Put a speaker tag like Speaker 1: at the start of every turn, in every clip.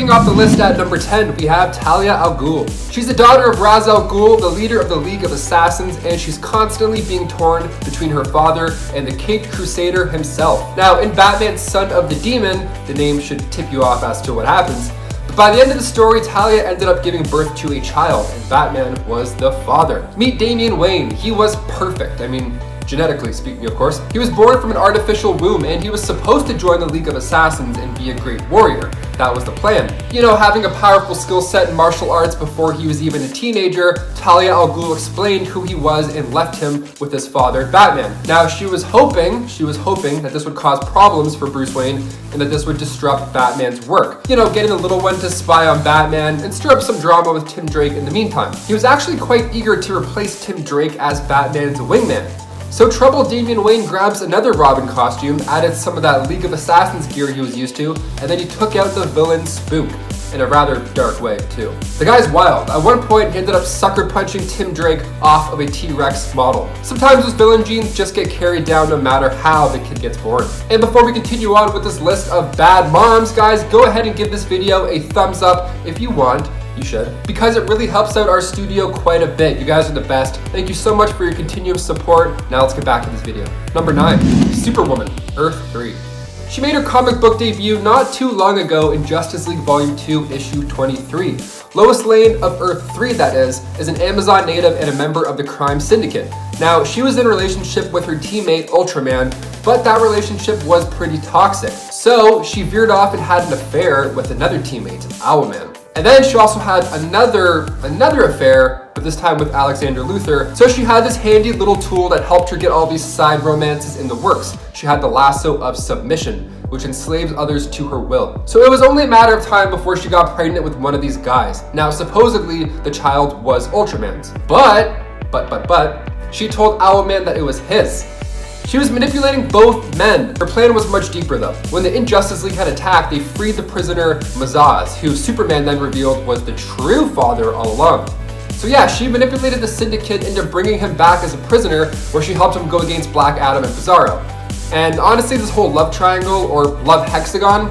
Speaker 1: Kicking off the list at number 10, we have Talia al Ghul. She's the daughter of Ra's al Ghul, the leader of the League of Assassins, and she's constantly being torn between her father and the Caped Crusader himself. Now, in Batman Son of the Demon, the name should tip you off as to what happens. But by the end of the story, Talia ended up giving birth to a child, and Batman was the father. Meet Damian Wayne. He was perfect. I mean, genetically speaking, of course. He was born from an artificial womb, and he was supposed to join the League of Assassins and be a great warrior. That was the plan. You know, having a powerful skill set in martial arts before he was even a teenager, Talia al Ghul explained who he was and left him with his father, Batman. Now, she was hoping that this would cause problems for Bruce Wayne and that this would disrupt Batman's work. You know, getting the little one to spy on Batman and stir up some drama with Tim Drake in the meantime. He was actually quite eager to replace Tim Drake as Batman's wingman. So troubled Damian Wayne grabs another Robin costume, added some of that League of Assassins gear he was used to, and then he took out the villain Spook, in a rather dark way too. The guy's wild. At one point, he ended up sucker punching Tim Drake off of a T-Rex model. Sometimes those villain genes just get carried down no matter how the kid gets born. And before we continue on with this list of bad moms, guys, go ahead and give this video a thumbs up if you want. You should, because it really helps out our studio quite a bit. You guys are the best. Thank you so much for your continuous support. Now let's get back to this video. Number 9, Superwoman, Earth 3. She made her comic book debut not too long ago in Justice League Volume 2, Issue 23. Lois Lane of Earth 3, that is an Amazon native and a member of the crime syndicate. Now, she was in a relationship with her teammate Ultraman, but that relationship was pretty toxic. So she veered off and had an affair with another teammate, Owlman. And then she also had another affair, but this time with Alexander Luthor. So she had this handy little tool that helped her get all these side romances in the works. She had the lasso of submission, which enslaves others to her will. So it was only a matter of time before she got pregnant with one of these guys. Now, supposedly, the child was Ultraman's. But, she told Owlman that it was his. She was manipulating both men. Her plan was much deeper though. When the Injustice League had attacked, they freed the prisoner Mazaz, who Superman then revealed was the true father all along. So yeah, she manipulated the Syndicate into bringing him back as a prisoner, where she helped him go against Black Adam and Bizarro. And honestly, this whole love triangle, or love hexagon,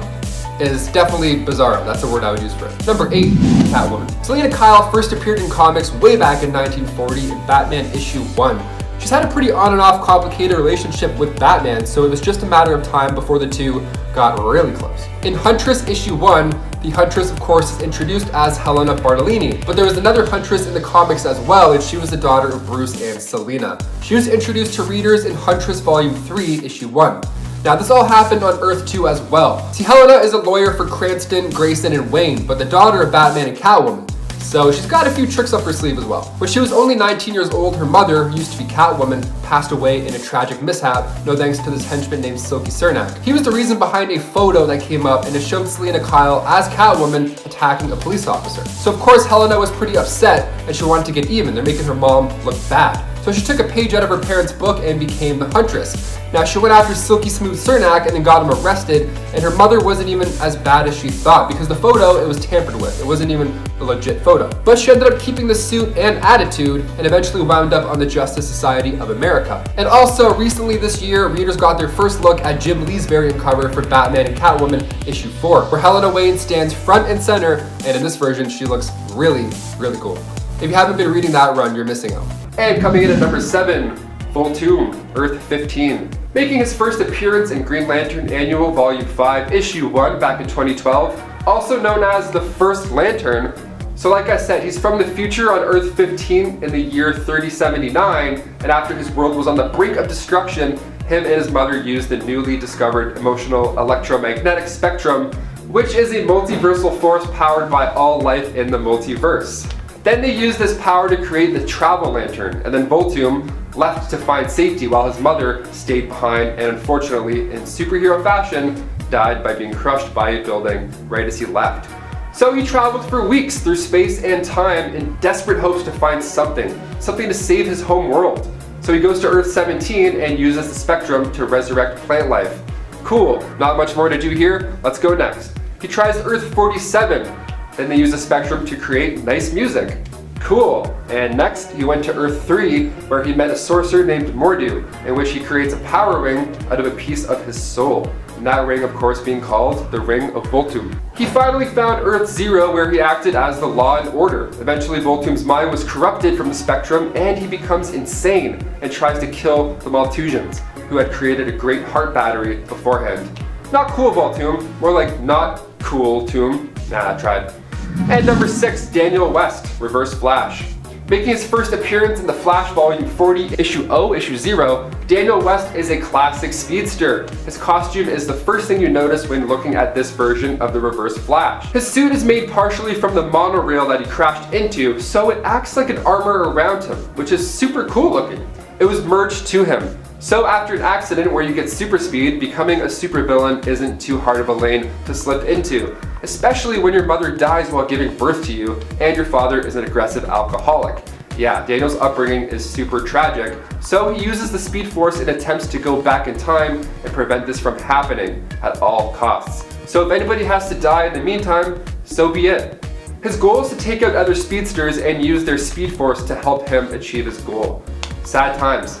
Speaker 1: is definitely Bizarro. That's the word I would use for it. Number 8, Catwoman. Selina Kyle first appeared in comics way back in 1940 in Batman issue 1. She's had a pretty on and off complicated relationship with Batman, so it was just a matter of time before the two got really close. In Huntress issue 1, the Huntress of course is introduced as Helena Bartolini, but there was another Huntress in the comics as well, and she was the daughter of Bruce and Selina. She was introduced to readers in Huntress volume 3, issue 1. Now this all happened on Earth 2 as well. See, Helena is a lawyer for Cranston, Grayson, and Wayne, but the daughter of Batman and Catwoman. So she's got a few tricks up her sleeve as well. When she was only 19 years old, her mother, who used to be Catwoman, passed away in a tragic mishap, no thanks to this henchman named Silky Cernak. He was the reason behind a photo that came up, and it showed Selina Kyle as Catwoman attacking a police officer. So of course Helena was pretty upset, and she wanted to get even. They're making her mom look bad. So she took a page out of her parents' book and became the Huntress. Now she went after Silky Smooth Cernak and then got him arrested, and her mother wasn't even as bad as she thought, because the photo, it was tampered with. It wasn't even a legit photo. But she ended up keeping the suit and attitude and eventually wound up on the Justice Society of America. And also recently this year, readers got their first look at Jim Lee's variant cover for Batman and Catwoman issue 4, where Helena Wayne stands front and center, and in this version she looks really, really cool. If you haven't been reading that run, you're missing out. And coming in at number 7, Volthoom, Earth 15. Making his first appearance in Green Lantern Annual Volume 5, Issue 1 back in 2012, also known as the First Lantern. So like I said, he's from the future on Earth 15 in the year 3079, and after his world was on the brink of destruction, him and his mother used the newly discovered emotional electromagnetic spectrum, which is a multiversal force powered by all life in the multiverse. Then they used this power to create the Travel Lantern, and then Volthoom left to find safety while his mother stayed behind and unfortunately, in superhero fashion, died by being crushed by a building right as he left. So he traveled for weeks through space and time in desperate hopes to find something to save his home world. So he goes to Earth 17 and uses the spectrum to resurrect plant life. Cool, not much more to do here, let's go next. He tries Earth 47, then they use the spectrum to create nice music. Cool, and next he went to Earth 3, where he met a sorcerer named Mordu, in which he creates a power ring out of a piece of his soul. and that ring of course being called the Ring of Voltum. He finally found Earth Zero, where he acted as the law and order. Eventually Voltum's mind was corrupted from the spectrum and he becomes insane and tries to kill the Malthusians, who had created a great heart battery beforehand. Not cool Voltum, more like not cool Tomb. Nah, I tried. And number 6, Daniel West, Reverse Flash. Making his first appearance in the Flash Volume 40, Issue 0, Daniel West is a classic speedster. His costume is the first thing you notice when looking at this version of the Reverse Flash. His suit is made partially from the monorail that he crashed into, so it acts like an armor around him, which is super cool looking. It was merged to him. So after an accident where you get super speed, becoming a supervillain isn't too hard of a lane to slip into, especially when your mother dies while giving birth to you and your father is an aggressive alcoholic. Yeah, Daniel's upbringing is super tragic, so he uses the Speed Force in attempts to go back in time and prevent this from happening at all costs. So if anybody has to die in the meantime, so be it. His goal is to take out other speedsters and use their Speed Force to help him achieve his goal. Sad times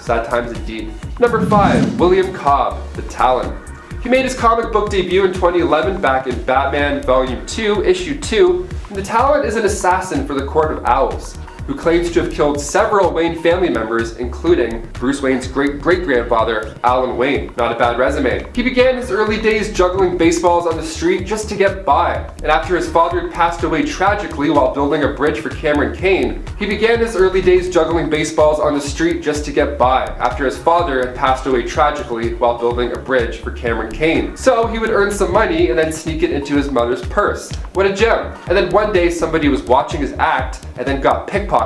Speaker 1: indeed. Number 5, William Cobb, the Talon. He made his comic book debut in 2011 back in Batman Volume 2, Issue 2, and the Talon is an assassin for the Court of Owls, who claims to have killed several Wayne family members, including Bruce Wayne's great-great-grandfather, Alan Wayne. Not a bad resume. He began his early days juggling baseballs on the street just to get by, and after his father had passed away tragically while building a bridge for Cameron Kane, he began his early days juggling baseballs on the street just to get by, after his father had passed away tragically while building a bridge for Cameron Kane. So he would earn some money and then sneak it into his mother's purse. What a gem. And then one day somebody was watching his act and then got pickpocketed.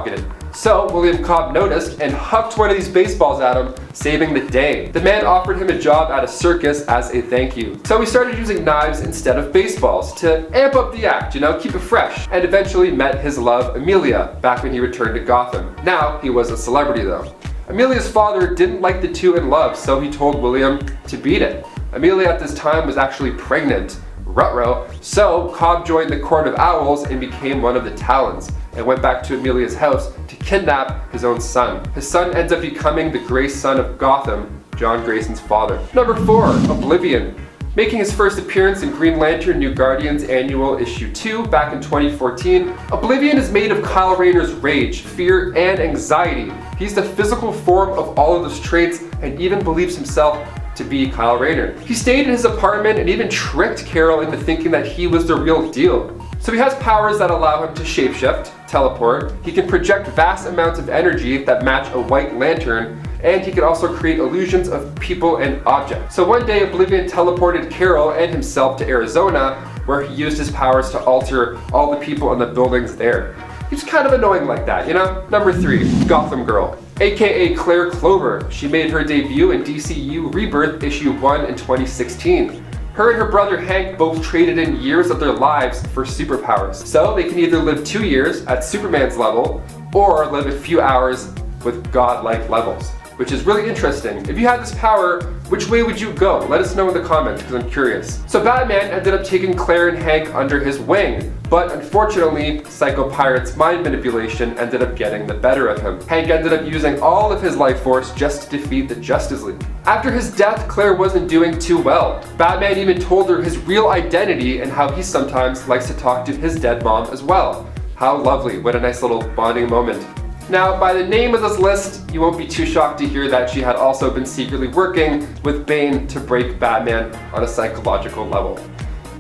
Speaker 1: So William Cobb noticed and hucked one of these baseballs at him, saving the day. The man offered him a job at a circus as a thank you. So he started using knives instead of baseballs to amp up the act, keep it fresh, and eventually met his love Amelia back when he returned to Gotham. Now he was a celebrity though. Amelia's father didn't like the two in love, so he told William to beat it. Amelia at this time was actually pregnant. Ruh-roh. So Cobb joined the Court of Owls and became one of the Talons, and went back to Amelia's house to kidnap his own son. His son ends up becoming the Grey Son of Gotham, John Grayson's father. Number 4, Oblivion. Making his first appearance in Green Lantern New Guardians Annual Issue 2 back in 2014, Oblivion is made of Kyle Rayner's rage, fear, and anxiety. He's the physical form of all of those traits and even believes himself to be Kyle Rayner. He stayed in his apartment and even tricked Carol into thinking that he was the real deal. So he has powers that allow him to shapeshift, teleport, he can project vast amounts of energy that match a white lantern, and he can also create illusions of people and objects. So one day Oblivion teleported Carol and himself to Arizona, where he used his powers to alter all the people in the buildings there. He's kind of annoying like that, Number 3, Gotham Girl, aka Claire Clover. She made her debut in DCU Rebirth Issue 1 in 2016. Her and her brother Hank both traded in years of their lives for superpowers. So they can either live 2 years at Superman's level, or live a few hours with godlike levels, which is really interesting. If you had this power, which way would you go? Let us know in the comments, because I'm curious. So Batman ended up taking Claire and Hank under his wing, but unfortunately, Psycho Pirate's mind manipulation ended up getting the better of him. Hank ended up using all of his life force just to defeat the Justice League. After his death, Claire wasn't doing too well. Batman even told her his real identity and how he sometimes likes to talk to his dead mom as well. How lovely, what a nice little bonding moment. Now, by the name of this list, you won't be too shocked to hear that she had also been secretly working with Bane to break Batman on a psychological level.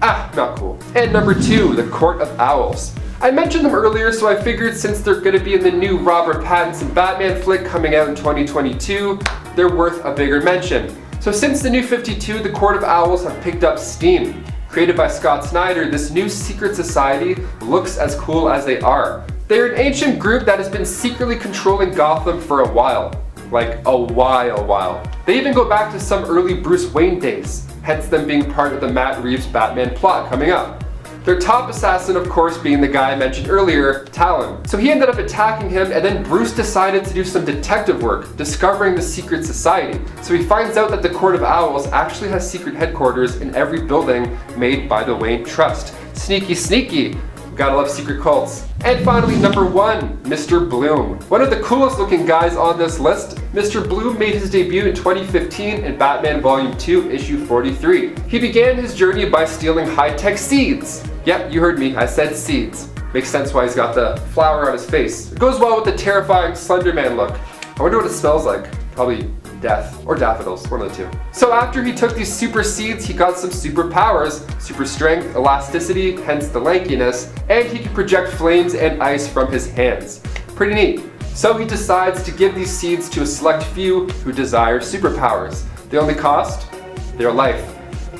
Speaker 1: Not cool. And number 2, the Court of Owls. I mentioned them earlier, so I figured since they're going to be in the new Robert Pattinson Batman flick coming out in 2022, they're worth a bigger mention. So since the New 52, the Court of Owls have picked up steam. Created by Scott Snyder, this new secret society looks as cool as they are. They're an ancient group that has been secretly controlling Gotham for a while. Like a while. They even go back to some early Bruce Wayne days, hence them being part of the Matt Reeves Batman plot coming up. Their top assassin, of course, being the guy I mentioned earlier, Talon. So he ended up attacking him, and then Bruce decided to do some detective work, discovering the secret society. So he finds out that the Court of Owls actually has secret headquarters in every building made by the Wayne Trust. Sneaky, sneaky. Gotta love secret cults. And finally, number 1, Mr. Bloom. One of the coolest looking guys on this list, Mr. Bloom made his debut in 2015 in Batman Volume 2, issue 43. He began his journey by stealing high-tech seeds. Yep, you heard me, I said seeds. Makes sense why he's got the flower on his face. It goes well with the terrifying Slender Man look. I wonder what it smells like. Probably death or daffodils, one of the two. So after he took these super seeds, he got some superpowers, super strength, elasticity, hence the lankiness, and he can project flames and ice from his hands. Pretty neat. So he decides to give these seeds to a select few who desire superpowers. The only cost? Their life.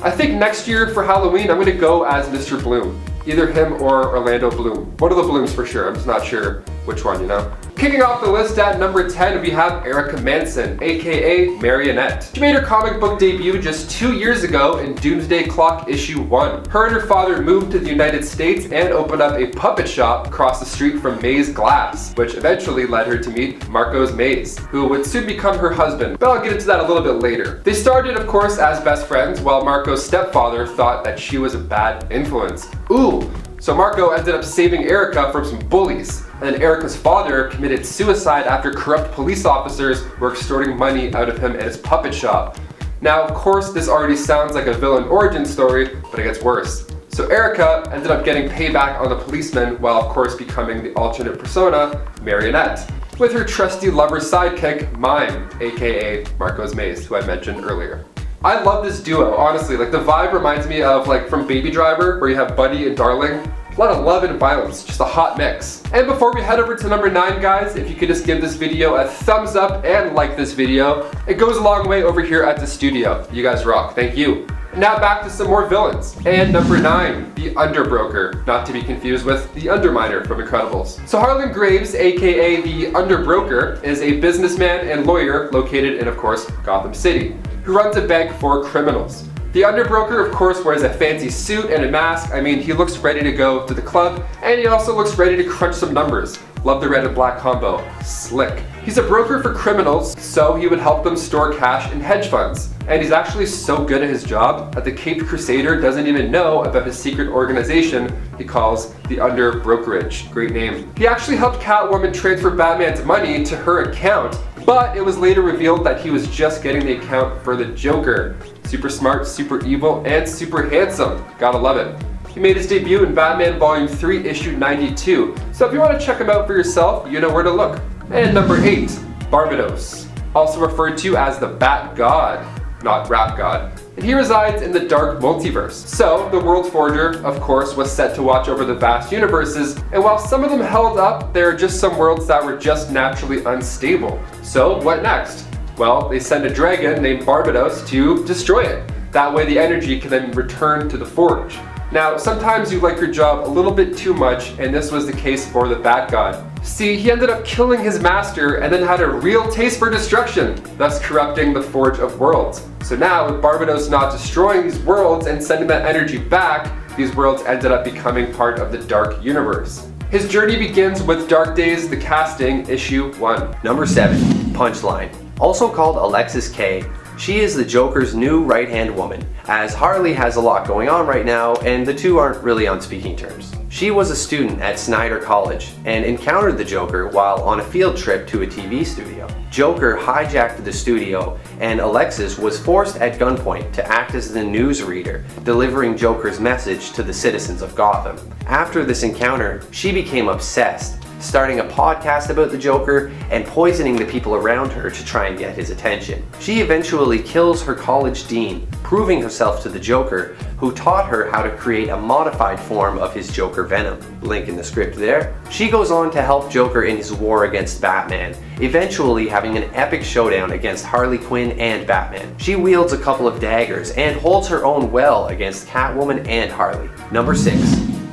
Speaker 1: I think next year for Halloween, I'm gonna go as Mr. Bloom. Either him or Orlando Bloom. One of the Blooms for sure, I'm just not sure which one, you know? Kicking off the list at number 10, we have Erica Manson, aka Marionette. She made her comic book debut just 2 years ago in Doomsday Clock issue 1. Her and her father moved to the United States and opened up a puppet shop across the street from Maze Glass, which eventually led her to meet Marcos Maze, who would soon become her husband, but I'll get into that a little bit later. They started, of course, as best friends, while Marco's stepfather thought that she was a bad influence. Ooh, so Marco ended up saving Erica from some bullies, and then Erica's father committed suicide after corrupt police officers were extorting money out of him at his puppet shop. Now, of course, this already sounds like a villain origin story, but it gets worse. So Erica ended up getting payback on the policeman while, of course, becoming the alternate persona, Marionette, with her trusty lover sidekick, Mime, aka Marcos Maze, who I mentioned earlier. I love this duo, honestly. Like, the vibe reminds me of, like, from Baby Driver, where you have Buddy and Darling. A lot of love and violence, just a hot mix. And before we head over to number 9, guys, if you could just give this video a thumbs up and like this video, it goes a long way over here at the studio. You guys rock, thank you. Now back to some more villains. And number 9, the Underbroker, not to be confused with the Underminer from Incredibles. So Harlan Graves, aka the Underbroker, is a businessman and lawyer located in, of course, Gotham City, who runs a bank for criminals. The Underbroker, of course, wears a fancy suit and a mask. I mean, he looks ready to go to the club, and he also looks ready to crunch some numbers. Love the red and black combo. Slick. He's a broker for criminals, so he would help them store cash in hedge funds. And he's actually so good at his job that the Caped Crusader doesn't even know about his secret organization he calls the Underbrokerage. Great name. He actually helped Catwoman transfer Batman's money to her account, but it was later revealed that he was just getting the account for the Joker. Super smart, super evil, and super handsome. Gotta love it. He made his debut in Batman Volume 3, issue 92. So if you want to check him out for yourself, you know where to look. And number 8, Barbados. Also referred to as the Bat God, not Rap God. And he resides in the dark multiverse. So, the World Forger, of course, was set to watch over the vast universes, and while some of them held up, there are just some worlds that were just naturally unstable. So, what next? Well, they send a dragon named Barbados to destroy it. That way the energy can then return to the Forge. Now, sometimes you like your job a little bit too much, and this was the case for the Bat God. See, he ended up killing his master and then had a real taste for destruction, thus corrupting the Forge of Worlds. So now, with Barbados not destroying these worlds and sending that energy back, these worlds ended up becoming part of the Dark Universe. His journey begins with Dark Days, the Casting, issue 1.
Speaker 2: Number 7, Punchline. Also called Alexis K, she is the Joker's new right-hand woman, as Harley has a lot going on right now and the two aren't really on speaking terms. She was a student at Snyder College and encountered the Joker while on a field trip to a TV studio. Joker hijacked the studio and Alexis was forced at gunpoint to act as the newsreader, delivering Joker's message to the citizens of Gotham. After this encounter, she became obsessed, starting a podcast about the Joker and poisoning the people around her to try and get his attention. She eventually kills her college dean, proving herself to the Joker, who taught her how to create a modified form of his Joker venom. Link in the script there. She goes on to help Joker in his war against Batman, eventually having an epic showdown against Harley Quinn and Batman. She wields a couple of daggers and holds her own well against Catwoman and Harley. Number 6,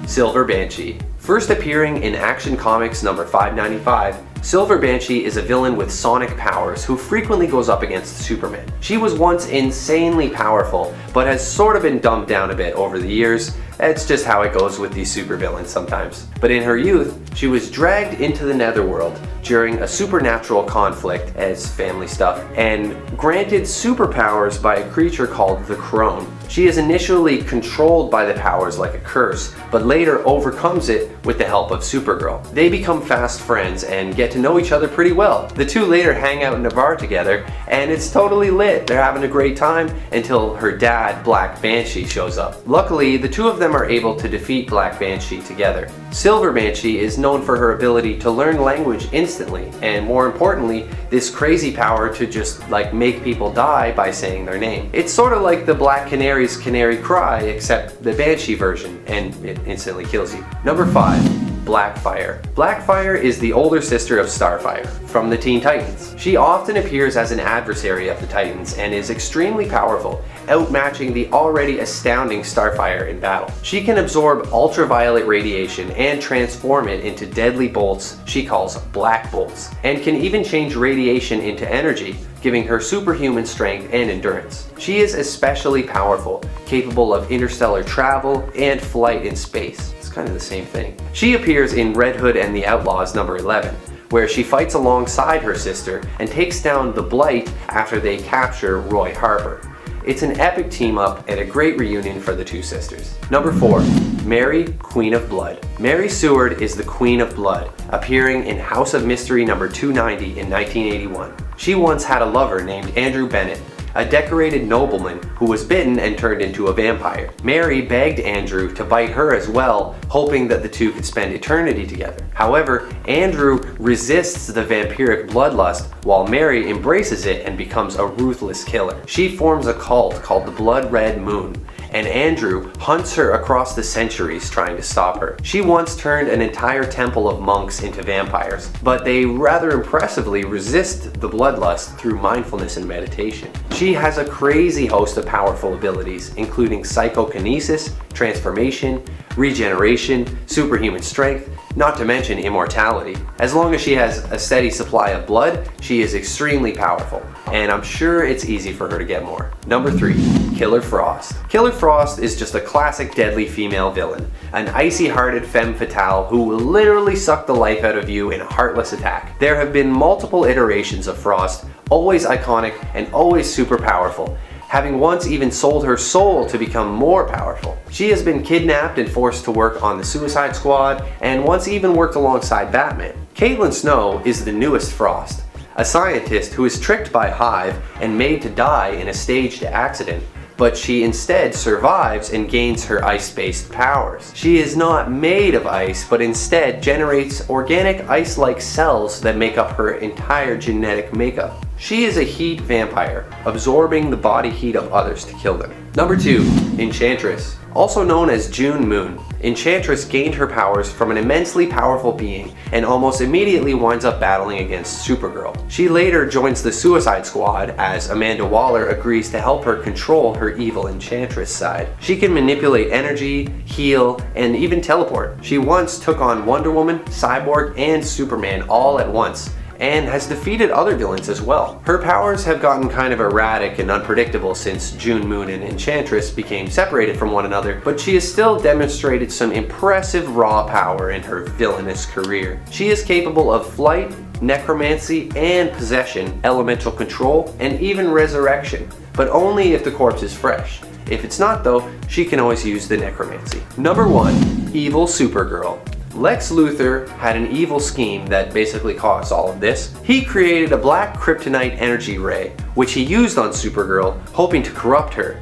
Speaker 2: Silver Banshee. First appearing in Action Comics number 595, Silver Banshee is a villain with sonic powers who frequently goes up against Superman. She was once insanely powerful, but has sort of been dumbed down a bit over the years, It's just how it goes with these supervillains sometimes. But in her youth, she was dragged into the netherworld during a supernatural conflict as family stuff and granted superpowers by a creature called the Crone. She is initially controlled by the powers like a curse, but later overcomes it with the help of Supergirl. They become fast friends and get to know each other pretty well. The two later hang out in a bar together, and it's totally lit. They're having a great time until her dad, Black Banshee, shows up. Luckily, the two of them are able to defeat Black Banshee together. Silver Banshee is known for her ability to learn language instantly, and more importantly, this crazy power to just make people die by saying their name. It's sort of like the Black Canary's canary cry, except the Banshee version, and it instantly kills you. Number 5. Blackfire. Blackfire is the older sister of Starfire from the Teen Titans. She often appears as an adversary of the Titans and is extremely powerful, outmatching the already astounding Starfire in battle. She can absorb ultraviolet radiation and transform it into deadly bolts she calls black bolts, and can even change radiation into energy, giving her superhuman strength and endurance. She is especially powerful, capable of interstellar travel and flight in space. It's kind of the same thing. She appears in Red Hood and the Outlaws number 11, where she fights alongside her sister and takes down the Blight after they capture Roy Harper. It's an epic team up and a great reunion for the two sisters. Number 4. Mary, Queen of Blood. Mary Seward is the Queen of Blood, appearing in House of Mystery number 290 in 1981. She once had a lover named Andrew Bennett, a decorated nobleman who was bitten and turned into a vampire. Mary begged Andrew to bite her as well, hoping that the two could spend eternity together. However, Andrew resists the vampiric bloodlust while Mary embraces it and becomes a ruthless killer. She forms a cult called the Blood Red Moon, and Andrew hunts her across the centuries trying to stop her. She once turned an entire temple of monks into vampires, but they rather impressively resist the bloodlust through mindfulness and meditation. She has a crazy host of powerful abilities, including psychokinesis, transformation, regeneration, superhuman strength, not to mention immortality. As long as she has a steady supply of blood, she is extremely powerful, and I'm sure it's easy for her to get more. Number 3. Killer Frost. Killer Frost is just a classic deadly female villain, an icy-hearted femme fatale who will literally suck the life out of you in a heartless attack. There have been multiple iterations of Frost, always iconic and always super powerful, having once even sold her soul to become more powerful. She has been kidnapped and forced to work on the Suicide Squad, and once even worked alongside Batman. Caitlin Snow is the newest Frost, a scientist who is tricked by Hive and made to die in a staged accident, but she instead survives and gains her ice-based powers. She is not made of ice, but instead generates organic ice-like cells that make up her entire genetic makeup. She is a heat vampire, absorbing the body heat of others to kill them. Number 2. Enchantress. Also known as June Moon, Enchantress gained her powers from an immensely powerful being and almost immediately winds up battling against Supergirl. She later joins the Suicide Squad as Amanda Waller agrees to help her control her evil Enchantress side. She can manipulate energy, heal, and even teleport. She once took on Wonder Woman, Cyborg, and Superman all at once, and has defeated other villains as well. Her powers have gotten kind of erratic and unpredictable since June Moon and Enchantress became separated from one another, but she has still demonstrated some impressive raw power in her villainous career. She is capable of flight, necromancy, and possession, elemental control, and even resurrection, but only if the corpse is fresh. If it's not though, she can always use the necromancy. Number 1. Evil Supergirl. Lex Luthor had an evil scheme that basically caused all of this. He created a black kryptonite energy ray, which he used on Supergirl, hoping to corrupt her.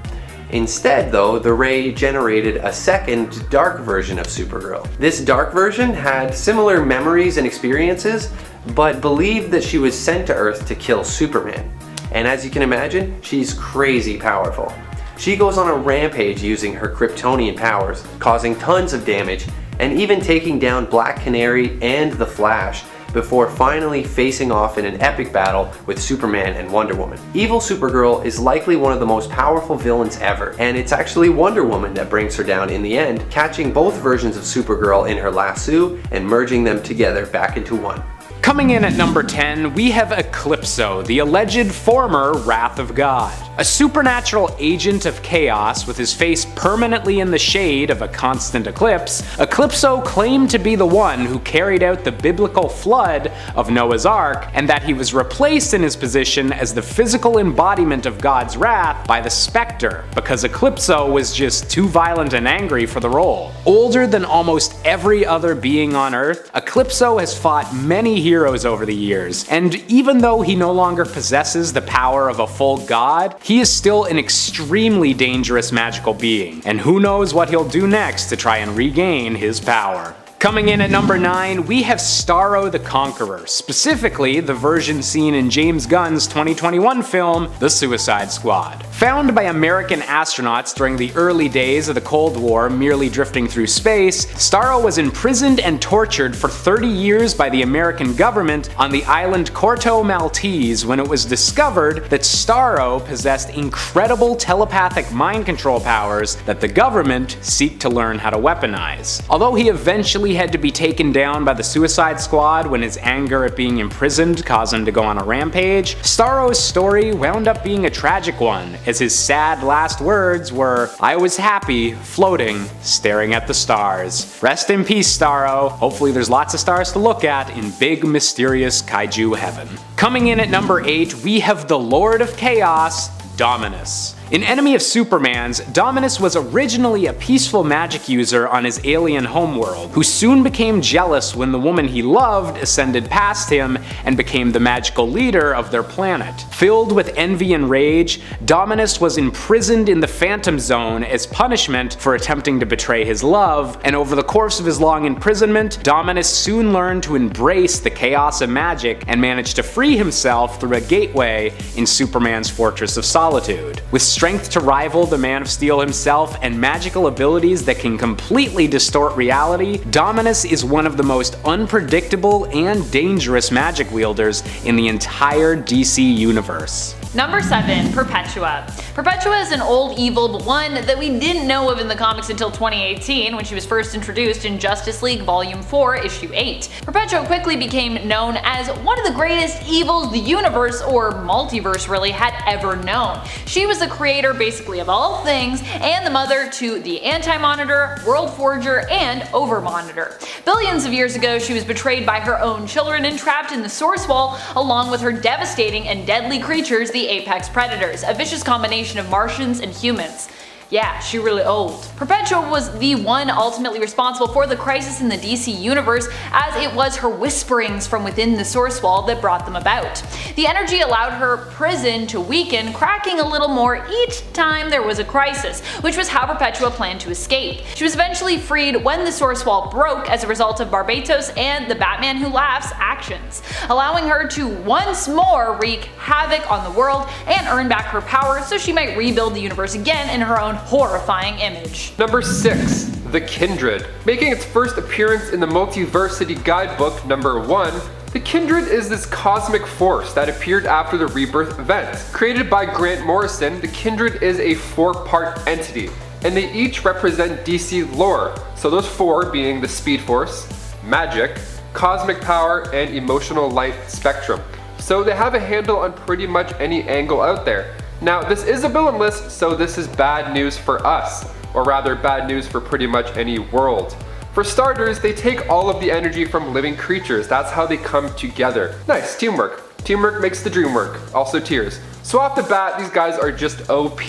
Speaker 2: Instead though, the ray generated a second dark version of Supergirl. This dark version had similar memories and experiences, but believed that she was sent to Earth to kill Superman. And as you can imagine, she's crazy powerful. She goes on a rampage using her Kryptonian powers, causing tons of damage, and even taking down Black Canary and the Flash before finally facing off in an epic battle with Superman and Wonder Woman. Evil Supergirl is likely one of the most powerful villains ever, and it's actually Wonder Woman that brings her down in the end, catching both versions of Supergirl in her lasso and merging them together back into one.
Speaker 3: Coming in at number 10, we have Eclipso, the alleged former Wrath of God. A supernatural agent of chaos with his face permanently in the shade of a constant eclipse, Eclipso claimed to be the one who carried out the biblical flood of Noah's Ark, and that he was replaced in his position as the physical embodiment of God's wrath by the Spectre, because Eclipso was just too violent and angry for the role. Older than almost every other being on Earth, Eclipso has fought many heroes over the years, and even though he no longer possesses the power of a full god, he is still an extremely dangerous magical being, and who knows what he'll do next to try and regain his power. Coming in at number 9, we have Starro the Conqueror, specifically the version seen in James Gunn's 2021 film, The Suicide Squad. Found by American astronauts during the early days of the Cold War merely drifting through space, Starro was imprisoned and tortured for 30 years by the American government on the island Corto Maltese when it was discovered that Starro possessed incredible telepathic mind control powers that the government seek to learn how to weaponize. Although he eventually had to be taken down by the Suicide Squad when his anger at being imprisoned caused him to go on a rampage, Starro's story wound up being a tragic one, as his sad last words were, "I was happy, floating, staring at the stars." Rest in peace, Starro. Hopefully there's lots of stars to look at in big, mysterious kaiju heaven. Coming in at number 8, we have the Lord of Chaos, Dominus. An enemy of Superman's, Dominus was originally a peaceful magic user on his alien homeworld, who soon became jealous when the woman he loved ascended past him and became the magical leader of their planet. Filled with envy and rage, Dominus was imprisoned in the Phantom Zone as punishment for attempting to betray his love, and over the course of his long imprisonment, Dominus soon learned to embrace the chaos of magic and managed to free himself through a gateway in Superman's Fortress of Solitude. With strength to rival the Man of Steel himself and magical abilities that can completely distort reality, Dominus is one of the most unpredictable and dangerous magic wielders in the entire DC universe.
Speaker 4: Number 7, Perpetua. Perpetua is an old evil, but one that we didn't know of in the comics until 2018 when she was first introduced in Justice League Volume 4, Issue 8. Perpetua quickly became known as one of the greatest evils the universe, or multiverse really, had ever known. She was the creator basically of all things, and the mother to the Anti-Monitor, World Forger, and Over-Monitor. Billions of years ago, she was betrayed by her own children and trapped in the Source Wall along with her devastating and deadly creatures, the Apex Predators, a vicious combination of Martians and humans. Yeah, she really old. Perpetua was the one ultimately responsible for the crisis in the DC universe, as it was her whisperings from within the Source Wall that brought them about. The energy allowed her prison to weaken, cracking a little more each time there was a crisis, which was how Perpetua planned to escape. She was eventually freed when the Source Wall broke as a result of Barbatos and the Batman Who Laughs actions, allowing her to once more wreak havoc on the world and earn back her power so she might rebuild the universe again in her own horrifying image.
Speaker 1: Number 6, The Kindred. Making its first appearance in the Multiversity Guidebook number 1, the Kindred is this cosmic force that appeared after the Rebirth event. Created by Grant Morrison, the Kindred is a 4-part entity, and they each represent DC lore, so those 4 being the Speed Force, Magic, Cosmic Power, and Emotional Life Spectrum. So they have a handle on pretty much any angle out there. Now, this is a villain list, so this is bad news for us, or rather bad news for pretty much any world. For starters, they take all of the energy from living creatures. That's how they come together. Nice, teamwork. Teamwork makes the dream work. Also tears. So off the bat, these guys are just OP.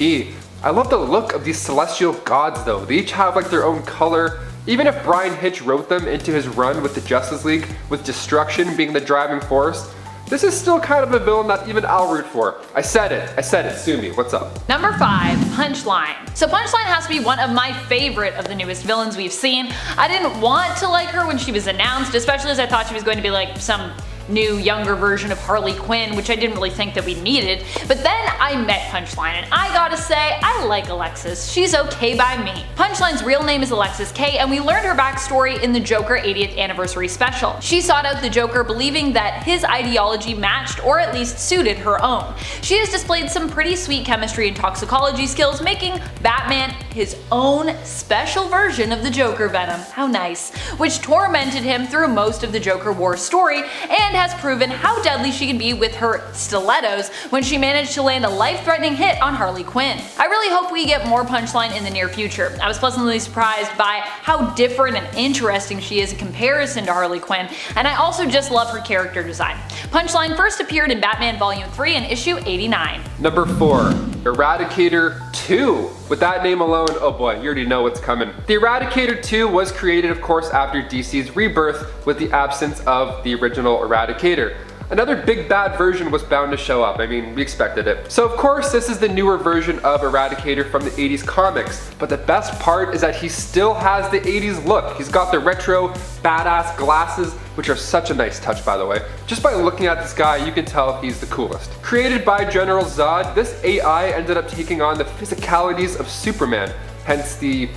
Speaker 1: I love the look of these celestial gods though. They each have like their own color. Even if Brian Hitch wrote them into his run with the Justice League, with destruction being the driving force, this is still kind of a villain that even I'll root for. I said it, sue me, what's up?
Speaker 4: Number 5, Punchline. So Punchline has to be one of my favorite of the newest villains we've seen. I didn't want to like her when she was announced, especially as I thought she was going to be like some new, younger version of Harley Quinn, which I didn't really think that we needed. But then I met Punchline, and I gotta say, I like Alexis. She's okay by me. Punchline's real name is Alexis K, and we learned her backstory in the Joker 80th Anniversary Special. She sought out the Joker believing that his ideology matched or at least suited her own. She has displayed some pretty sweet chemistry and toxicology skills, making Batman his own special version of the Joker venom. How nice. Which tormented him through most of the Joker War story and has proven how deadly she can be with her stilettos when she managed to land a life-threatening hit on Harley Quinn. I really hope we get more Punchline in the near future. I was pleasantly surprised by how different and interesting she is in comparison to Harley Quinn, and I also just love her character design. Punchline first appeared in Batman Volume 3 in issue 89.
Speaker 1: Number 4. Eradicator 2. With that name alone, oh boy, you already know what's coming. The Eradicator 2 was created, of course, after DC's rebirth with the absence of the original Eradicator. Another big bad version was bound to show up. I mean, we expected it. So of course, this is the newer version of Eradicator from the 80s comics. But the best part is that he still has the 80s look. He's got the retro, badass glasses, which are such a nice touch, by the way. Just by looking at this guy, you can tell he's the coolest. Created by General Zod, this AI ended up taking on the physicalities of Superman, hence the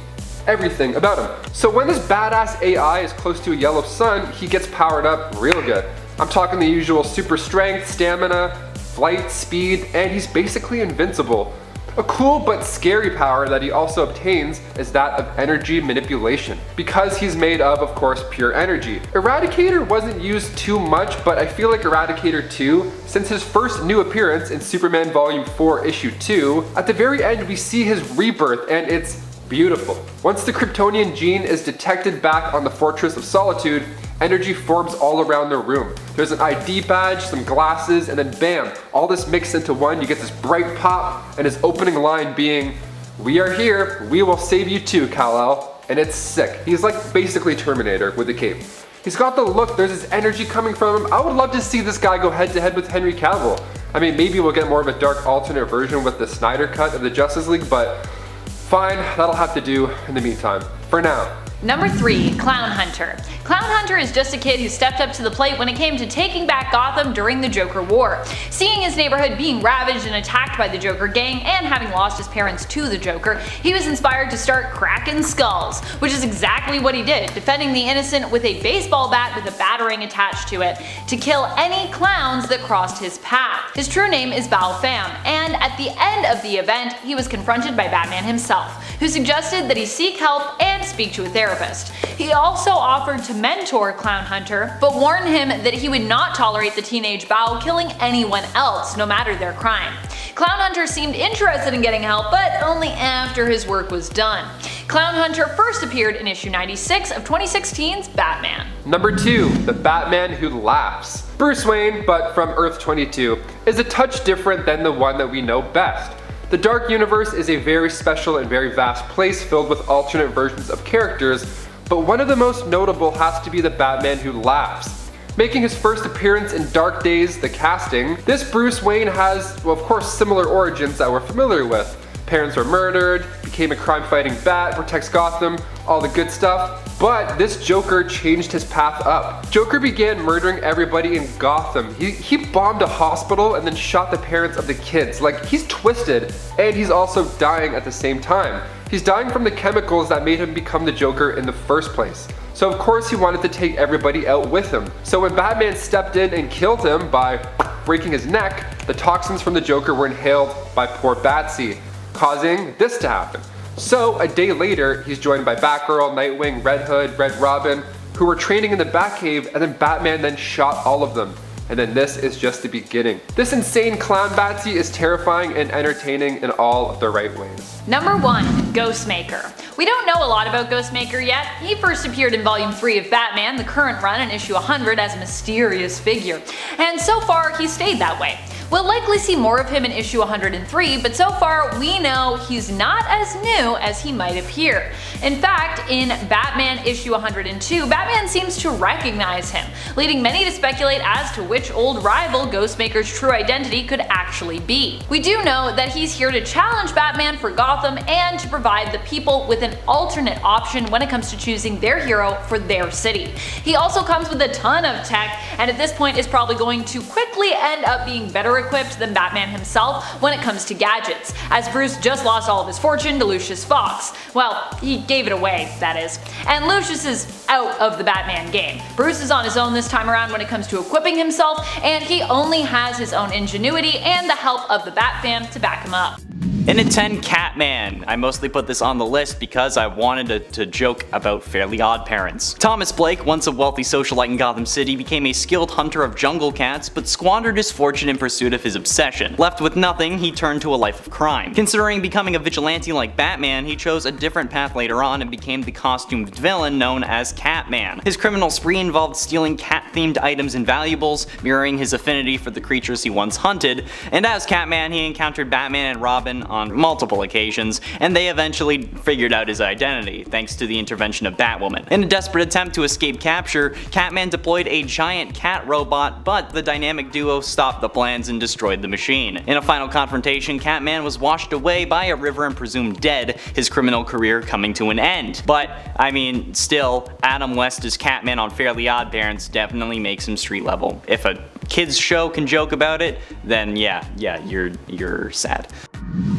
Speaker 1: everything about him. So when this badass AI is close to a yellow sun, he gets powered up real good. I'm talking the usual super strength, stamina, flight, speed, and he's basically invincible. A cool but scary power that he also obtains is that of energy manipulation, because he's made of course, pure energy. Eradicator wasn't used too much, but I feel like Eradicator 2, since his first new appearance in Superman Volume 4 Issue 2, at the very end we see his rebirth, and it's beautiful. Once the Kryptonian gene is detected back on the Fortress of Solitude, energy forms all around the room. There's an ID badge, some glasses, and then bam, all this mixed into one. You get this bright pop, and his opening line being, "We are here, we will save you too, Kal-El." And it's sick. He's like basically Terminator with a cape. He's got the look, there's this energy coming from him. I would love to see this guy go head to head with Henry Cavill. I mean, maybe we'll get more of a dark alternate version with the Snyder cut of the Justice League, but fine, that'll have to do in the meantime. For now.
Speaker 4: Number 3. Clown Hunter. Clown Hunter is just a kid who stepped up to the plate when it came to taking back Gotham during the Joker War. Seeing his neighborhood being ravaged and attacked by the Joker gang, and having lost his parents to the Joker, he was inspired to start cracking skulls, which is exactly what he did, defending the innocent with a baseball bat with a batarang attached to it, to kill any clowns that crossed his path. His true name is Bao Pham, and at the end of the event, he was confronted by Batman himself, who suggested that he seek help and speak to a therapist. He also offered to mentor Clown Hunter, but warned him that he would not tolerate the teenage Bao killing anyone else, no matter their crime. Clown Hunter seemed interested in getting help, but only after his work was done. Clown Hunter first appeared in issue 96 of 2016's Batman.
Speaker 1: Number 2. The Batman Who Laughs. Bruce Wayne, but from Earth 22, is a touch different than the one that we know best. The Dark Universe is a very special and very vast place filled with alternate versions of characters, but one of the most notable has to be the Batman Who Laughs. Making his first appearance in Dark Days, the casting, this Bruce Wayne has, well, of course, similar origins that we're familiar with. Parents were murdered, became a crime-fighting bat, protects Gotham, all the good stuff. But this Joker changed his path up. Joker began murdering everybody in Gotham. He bombed a hospital and then shot the parents of the kids. Like, he's twisted, and he's also dying at the same time. He's dying from the chemicals that made him become the Joker in the first place. So of course he wanted to take everybody out with him. So when Batman stepped in and killed him by breaking his neck, the toxins from the Joker were inhaled by poor Batsy, causing this to happen. So a day later, he's joined by Batgirl, Nightwing, Red Hood, Red Robin, who were training in the Batcave, and then Batman then shot all of them. And then this is just the beginning. This insane clown Batsy is terrifying and entertaining in all the right ways.
Speaker 4: Number 1. Ghostmaker. We don't know a lot about Ghostmaker yet. He first appeared in Volume 3 of Batman, the current run, in issue 100 as a mysterious figure. And so far, he stayed that way. We'll likely see more of him in issue 103, but so far we know he's not as new as he might appear. In fact, in Batman issue 102, Batman seems to recognize him, leading many to speculate as to which old rival Ghostmaker's true identity could actually be. We do know that he's here to challenge Batman for Gotham and to provide the people with an alternate option when it comes to choosing their hero for their city. He also comes with a ton of tech, and at this point is probably going to quickly end up being better equipped than Batman himself when it comes to gadgets, as Bruce just lost all of his fortune to Lucius Fox. Well, he gave it away, that is. And Lucius is out of the Batman game. Bruce is on his own this time around when it comes to equipping himself, and he only has his own ingenuity and the help of the Bat fam to back him up.
Speaker 5: And at 10, Catman. I mostly put this on the list because I wanted to joke about Fairly Odd Parents. Thomas Blake, once a wealthy socialite in Gotham City, became a skilled hunter of jungle cats, but squandered his fortune in pursuit of his obsession. Left with nothing, he turned to a life of crime. Considering becoming a vigilante like Batman, he chose a different path later on and became the costumed villain known as Catman. His criminal spree involved stealing cat-themed items and valuables, mirroring his affinity for the creatures he once hunted, and as Catman, he encountered Batman and Robin on multiple occasions, and they eventually figured out his identity, thanks to the intervention of Batwoman. In a desperate attempt to escape capture, Catman deployed a giant cat robot, but the dynamic duo stopped the plans and destroyed the machine. In a final confrontation, Catman was washed away by a river and presumed dead, his criminal career coming to an end. But, I mean, still, Adam West as Catman on Fairly Odd Parents definitely makes him street level. If a kids show can joke about it, then yeah, you're sad.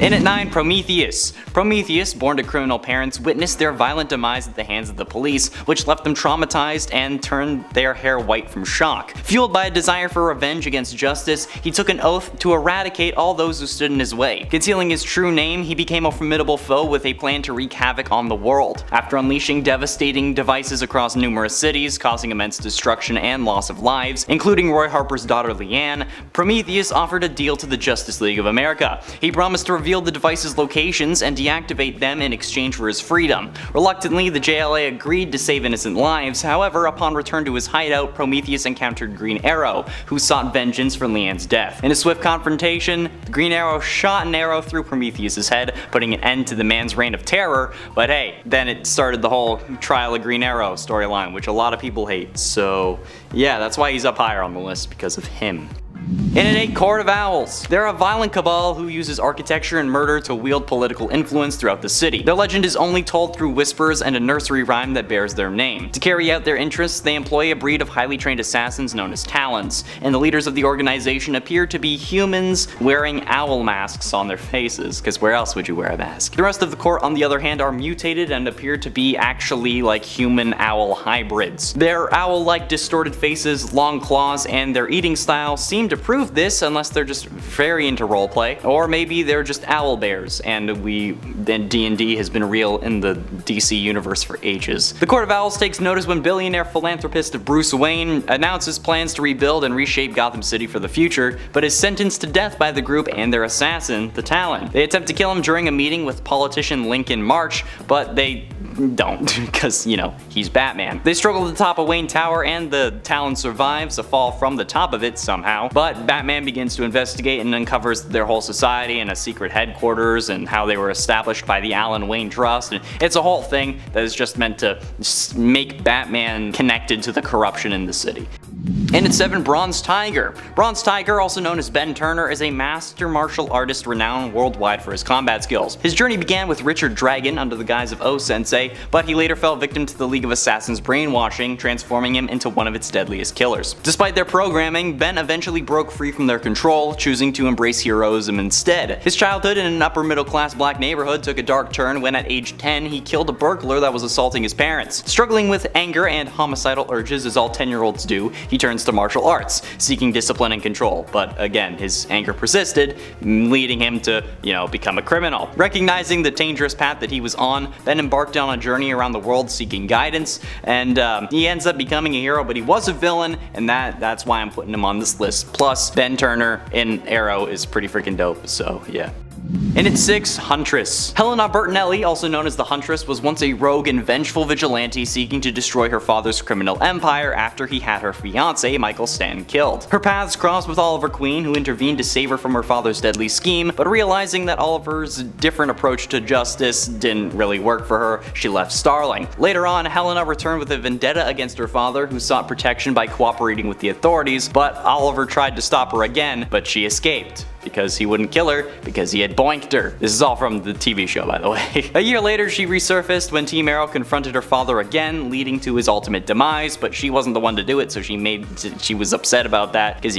Speaker 5: In at 9, Prometheus. Prometheus, born to criminal parents, witnessed their violent demise at the hands of the police, which left them traumatized and turned their hair white from shock. Fueled by a desire for revenge against justice, he took an oath to eradicate all those who stood in his way. Concealing his true name, he became a formidable foe with a plan to wreak havoc on the world. After unleashing devastating devices across numerous cities, causing immense destruction and loss of lives, including Roy Harper's daughter Leanne, Prometheus offered a deal to the Justice League of America. He promised to reveal the device's locations and deactivate them in exchange for his freedom. Reluctantly, the JLA agreed to save innocent lives. However, upon return to his hideout, Prometheus encountered Green Arrow, who sought vengeance for Leanne's death. In a swift confrontation, Green Arrow shot an arrow through Prometheus' head, putting an end to the man's reign of terror, but hey, then it started the whole Trial of Green Arrow storyline, which a lot of people hate, so yeah, that's why he's up higher on the list, because of him. In at 8, Court of Owls. They're a violent cabal who uses architecture and murder to wield political influence throughout the city. Their legend is only told through whispers and a nursery rhyme that bears their name. To carry out their interests, they employ a breed of highly trained assassins known as Talons, and the leaders of the organization appear to be humans wearing owl masks on their faces, because where else would you wear a mask? The rest of the court, on the other hand, are mutated and appear to be actually like human-owl hybrids. Their owl-like distorted faces, long claws, and their eating style seem to prove this, unless they're just very into roleplay, or maybe they're just owl bears, and D&D has been real in the DC universe for ages. The Court of Owls takes notice when billionaire philanthropist Bruce Wayne announces plans to rebuild and reshape Gotham City for the future, but is sentenced to death by the group and their assassin, the Talon. They attempt to kill him during a meeting with politician Lincoln March, but they don't, because, you know, he's Batman. They struggle to the top of Wayne Tower, and the Talon survives a fall from the top of it somehow, but Batman begins to investigate and uncovers their whole society and a secret headquarters and how they were established by the Alan Wayne Trust, and it's a whole thing that is just meant to make Batman connected to the corruption in the city. And at 7, Bronze Tiger. Bronze Tiger, also known as Ben Turner, is a master martial artist renowned worldwide for his combat skills. His journey began with Richard Dragon under the guise of O-Sensei, but he later fell victim to the League of Assassins' brainwashing, transforming him into one of its deadliest killers. Despite their programming, Ben eventually broke free from their control, choosing to embrace heroism instead. His childhood in an upper middle class black neighborhood took a dark turn when at age 10 he killed a burglar that was assaulting his parents. Struggling with anger and homicidal urges as all 10-year-olds do, he turns to martial arts, seeking discipline and control, but again, his anger persisted, leading him to, become a criminal. Recognizing the dangerous path that he was on, Ben embarked on a journey around the world seeking guidance, and he ends up becoming a hero, but he was a villain, and that's why I'm putting him on this list. Plus, Ben Turner in Arrow is pretty freaking dope, so yeah. And at 6, Huntress. Helena Bertinelli, also known as the Huntress, was once a rogue and vengeful vigilante seeking to destroy her father's criminal empire after he had her fiancé, Michael Stanton, killed. Her paths crossed with Oliver Queen, who intervened to save her from her father's deadly scheme, but realizing that Oliver's different approach to justice didn't really work for her, she left Starling. Later on, Helena returned with a vendetta against her father, who sought protection by cooperating with the authorities, but Oliver tried to stop her again, but she escaped. Because he wouldn't kill her, because he had boinked her. This is all from the TV show, by the way. A year later, she resurfaced when Team Arrow confronted her father again, leading to his ultimate demise, but she wasn't the one to do it, so she was upset about that, because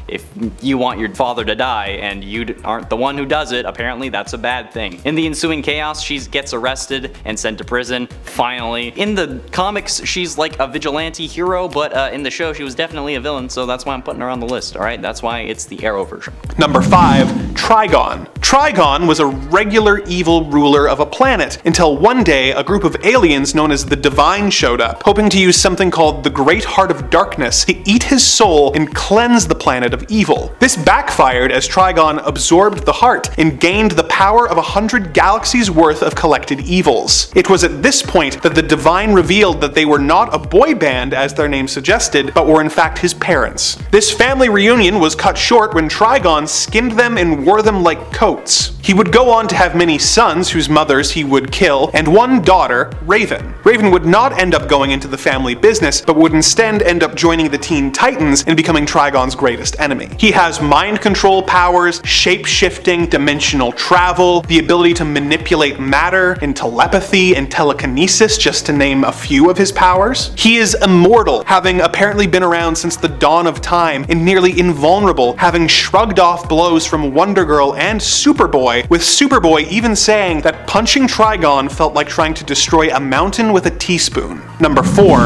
Speaker 5: if you want your father to die and you aren't the one who does it, apparently that's a bad thing. In the ensuing chaos, she gets arrested and sent to prison, finally. In the comics, she's like a vigilante hero, but in the show, she was definitely a villain, so that's why I'm putting her on the list, alright? That's why it's the Arrow version.
Speaker 1: Number 5, Trigon.
Speaker 6: Trigon was a regular evil ruler of a planet, until one day a group of aliens known as the Divine showed up, hoping to use something called the Great Heart of Darkness to eat his soul and cleanse the planet of evil. This backfired as Trigon absorbed the heart and gained the power of 100 galaxies worth of collected evils. It was at this point that the Divine revealed that they were not a boy band as their name suggested, but were in fact his parents. This family reunion was cut short when Trigon skinned them and wore them like coats. He would go on to have many sons whose mothers he would kill, and one daughter, Raven. Raven would not end up going into the family business, but would instead end up joining the Teen Titans and becoming Trigon's greatest enemy. He has mind control powers, shape-shifting, dimensional travel, the ability to manipulate matter, and telepathy and telekinesis, just to name a few of his powers. He is immortal, having apparently been around since the dawn of time, and nearly invulnerable, having shrugged off blows from Wonder Girl and Superboy, with Superboy even saying that punching Trigon felt like trying to destroy a mountain with a teaspoon. Number 4.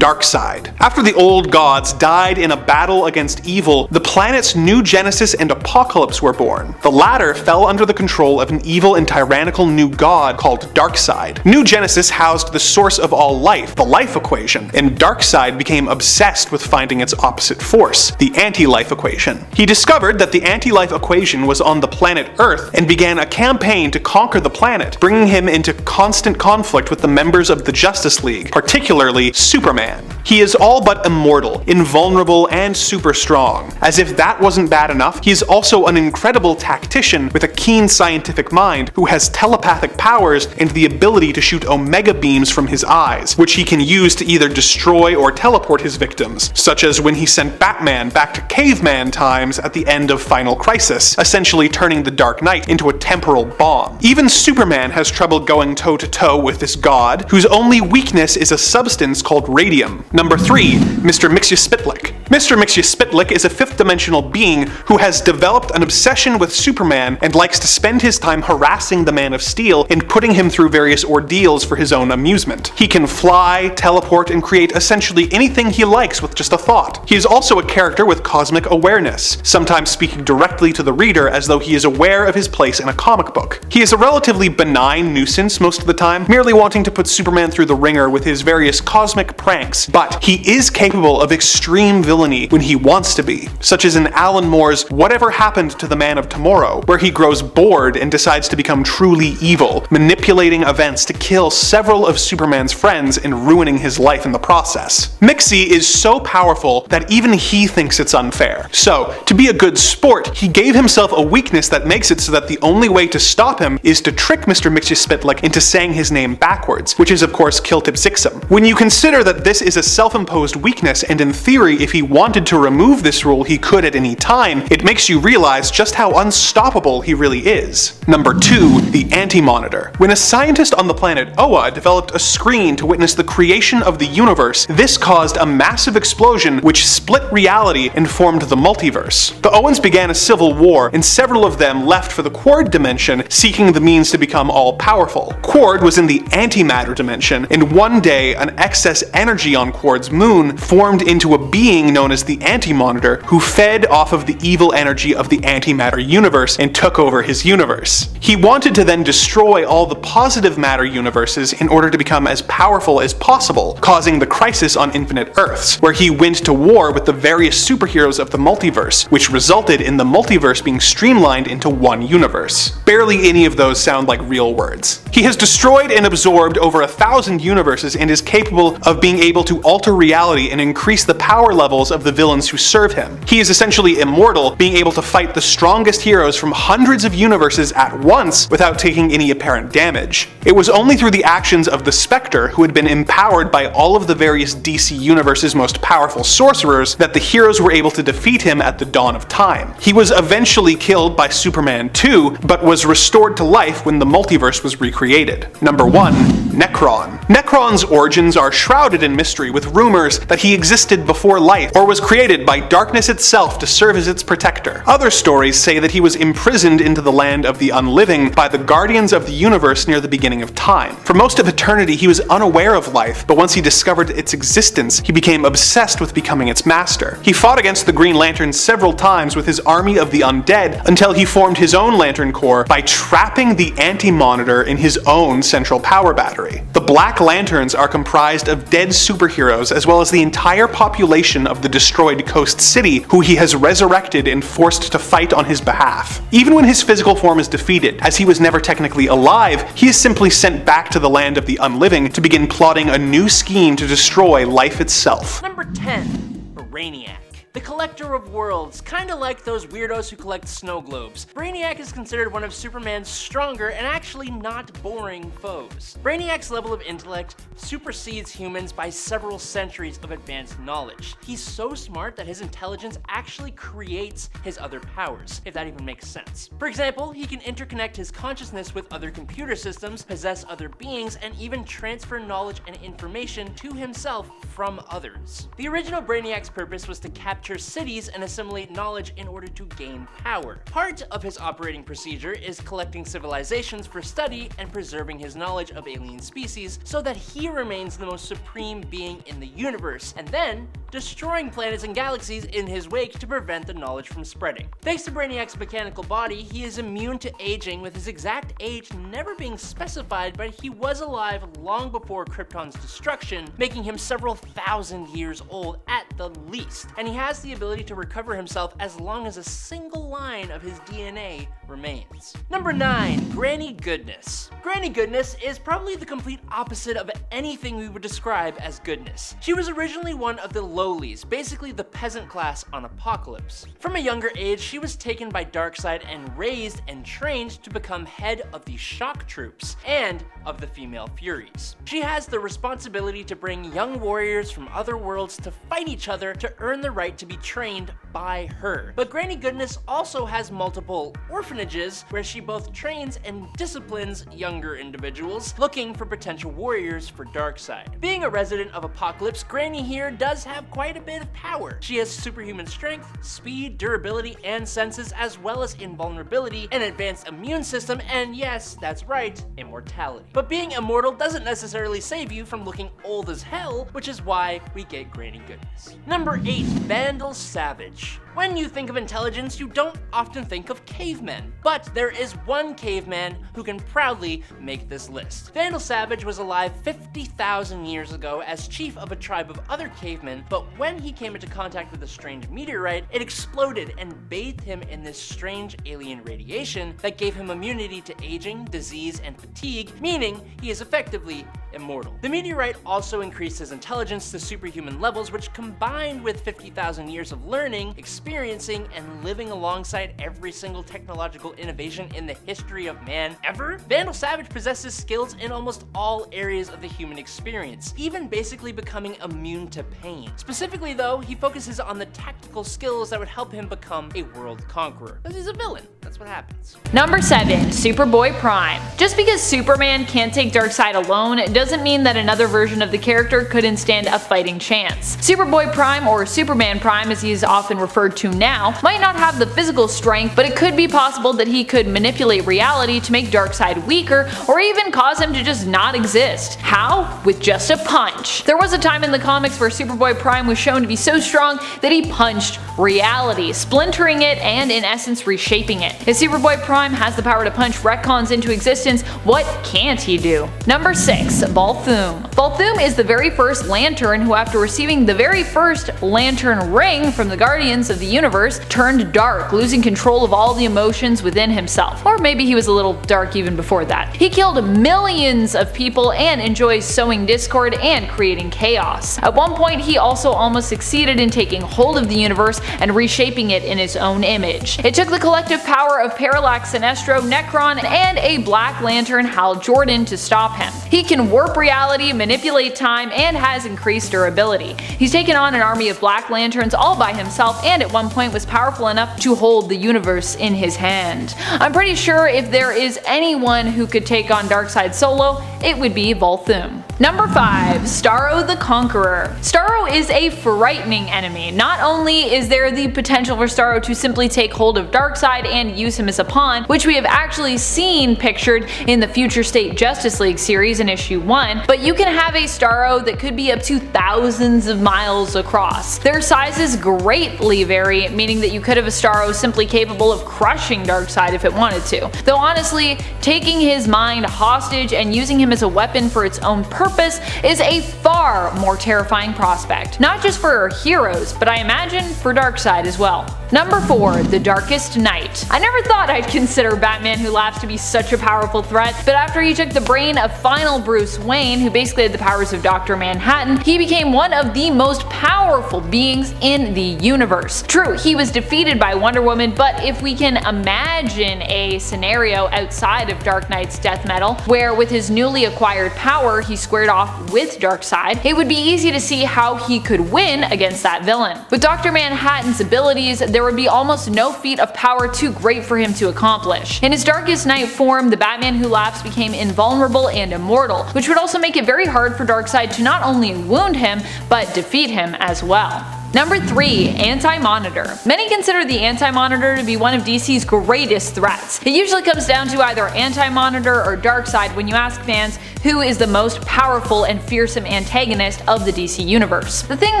Speaker 6: Darkseid. After the old gods died in a battle against evil, the planets New Genesis and Apocalypse were born. The latter fell under the control of an evil and tyrannical new god called Darkseid. New Genesis housed the source of all life, the life equation, and Darkseid became obsessed with finding its opposite force, the anti-life equation. He discovered that the anti-life equation was on the planet Earth and began a campaign to conquer the planet, bringing him into constant conflict with the members of the Justice League, particularly Superman. He is all but immortal, invulnerable, and super strong. As if that wasn't bad enough, he is also an incredible tactician with a keen scientific mind who has telepathic powers and the ability to shoot omega beams from his eyes, which he can use to either destroy or teleport his victims, such as when he sent Batman back to caveman times at the end of Final Crisis, essentially turning the Dark Knight into a temporal bomb. Even Superman has trouble going toe-to-toe with this god, whose only weakness is a substance called radium. Number 3. Mr. Mxyzptlk. Mr. Mxyzptlk is a fifth-dimensional being who has developed an obsession with Superman and likes to spend his time harassing the Man of Steel and putting him through various ordeals for his own amusement. He can fly, teleport, and create essentially anything he likes with just a thought. He is also a character with cosmic awareness, sometimes speaking directly to the reader as though he is aware of his place in a comic book. He is a relatively benign nuisance most of the time, merely wanting to put Superman through the ringer with his various cosmic pranks, but he is capable of extreme villainy when he wants to be, such as in Alan Moore's Whatever Happened to the Man of Tomorrow, where he grows bored and decides to become truly evil, manipulating events to kill several of Superman's friends and ruining his life in the process. Mixie is so powerful that even he thinks it's unfair. So, to be a good sport, he gave himself a weakness that makes it so that the only way to stop him is to trick Mr. Mxyzptlk into saying his name backwards, which is of course Kiltipzixum. When you consider that this is a self-imposed weakness, and in theory if he wanted to remove this rule he could at any time, it makes you realize just how unstoppable he really is. Number 2. The Anti-Monitor. When a scientist on the planet Oa developed a screen to witness the creation of the universe, this caused a massive explosion which split reality and formed the multiverse. The Oans began a civil war, and several of them left for the Quard dimension, seeking the means to become all-powerful. Quard was in the antimatter dimension, and one day an excess energy on Quard's moon formed into a being known as the Anti-Monitor, who fed off of the evil energy of the antimatter universe and took over his universe. He wanted to then destroy all the positive matter universes in order to become as powerful as possible, causing the Crisis on Infinite Earths, where he went to war with the various superheroes of the multiverse, which resulted in the multiverse being streamlined into one universe. Barely any of those sound like real words. He has destroyed and absorbed over 1,000 universes and is capable of being able to alter reality and increase the power levels of the villains who serve him. He is essentially immortal, being able to fight the strongest heroes from hundreds of universes at once without taking any apparent damage. It was only through the actions of the Spectre, who had been empowered by all of the various DC Universe's most powerful sorcerers, that the heroes were able to defeat him at the dawn of time. He was eventually killed by Superman 2, but was restored to life when the multiverse was recreated. Number 1. Nekron. Nekron's origins are shrouded in mystery, with rumors that he existed before life destroyed, or was created by darkness itself to serve as its protector. Other stories say that he was imprisoned into the land of the unliving by the guardians of the universe near the beginning of time. For most of eternity he was unaware of life, but once he discovered its existence, he became obsessed with becoming its master. He fought against the Green Lantern several times with his army of the undead until he formed his own Lantern Corps by trapping the Anti-Monitor in his own central power battery. The Black Lanterns are comprised of dead superheroes as well as the entire population of the destroyed Coast City, who he has resurrected and forced to fight on his behalf. Even when his physical form is defeated, as he was never technically alive, he is simply sent back to the land of the unliving to begin plotting a new scheme to destroy life itself.
Speaker 7: Number 10. Brainiac. The Collector of Worlds, kinda like those weirdos who collect snow globes. Brainiac is considered one of Superman's stronger and actually not boring foes. Brainiac's level of intellect supersedes humans by several centuries of advanced knowledge. He's so smart that his intelligence actually creates his other powers, if that even makes sense. For example, he can interconnect his consciousness with other computer systems, possess other beings, and even transfer knowledge and information to himself from others. The original Brainiac's purpose was to capture cities and assimilate knowledge in order to gain power. Part of his operating procedure is collecting civilizations for study and preserving his knowledge of alien species so that he remains the most supreme being in the universe, and then destroying planets and galaxies in his wake to prevent the knowledge from spreading. Thanks to Brainiac's mechanical body, he is immune to aging, with his exact age never being specified, but he was alive long before Krypton's destruction, making him several thousand years old at the least, and he has the ability to recover himself as long as a single line of his DNA remains. Number 9. Granny Goodness. Granny Goodness is probably the complete opposite of anything we would describe as goodness. She was originally one of the lowlies, basically the peasant class on Apokolips. From a younger age, she was taken by Darkseid and raised and trained to become head of the Shock Troops and of the Female Furies. She has the responsibility to bring young warriors from other worlds to fight each other to earn the right to be trained by her. But Granny Goodness also has multiple orphanages where she both trains and disciplines younger individuals looking for potential warriors for Darkseid. Being a resident of Apokolips, Granny here does have quite a bit of power. She has superhuman strength, speed, durability, and senses, as well as invulnerability, an advanced immune system, and yes, that's right, immortality. But being immortal doesn't necessarily save you from looking old as hell, which is why we get Granny Goodness. Number 8. Vandal Savage. When you think of intelligence, you don't often think of cavemen, but there is one caveman who can proudly make this list. Vandal Savage was alive 50,000 years ago as chief of a tribe of other cavemen, but when he came into contact with a strange meteorite, it exploded and bathed him in this strange alien radiation that gave him immunity to aging, disease, and fatigue, meaning he is effectively immortal. The meteorite also increased his intelligence to superhuman levels, which combined with 50,000 years of learning, experiencing, and living alongside every single technological innovation in the history of man ever, Vandal Savage possesses skills in almost all areas of the human experience, even basically becoming immune to pain. Specifically though, he focuses on the tactical skills that would help him become a world conqueror. Because he's a villain, that's what happens.
Speaker 4: Number 7. Superboy Prime. Just because Superman can't take Darkseid alone doesn't mean that another version of the character couldn't stand a fighting chance. Superboy Prime, or Superman Prime as he is often referred to now, might not have the physical strength, but it could be possible that he could manipulate reality to make Darkseid weaker, or even cause him to just not exist. How? With just a punch. There was a time in the comics where Superboy Prime was shown to be so strong that he punched reality, splintering it and in essence reshaping it. If Superboy Prime has the power to punch retcons into existence, what can't he do? Number 6. Volthoom. Volthoom is the very first Lantern who, after receiving the very first Lantern ring from the Guardians of the Universe, turned dark, losing control of all the emotions within himself. Or maybe he was a little dark even before that. He killed millions of people and enjoys sowing discord and creating chaos. At one point, he also almost succeeded in taking hold of the universe and reshaping it in his own image. It took the collective power of Parallax Sinestro, Necron, and a Black Lantern, Hal Jordan, to stop him. He can warp reality, manipulate time, and has increased durability. He's taken on an army of Black Lanterns all by himself, and at one point was powerful enough to hold the universe in his hand. I'm pretty sure if there is anyone who could take on Darkseid solo, it would be Volthoom. Number 5. Starro the Conqueror. Starro is a frightening enemy. Not only is there the potential for Starro to simply take hold of Darkseid and use him as a pawn, which we have actually seen pictured in the Future State Justice League series in issue 1, but you can have a Starro that could be up to thousands of miles across. Their sizes greatly vary, meaning that you could have a Starro simply capable of crushing Darkseid if it wanted to. Though honestly, taking his mind hostage and using him as a weapon for its own purpose is a far more terrifying prospect. Not just for our heroes, but I imagine for Darkseid as well. Number 4. The Darkest Knight. I never thought I'd consider Batman Who Laughs to be such a powerful threat, but after he took the brain of final Bruce Wayne, who basically had the powers of Dr. Manhattan, he became one of the most powerful beings in the universe. True, he was defeated by Wonder Woman, but if we can imagine a scenario outside of Dark Knight's death metal, where with his newly acquired power he squared off with Darkseid, it would be easy to see how he could win against that villain. With Dr. Manhattan's abilities, there would be almost no feat of power too great for him to accomplish. In his Darkest Knight form, the Batman Who Laughs became invulnerable and immortal, which would also make it very hard for Darkseid to not only wound him, but defeat him as well. Number 3. Anti-Monitor. Many consider the Anti-Monitor to be one of DC's greatest threats. It usually comes down to either Anti-Monitor or Darkseid when you ask fans who is the most powerful and fearsome antagonist of the DC universe. The thing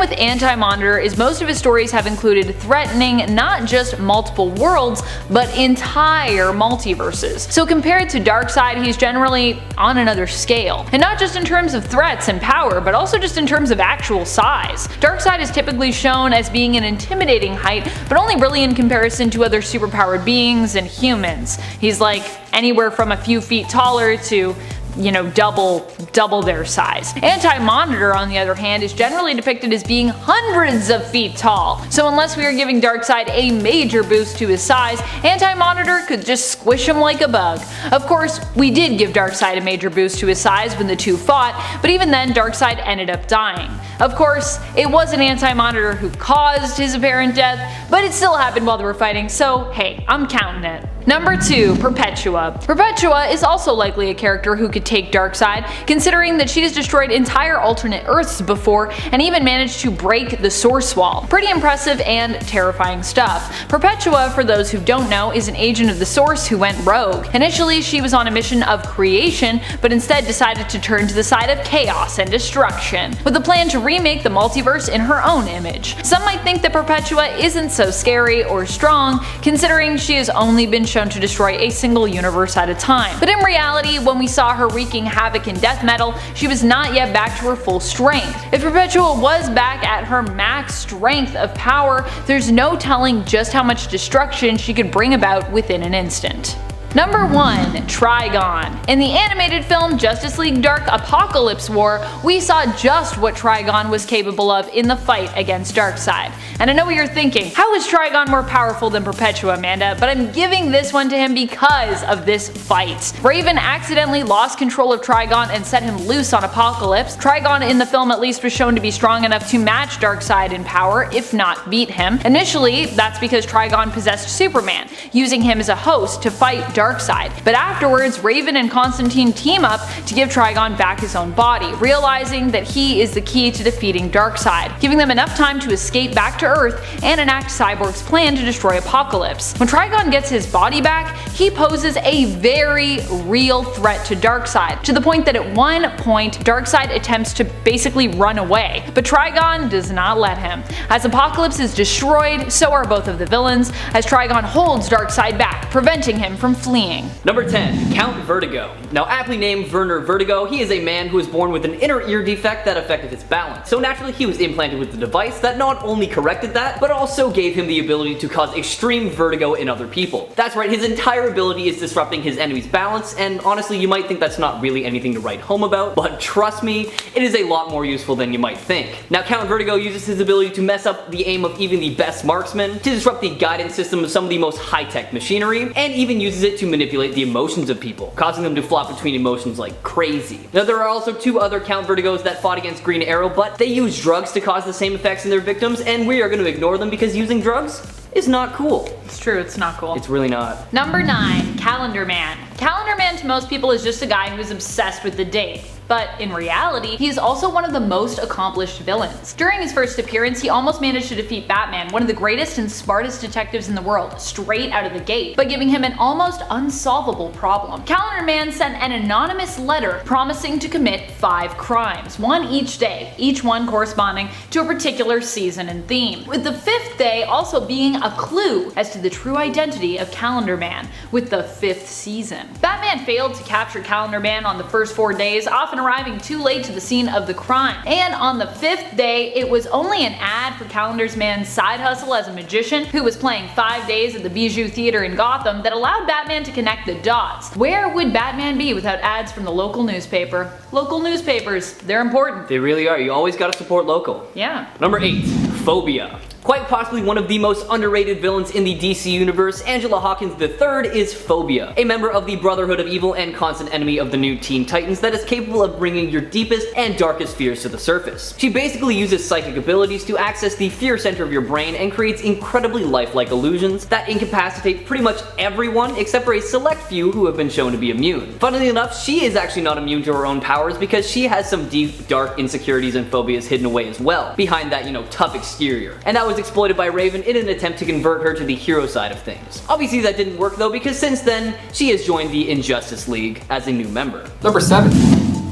Speaker 4: with Anti-Monitor is most of his stories have included threatening not just multiple worlds, but entire multiverses. So compared to Darkseid, he's generally on another scale. And not just in terms of threats and power, but also just in terms of actual size. Darkseid is typically shown as being an intimidating height, but only really in comparison to other superpowered beings and humans. He's like anywhere from a few feet taller to double their size. Anti-Monitor, on the other hand, is generally depicted as being hundreds of feet tall. So unless we are giving Darkseid a major boost to his size, Anti-Monitor could just squish him like a bug. Of course, we did give Darkseid a major boost to his size when the two fought, but even then Darkseid ended up dying. Of course, it wasn't Anti-Monitor who caused his apparent death, but it still happened while they were fighting, so hey, I'm counting it. Number 2. Perpetua. Perpetua is also likely a character who could take Darkseid, considering that she has destroyed entire alternate Earths before and even managed to break the Source Wall. Pretty impressive and terrifying stuff. Perpetua, for those who don't know, is an agent of the Source who went rogue. Initially, she was on a mission of creation, but instead decided to turn to the side of chaos and destruction, with a plan to remake the multiverse in her own image. Some might think that Perpetua isn't so scary or strong, considering she has only been shown to destroy a single universe at a time. But in reality, when we saw her wreaking havoc in death metal, she was not yet back to her full strength. If Perpetua was back at her max strength of power, there's no telling just how much destruction she could bring about within an instant. Number 1. Trigon. In the animated film Justice League Dark Apocalypse War, we saw just what Trigon was capable of in the fight against Darkseid. And I know what you're thinking, how is Trigon more powerful than Perpetua, Amanda? But I'm giving this one to him because of this fight. Raven accidentally lost control of Trigon and set him loose on Apocalypse. Trigon in the film at least was shown to be strong enough to match Darkseid in power, if not beat him. Initially, that's because Trigon possessed Superman, using him as a host to fight Darkseid. But afterwards, Raven and Constantine team up to give Trigon back his own body, realizing that he is the key to defeating Darkseid, giving them enough time to escape back to Earth and enact Cyborg's plan to destroy Apocalypse. When Trigon gets his body back, he poses a very real threat to Darkseid, to the point that at one point Darkseid attempts to basically run away, but Trigon does not let him. As Apocalypse is destroyed, so are both of the villains, as Trigon holds Darkseid back, preventing him from fleeing.
Speaker 8: Number 10. Count Vertigo. Now aptly named Werner Vertigo, he is a man who was born with an inner ear defect that affected his balance. So naturally he was implanted with the device that not only corrected that, but also gave him the ability to cause extreme vertigo in other people. That's right, his entire ability is disrupting his enemy's balance, and honestly you might think that's not really anything to write home about, but trust me, it is a lot more useful than you might think. Now Count Vertigo uses his ability to mess up the aim of even the best marksmen, to disrupt the guidance system of some of the most high-tech machinery, and even uses it to manipulate the emotions of people, causing them to flop between emotions like crazy. Now there are also 2 other Count Vertigos that fought against Green Arrow, but they use drugs to cause the same effects in their victims, and we are going to ignore them because using drugs is not cool.
Speaker 4: It's true, it's not cool.
Speaker 8: It's really not.
Speaker 4: Number 9, Calendar Man. Calendar Man to most people is just a guy who's obsessed with the date. But in reality, he is also one of the most accomplished villains. During his first appearance, he almost managed to defeat Batman, one of the greatest and smartest detectives in the world, straight out of the gate, by giving him an almost unsolvable problem. Calendar Man sent an anonymous letter promising to commit 5 crimes, one each day, each one corresponding to a particular season and theme, with the 5th day also being a clue as to the true identity of Calendar Man, with the 5th season. Batman failed to capture Calendar Man on the first 4 days, often arriving too late to the scene of the crime. And on the 5th day, it was only an ad for Calendar Man's side hustle as a magician who was playing 5 days at the Bijou Theater in Gotham that allowed Batman to connect the dots. Where would Batman be without ads from the local newspaper? Local newspapers, they're important.
Speaker 8: They really are. You always gotta support local.
Speaker 4: Yeah.
Speaker 8: Number 8, Phobia. Quite possibly one of the most underrated villains in the DC universe, Angela Hawkins III is Phobia, a member of the Brotherhood of Evil and constant enemy of the new Teen Titans that is capable of bringing your deepest and darkest fears to the surface. She basically uses psychic abilities to access the fear center of your brain and creates incredibly lifelike illusions that incapacitate pretty much everyone except for a select few who have been shown to be immune. Funnily enough, she is actually not immune to her own powers because she has some deep, dark insecurities and phobias hidden away as well, behind that, tough exterior. And that was exploited by Raven in an attempt to convert her to the hero side of things. Obviously that didn't work though, because since then, she has joined the Injustice League as a new member.
Speaker 1: Number 7.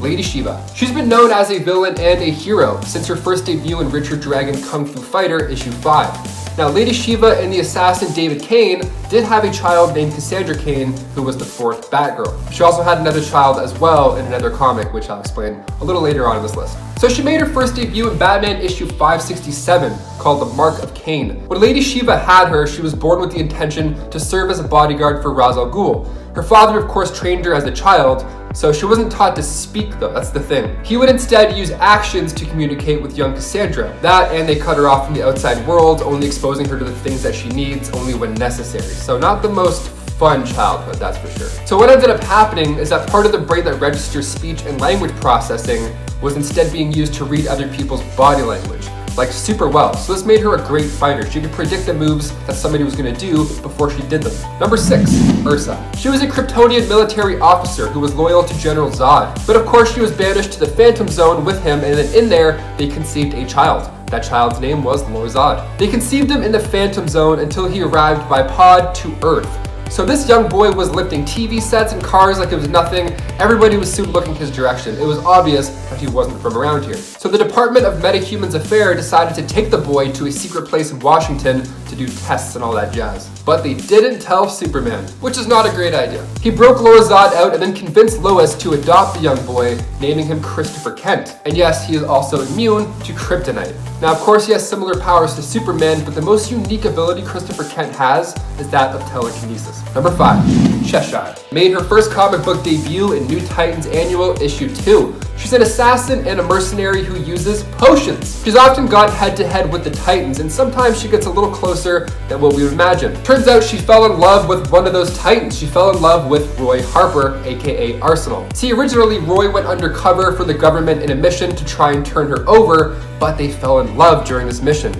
Speaker 1: Lady Shiva. She's been known as a villain and a hero since her first debut in Richard Dragon Kung Fu Fighter issue 5. Now, Lady Shiva and the assassin David Kane did have a child named Cassandra Kane, who was the 4th Batgirl. She also had another child as well in another comic, which I'll explain a little later on in this list. So she made her first debut in Batman issue 567, called The Mark of Cain. When Lady Shiva had her, she was born with the intention to serve as a bodyguard for Ra's al Ghul. Her father, of course, trained her as a child, so she wasn't taught to speak though, that's the thing. He would instead use actions to communicate with young Cassandra. That, and they cut her off from the outside world, only exposing her to the things that she needs only when necessary. So not the most fun childhood, that's for sure. So what ended up happening is that part of the brain that registers speech and language processing was instead being used to read other people's body language, like super well. So this made her a great fighter. She could predict the moves that somebody was gonna do before she did them. Number 6, Ursa. She was a Kryptonian military officer who was loyal to General Zod. But of course she was banished to the Phantom Zone with him, and then in there, they conceived a child. That child's name was Lord Zod. They conceived him in the Phantom Zone until he arrived by pod to Earth. So this young boy was lifting TV sets and cars like it was nothing. Everybody was soon looking his direction. It was obvious that he wasn't from around here. So the Department of Metahumans Affairs decided to take the boy to a secret place in Washington to do tests and all that jazz. But they didn't tell Superman, which is not a great idea. He broke Lord Zod out and then convinced Lois to adopt the young boy, naming him Christopher Kent. And yes, he is also immune to kryptonite. Now, of course, he has similar powers to Superman, but the most unique ability Christopher Kent has is that of telekinesis. Number 5, Cheshire. Made her first comic book debut in New Titans Annual issue 2. She's an assassin and a mercenary who uses potions. She's often gone head to head with the Titans, and sometimes she gets a little closer than what we would imagine. Turns out she fell in love with one of those Titans. She fell in love with Roy Harper, aka Arsenal. See, originally Roy went undercover for the government in a mission to try and turn her over, but they fell in love during this mission.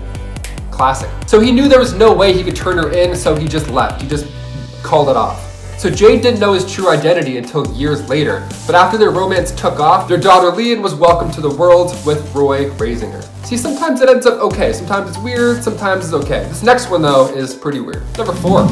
Speaker 1: Classic. So he knew there was no way he could turn her in, so he just left. He just called it off. So Jade didn't know his true identity until years later, but after their romance took off, their daughter Leon was welcomed to the world with Roy raising her. See, sometimes it ends up okay, sometimes it's weird, sometimes it's okay. This next one though is pretty weird. Number 4,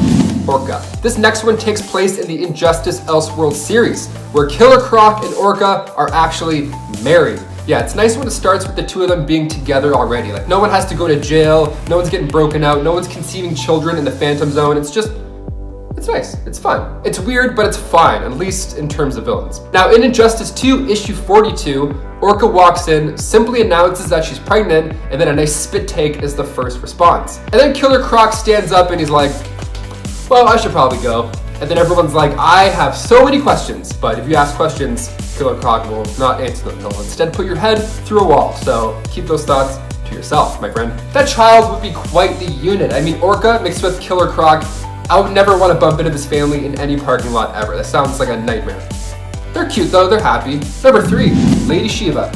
Speaker 1: Orca. This next one takes place in the Injustice Elseworld series, where Killer Croc and Orca are actually married. Yeah, it's nice when it starts with the two of them being together already. Like, no one has to go to jail, no one's getting broken out, no one's conceiving children in the Phantom Zone. It's nice, it's fun. It's weird, but it's fine, at least in terms of villains. Now, in Injustice 2, issue 42, Orca walks in, simply announces that she's pregnant, and then a nice spit take is the first response. And then Killer Croc stands up and he's like, well, I should probably go. And then everyone's like, I have so many questions, but if you ask questions, Killer Croc will not answer them. He'll instead put your head through a wall. So keep those thoughts to yourself, my friend. That child would be quite the unit. I mean, Orca mixed with Killer Croc, I would never want to bump into this family in any parking lot ever. That sounds like a nightmare. They're cute though, they're happy. Number 3, Lady Shiva.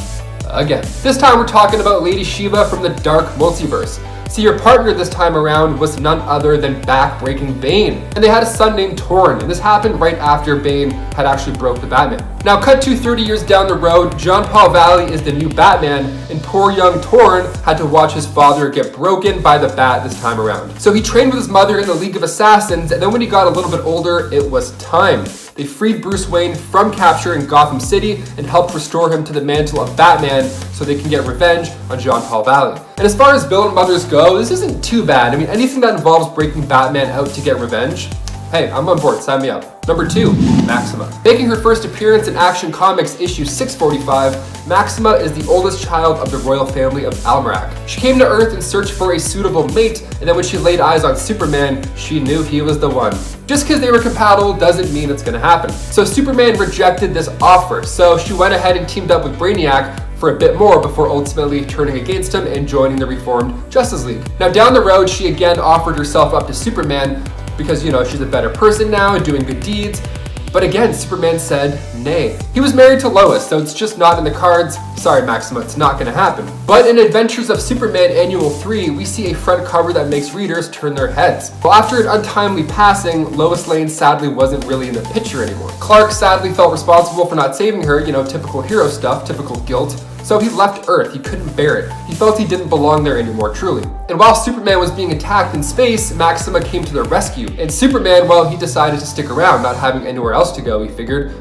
Speaker 1: Again, this time we're talking about Lady Shiva from the Dark Multiverse. See, your partner this time around was none other than back-breaking Bane, and they had a son named Torn, and this happened right after Bane had actually broke the Batman. Now, cut to 30 years down the road, John Paul Valley is the new Batman, and poor young Torn had to watch his father get broken by the Bat this time around. So he trained with his mother in the League of Assassins, and then when he got a little bit older, it was time. They freed Bruce Wayne from capture in Gotham City and helped restore him to the mantle of Batman so they can get revenge on John Paul Valley. And as far as villain mothers go, this isn't too bad. I mean, anything that involves breaking Batman out to get revenge, hey, I'm on board, sign me up. Number 2, Maxima. Making her first appearance in Action Comics issue 645, Maxima is the oldest child of the royal family of Almerac. She came to Earth in search for a suitable mate, and then when she laid eyes on Superman, she knew he was the one. Just because they were compatible doesn't mean it's gonna happen. So Superman rejected this offer, so she went ahead and teamed up with Brainiac for a bit more before ultimately turning against him and joining the reformed Justice League. Now down the road, she again offered herself up to Superman because, you know, she's a better person now and doing good deeds. But again, Superman said nay. He was married to Lois, so it's just not in the cards. Sorry, Maxima, it's not gonna happen. But in Adventures of Superman Annual 3, we see a front cover that makes readers turn their heads. Well, after an untimely passing, Lois Lane sadly wasn't really in the picture anymore. Clark sadly felt responsible for not saving her, you know, typical hero stuff, typical guilt. So he left Earth, he couldn't bear it. He felt he didn't belong there anymore, truly. And while Superman was being attacked in space, Maxima came to their rescue. And Superman, well, he decided to stick around, not having anywhere else to go. He figured,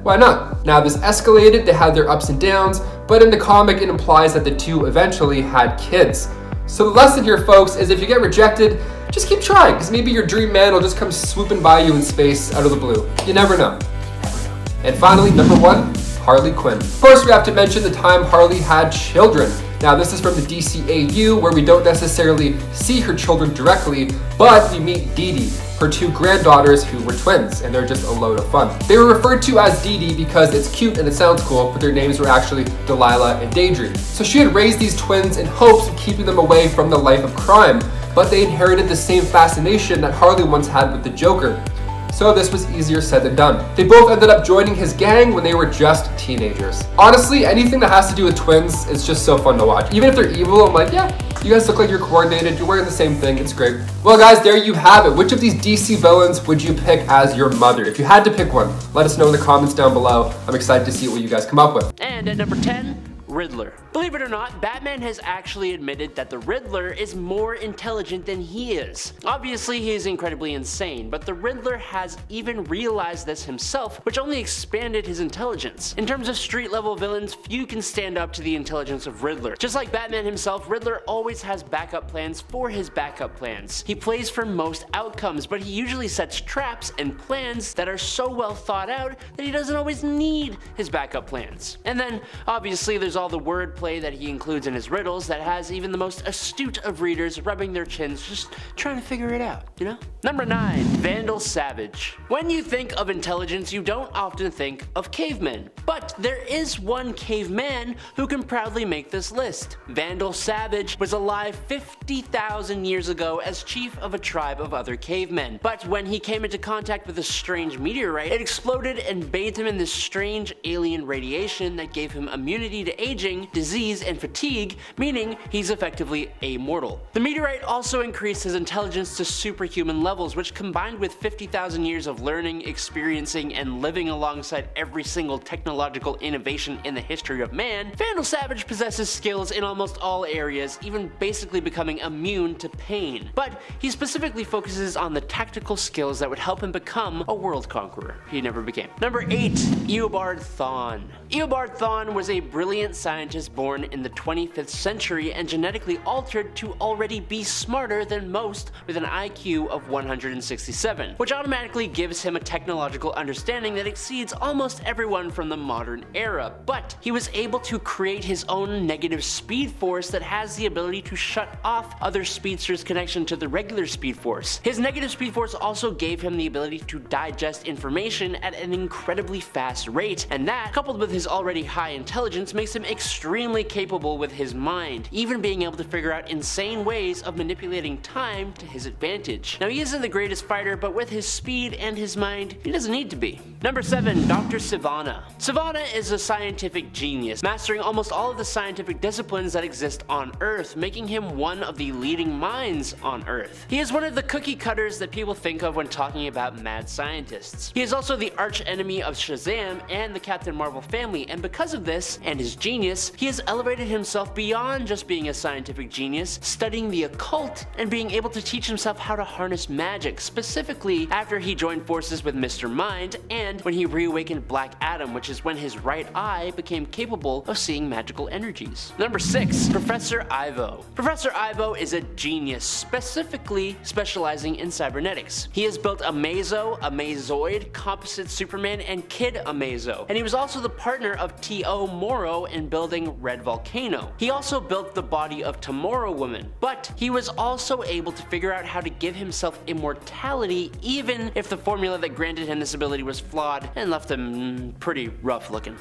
Speaker 1: why not? Now this escalated, they had their ups and downs, but in the comic it implies that the two eventually had kids. So the lesson here, folks, is if you get rejected, just keep trying, because maybe your dream man will just come swooping by you in space out of the blue. You never know. And finally, number 1, Harley Quinn. Of course, we have to mention the time Harley had children. Now, this is from the DCAU, where we don't necessarily see her children directly, but we meet Dee Dee, her 2 granddaughters who were twins, and they're just a load of fun. They were referred to as Dee Dee because it's cute and it sounds cool, but their names were actually Delilah and Daydream. So she had raised these twins in hopes of keeping them away from the life of crime, but they inherited the same fascination that Harley once had with the Joker. So this was easier said than done. They both ended up joining his gang when they were just teenagers. Honestly, anything that has to do with twins is just so fun to watch. Even if they're evil, I'm like, yeah, you guys look like you're coordinated, you're wearing the same thing, it's great. Well guys, there you have it. Which of these DC villains would you pick as your mother? If you had to pick one, let us know in the comments down below. I'm excited to see what you guys come up with.
Speaker 7: And at number 10, Riddler. Believe it or not, Batman has actually admitted that the Riddler is more intelligent than he is. Obviously, he is incredibly insane, but the Riddler has even realized this himself, which only expanded his intelligence. In terms of street-level villains, few can stand up to the intelligence of Riddler. Just like Batman himself, Riddler always has backup plans for his backup plans. He plays for most outcomes, but he usually sets traps and plans that are so well thought out that he doesn't always need his backup plans. And then, obviously, there's all the wordplay that he includes in his riddles that has even the most astute of readers rubbing their chins just trying to figure it out, you know? Number 9, Vandal Savage. When you think of intelligence, you don't often think of cavemen, but there is one caveman who can proudly make this list. Vandal Savage was alive 50,000 years ago as chief of a tribe of other cavemen, but when he came into contact with a strange meteorite, it exploded and bathed him in this strange alien radiation that gave him immunity to aging, disease, and fatigue, meaning he's effectively immortal. The meteorite also increased his intelligence to superhuman levels, which combined with 50,000 years of learning, experiencing, and living alongside every single technological innovation in the history of man, Vandal Savage possesses skills in almost all areas, even basically becoming immune to pain. But he specifically focuses on the tactical skills that would help him become a world conqueror. He never became. Number 8, Eobard Thawne. Eobard Thawne was a brilliant scientist born in the 25th century and genetically altered to already be smarter than most with an IQ of 167, which automatically gives him a technological understanding that exceeds almost everyone from the modern era. But he was able to create his own negative speed force that has the ability to shut off other speedsters' connection to the regular speed force. His negative speed force also gave him the ability to digest information at an incredibly fast rate, and that, coupled with his already high intelligence, makes him extremely capable with his mind, even being able to figure out insane ways of manipulating time to his advantage. Now, he isn't the greatest fighter, but with his speed and his mind, he doesn't need to be. Number 7, Dr. Sivana. Sivana is a scientific genius, mastering almost all of the scientific disciplines that exist on Earth, making him one of the leading minds on Earth. He is one of the cookie cutters that people think of when talking about mad scientists. He is also the arch enemy of Shazam and the Captain Marvel family, and because of this, and his genius, he has elevated himself beyond just being a scientific genius, studying the occult, and being able to teach himself how to harness magic, specifically after he joined forces with Mr. Mind and when he reawakened Black Adam, which is when his right eye became capable of seeing magical energies. Number 6, Professor Ivo. Professor Ivo is a genius, specifically specializing in cybernetics. He has built Amazo, Amazoid, Composite Superman, and Kid Amazo, and he was also the partner of T.O. Morrow in building Red Volcano. He also built the body of Tomorrow Woman, but he was also able to figure out how to give himself immortality even if the formula that granted him this ability was flawed and left him pretty rough looking.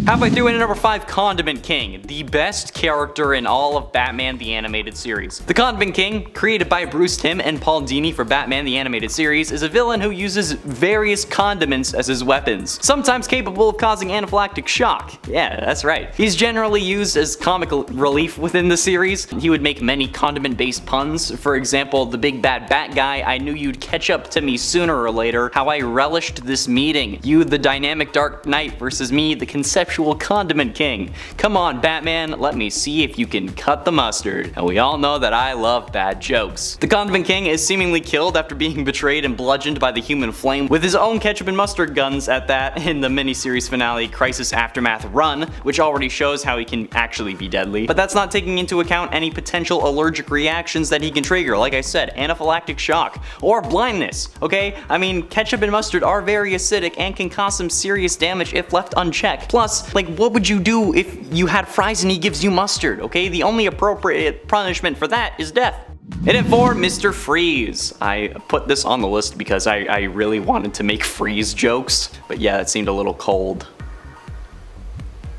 Speaker 5: Halfway through into number 5, Condiment King, the best character in all of Batman the Animated Series. The Condiment King, created by Bruce Timm and Paul Dini for Batman the Animated Series, is a villain who uses various condiments as his weapons, sometimes capable of causing anaphylactic shock. Yeah, that's right. He's generally used as comic relief within the series. He would make many condiment-based puns. For example, the big bad bat guy, I knew you'd catch up to me sooner or later, how I relished this meeting. You, the dynamic Dark Knight, versus me, the conceptual Condiment King. Come on, Batman, let me see if you can cut the mustard. And we all know that I love bad jokes. The Condiment King is seemingly killed after being betrayed and bludgeoned by the Human Flame with his own ketchup and mustard guns at that in the miniseries finale Crisis Aftermath Run, which already shows how he can actually be deadly. But that's not taking into account any potential allergic reactions that he can trigger, like I said, anaphylactic shock, or blindness, okay? I mean, ketchup and mustard are very acidic and can cause some serious damage if left unchecked. Plus, like, what would you do if you had fries and he gives you mustard, okay? The only appropriate punishment for that is death. And at 4, Mr. Freeze. I put this on the list because I really wanted to make Freeze jokes, but yeah, it seemed a little cold.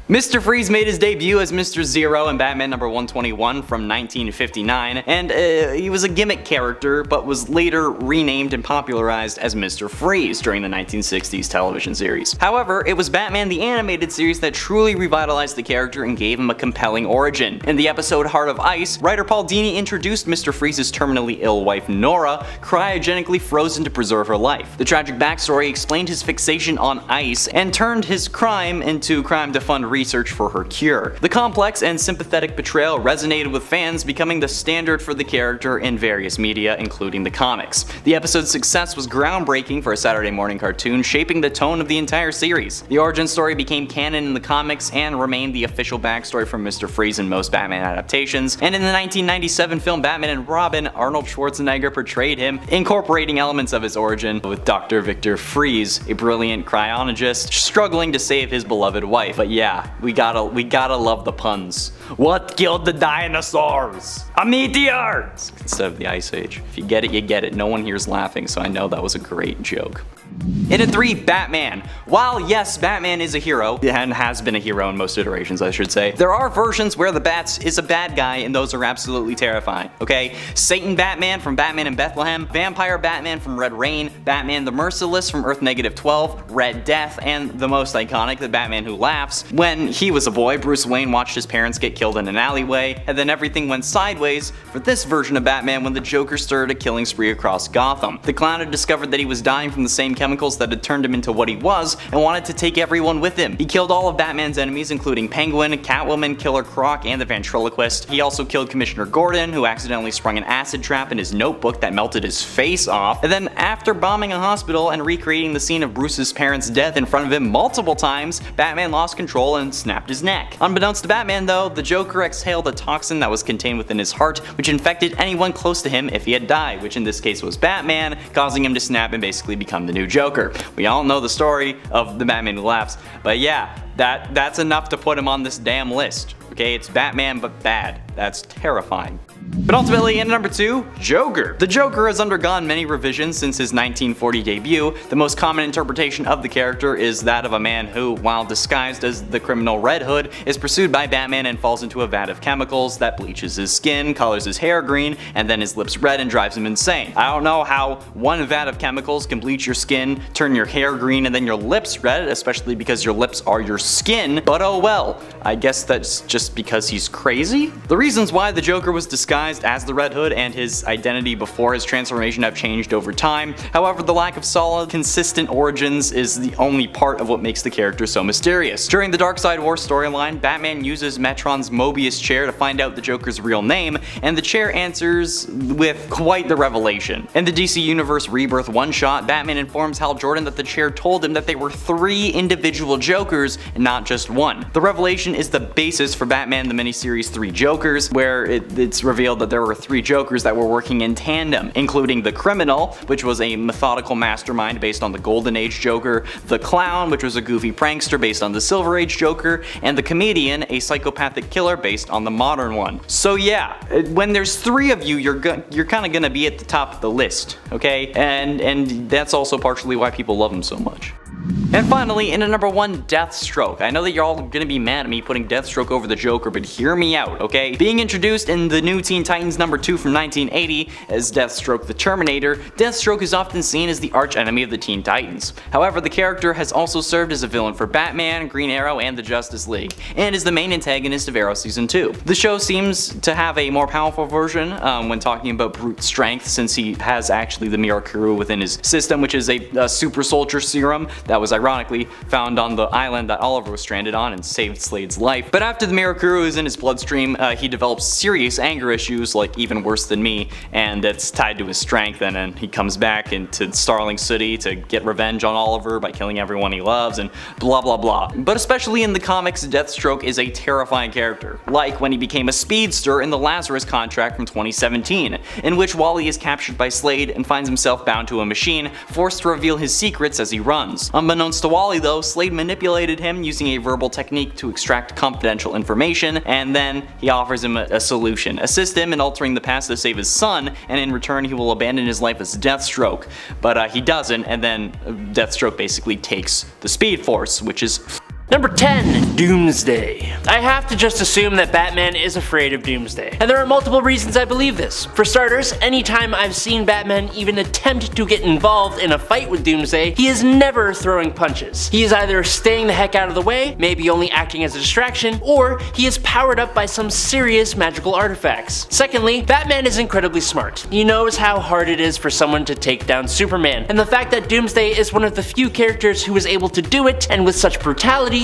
Speaker 5: Mr. Freeze made his debut as Mr. Zero in Batman number 121 from 1959, and he was a gimmick character, but was later renamed and popularized as Mr. Freeze during the 1960s television series. However, it was Batman the Animated Series that truly revitalized the character and gave him a compelling origin. In the episode Heart of Ice, writer Paul Dini introduced Mr. Freeze's terminally ill wife Nora, cryogenically frozen to preserve her life. The tragic backstory explained his fixation on ice and turned his crime into crime to fund research for her cure. The complex and sympathetic portrayal resonated with fans, becoming the standard for the character in various media, including the comics. The episode's success was groundbreaking for a Saturday morning cartoon, shaping the tone of the entire series. The origin story became canon in the comics and remained the official backstory for Mr. Freeze in most Batman adaptations, and in the 1997 film Batman and Robin, Arnold Schwarzenegger portrayed him, incorporating elements of his origin with Dr. Victor Freeze, a brilliant cryonologist struggling to save his beloved wife. But yeah, we gotta love the puns. What killed the dinosaurs? A meteor! Instead of the Ice Age. If you get it, you get it. No one here's laughing, so I know that was a great joke. And at 3, Batman. While yes, Batman is a hero, and has been a hero in most iterations I should say, there are versions where the Bats is a bad guy and those are absolutely terrifying, okay? Satan Batman from Batman in Bethlehem, Vampire Batman from Red Rain, Batman the Merciless from Earth -12, Red Death, and the most iconic, the Batman Who Laughs. When he was a boy, Bruce Wayne watched his parents get killed in an alleyway, and then everything went sideways for this version of Batman when the Joker started a killing spree across Gotham. The clown had discovered that he was dying from the same chemicals that had turned him into what he was and wanted to take everyone with him. He killed all of Batman's enemies, including Penguin, Catwoman, Killer Croc, and the Ventriloquist. He also killed Commissioner Gordon, who accidentally sprung an acid trap in his notebook that melted his face off. And then after bombing a hospital and recreating the scene of Bruce's parents' death in front of him multiple times, Batman lost control and snapped his neck. Unbeknownst to Batman though, the Joker exhaled a toxin that was contained within his heart, which infected anyone close to him if he had died, which in this case was Batman, causing him to snap and basically become the new Joker. We all know the story of the Batman Who Laughs, but yeah, that's enough to put him on this damn list. Okay, it's Batman but bad. That's terrifying. But ultimately, in number 2, Joker. The Joker has undergone many revisions since his 1940 debut. The most common interpretation of the character is that of a man who, while disguised as the criminal Red Hood, is pursued by Batman and falls into a vat of chemicals that bleaches his skin, colors his hair green, and then his lips red and drives him insane. I don't know how one vat of chemicals can bleach your skin, turn your hair green, and then your lips red, especially because your lips are your skin, but oh well. I guess that's just because he's crazy? The reasons why the Joker was disguised as the Red Hood and his identity before his transformation have changed over time. However, the lack of solid, consistent origins is the only part of what makes the character so mysterious. During the Darkseid War storyline, Batman uses Metron's Mobius chair to find out the Joker's real name, and the chair answers with quite the revelation. In the DC Universe Rebirth one-shot, Batman informs Hal Jordan that the chair told him that they were 3 individual Jokers and not just one. The revelation is the basis for Batman the miniseries 3 Jokers, where it's revealed that there were 3 Jokers that were working in tandem, including the Criminal, which was a methodical mastermind based on the Golden Age Joker, the Clown, which was a goofy prankster based on the Silver Age Joker, and the Comedian, a psychopathic killer based on the modern one. So yeah, when there's 3 of you, you're kind of gonna be at the top of the list, okay? And that's also partially why people love him so much. And finally, in at number 1, Deathstroke. I know that you're all gonna be mad at me putting Deathstroke over the Joker, but hear me out, okay? Being introduced in the new Teen Titans number 2 from 1980 as Deathstroke the Terminator, Deathstroke is often seen as the arch-enemy of the Teen Titans. However, the character has also served as a villain for Batman, Green Arrow, and the Justice League, and is the main antagonist of Arrow Season 2. The show seems to have a more powerful version when talking about brute strength, since he has actually the Mirakuru within his system, which is a super soldier serum that was ironically found on the island that Oliver was stranded on and saved Slade's life. But after the Mirakuru is in his bloodstream, he develops serious anger issues, like even worse than me, and that's tied to his strength, and then he comes back into Starling City to get revenge on Oliver by killing everyone he loves and blah blah blah. But especially in the comics, Deathstroke is a terrifying character, like when he became a speedster in the Lazarus contract from 2017, in which Wally is captured by Slade and finds himself bound to a machine, forced to reveal his secrets as he runs. Unbeknownst to Wally though, Slade manipulated him using a verbal technique to extract confidential information, and then he offers him a solution. Assist him in altering the past to save his son, and in return he will abandon his life as Deathstroke. But he doesn't, and then Deathstroke basically takes the Speed Force, which is
Speaker 7: Number 10, Doomsday. I have to just assume that Batman is afraid of Doomsday, and there are multiple reasons I believe this. For starters, anytime I've seen Batman even attempt to get involved in a fight with Doomsday, he is never throwing punches. He is either staying the heck out of the way, maybe only acting as a distraction, or he is powered up by some serious magical artifacts. Secondly, Batman is incredibly smart. He knows how hard it is for someone to take down Superman, and the fact that Doomsday is one of the few characters who is able to do it, and with such brutality,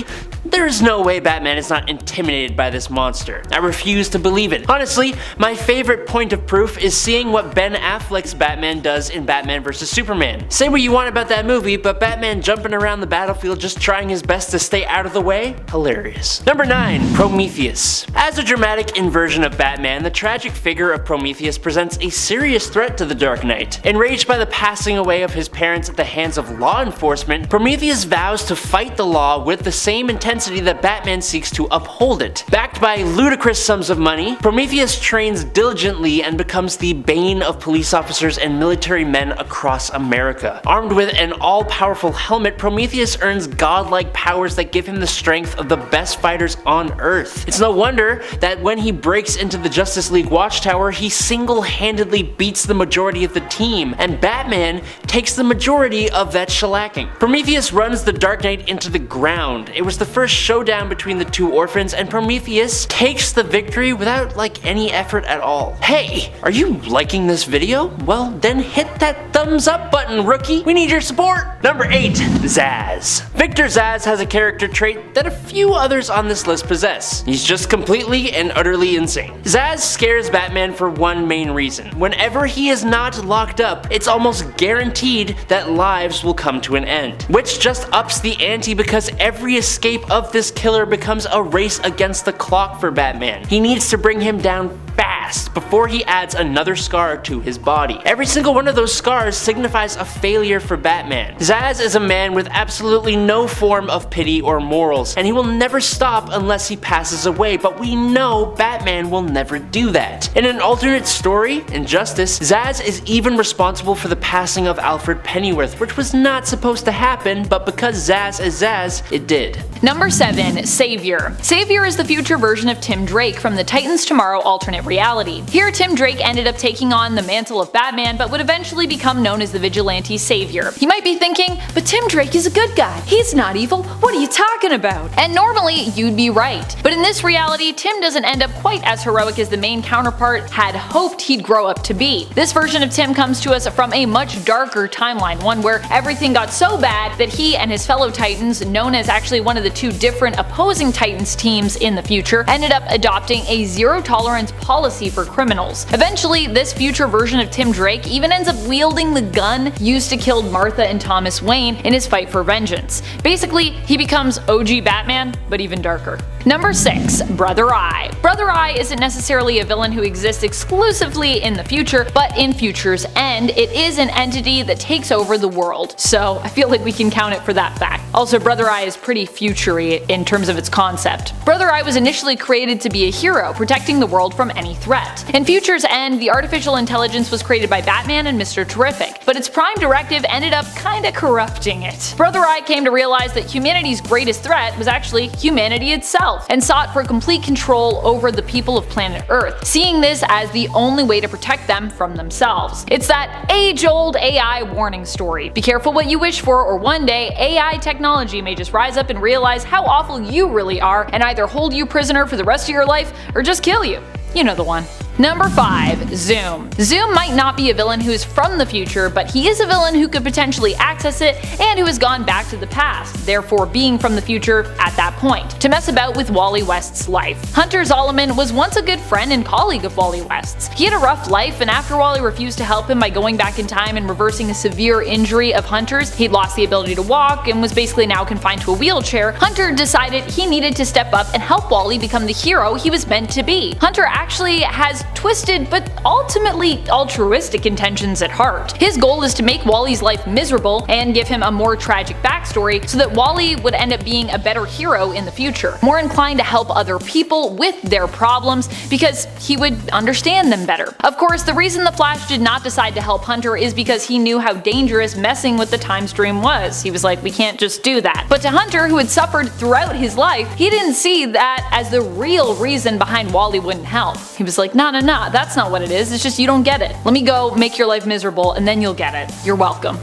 Speaker 7: there is no way Batman is not intimidated by this monster. I refuse to believe it. Honestly, my favorite point of proof is seeing what Ben Affleck's Batman does in Batman vs Superman. Say what you want about that movie, but Batman jumping around the battlefield just trying his best to stay out of the way? Hilarious. Number 9, Prometheus. As a dramatic inversion of Batman, the tragic figure of Prometheus presents a serious threat to the Dark Knight. Enraged by the passing away of his parents at the hands of law enforcement, Prometheus vows to fight the law with the same intensity that Batman seeks to uphold it. Backed by ludicrous sums of money, Prometheus trains diligently and becomes the bane of police officers and military men across America. Armed with an all-powerful helmet, Prometheus earns godlike powers that give him the strength of the best fighters on Earth. It's no wonder that when he breaks into the Justice League Watchtower, he single-handedly beats the majority of the team, and Batman takes the majority of that shellacking. Prometheus runs the Dark Knight into the ground. It was the first showdown between the two orphans, and Prometheus takes the victory without any effort at all. Hey, are you liking this video? Well, then hit that thumbs up button, rookie. We need your support. Number 8, Zsasz. Victor Zsasz has a character trait that a few others on this list possess. He's just completely and utterly insane. Zsasz scares Batman for one main reason. Whenever he is not locked up, it's almost guaranteed that lives will come to an end, which just ups the ante because every escape of this killer becomes a race against the clock for Batman. He needs to bring him down fast. last before he adds another scar to his body. Every single one of those scars signifies a failure for Batman. Zsasz is a man with absolutely no form of pity or morals, and he will never stop unless he passes away, but we know Batman will never do that. In an alternate story, Injustice, Zsasz is even responsible for the passing of Alfred Pennyworth, which was not supposed to happen, but because Zsasz is Zsasz, it did.
Speaker 4: Number 7. Savior. Savior is the future version of Tim Drake from the Titans Tomorrow alternate reality. Here, Tim Drake ended up taking on the mantle of Batman, but would eventually become known as the Vigilante Savior. You might be thinking, but Tim Drake is a good guy. He's not evil. What are you talking about? And normally, you'd be right. But in this reality, Tim doesn't end up quite as heroic as the main counterpart had hoped he'd grow up to be. This version of Tim comes to us from a much darker timeline, one where everything got so bad that he and his fellow Titans, known as actually one of the two different opposing Titans teams in the future, ended up adopting a zero-tolerance policy for criminals. Eventually, this future version of Tim Drake even ends up wielding the gun used to kill Martha and Thomas Wayne in his fight for vengeance. Basically, he becomes OG Batman, but even darker. Number 6. Brother Eye. Brother Eye isn't necessarily a villain who exists exclusively in the future, but in Future's End, it is an entity that takes over the world, so I feel like we can count it for that fact. Also, Brother Eye is pretty future-y in terms of its concept. Brother Eye was initially created to be a hero, protecting the world from any threat. In Future's End, the artificial intelligence was created by Batman and Mr. Terrific, but its prime directive ended up kinda corrupting it. Brother Eye came to realize that humanity's greatest threat was actually humanity itself, and sought for complete control over the people of planet Earth, seeing this as the only way to protect them from themselves. It's that age-old AI warning story. Be careful what you wish for, or one day AI technology may just rise up and realize how awful you really are and either hold you prisoner for the rest of your life or just kill you. You know the one. Number 5. Zoom. Zoom might not be a villain who is from the future, but he is a villain who could potentially access it and who has gone back to the past, therefore being from the future at that point, to mess about with Wally West's life. Hunter Zolomon was once a good friend and colleague of Wally West's. He had a rough life, and after Wally refused to help him by going back in time and reversing a severe injury of Hunter's, he'd lost the ability to walk and was basically now confined to a wheelchair. Hunter decided he needed to step up and help Wally become the hero he was meant to be. Hunter actually has twisted but ultimately altruistic intentions at heart. His goal is to make Wally's life miserable and give him a more tragic backstory so that Wally would end up being a better hero in the future, more inclined to help other people with their problems because he would understand them better. Of course, the reason the Flash did not decide to help Hunter is because he knew how dangerous messing with the time stream was. He was like, we can't just do that. But to Hunter, who had suffered throughout his life, he didn't see that as the real reason behind Wally wouldn't help. He was like, nah, that's not what it is, it's just you don't get it. Let me go make your life miserable and then you'll get it. You're welcome.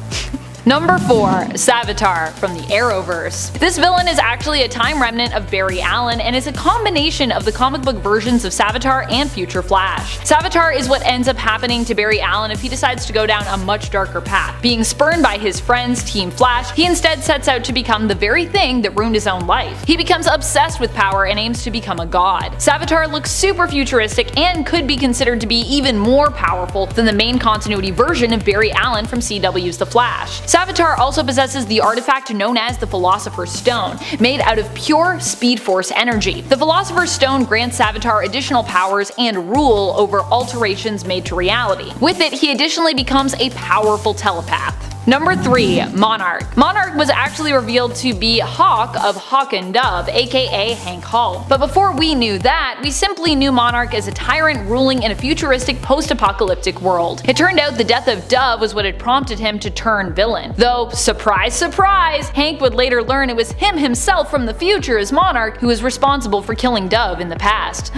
Speaker 4: Number 4. Savitar from the Arrowverse. This villain is actually a time remnant of Barry Allen and is a combination of the comic book versions of Savitar and Future Flash. Savitar is what ends up happening to Barry Allen if he decides to go down a much darker path. Being spurned by his friends, Team Flash, he instead sets out to become the very thing that ruined his own life. He becomes obsessed with power and aims to become a god. Savitar looks super futuristic and could be considered to be even more powerful than the main continuity version of Barry Allen from CW's The Flash. Savitar also possesses the artifact known as the Philosopher's Stone, made out of pure Speed Force energy. The Philosopher's Stone grants Savitar additional powers and rule over alterations made to reality. With it, he additionally becomes a powerful telepath. Number 3. Monarch. Monarch was actually revealed to be Hawk of Hawk and Dove, aka Hank Hall. But before we knew that, we simply knew Monarch as a tyrant ruling in a futuristic post-apocalyptic world. It turned out the death of Dove was what had prompted him to turn villain. Though, surprise surprise, Hank would later learn it was him himself from the future as Monarch who was responsible for killing Dove in the past.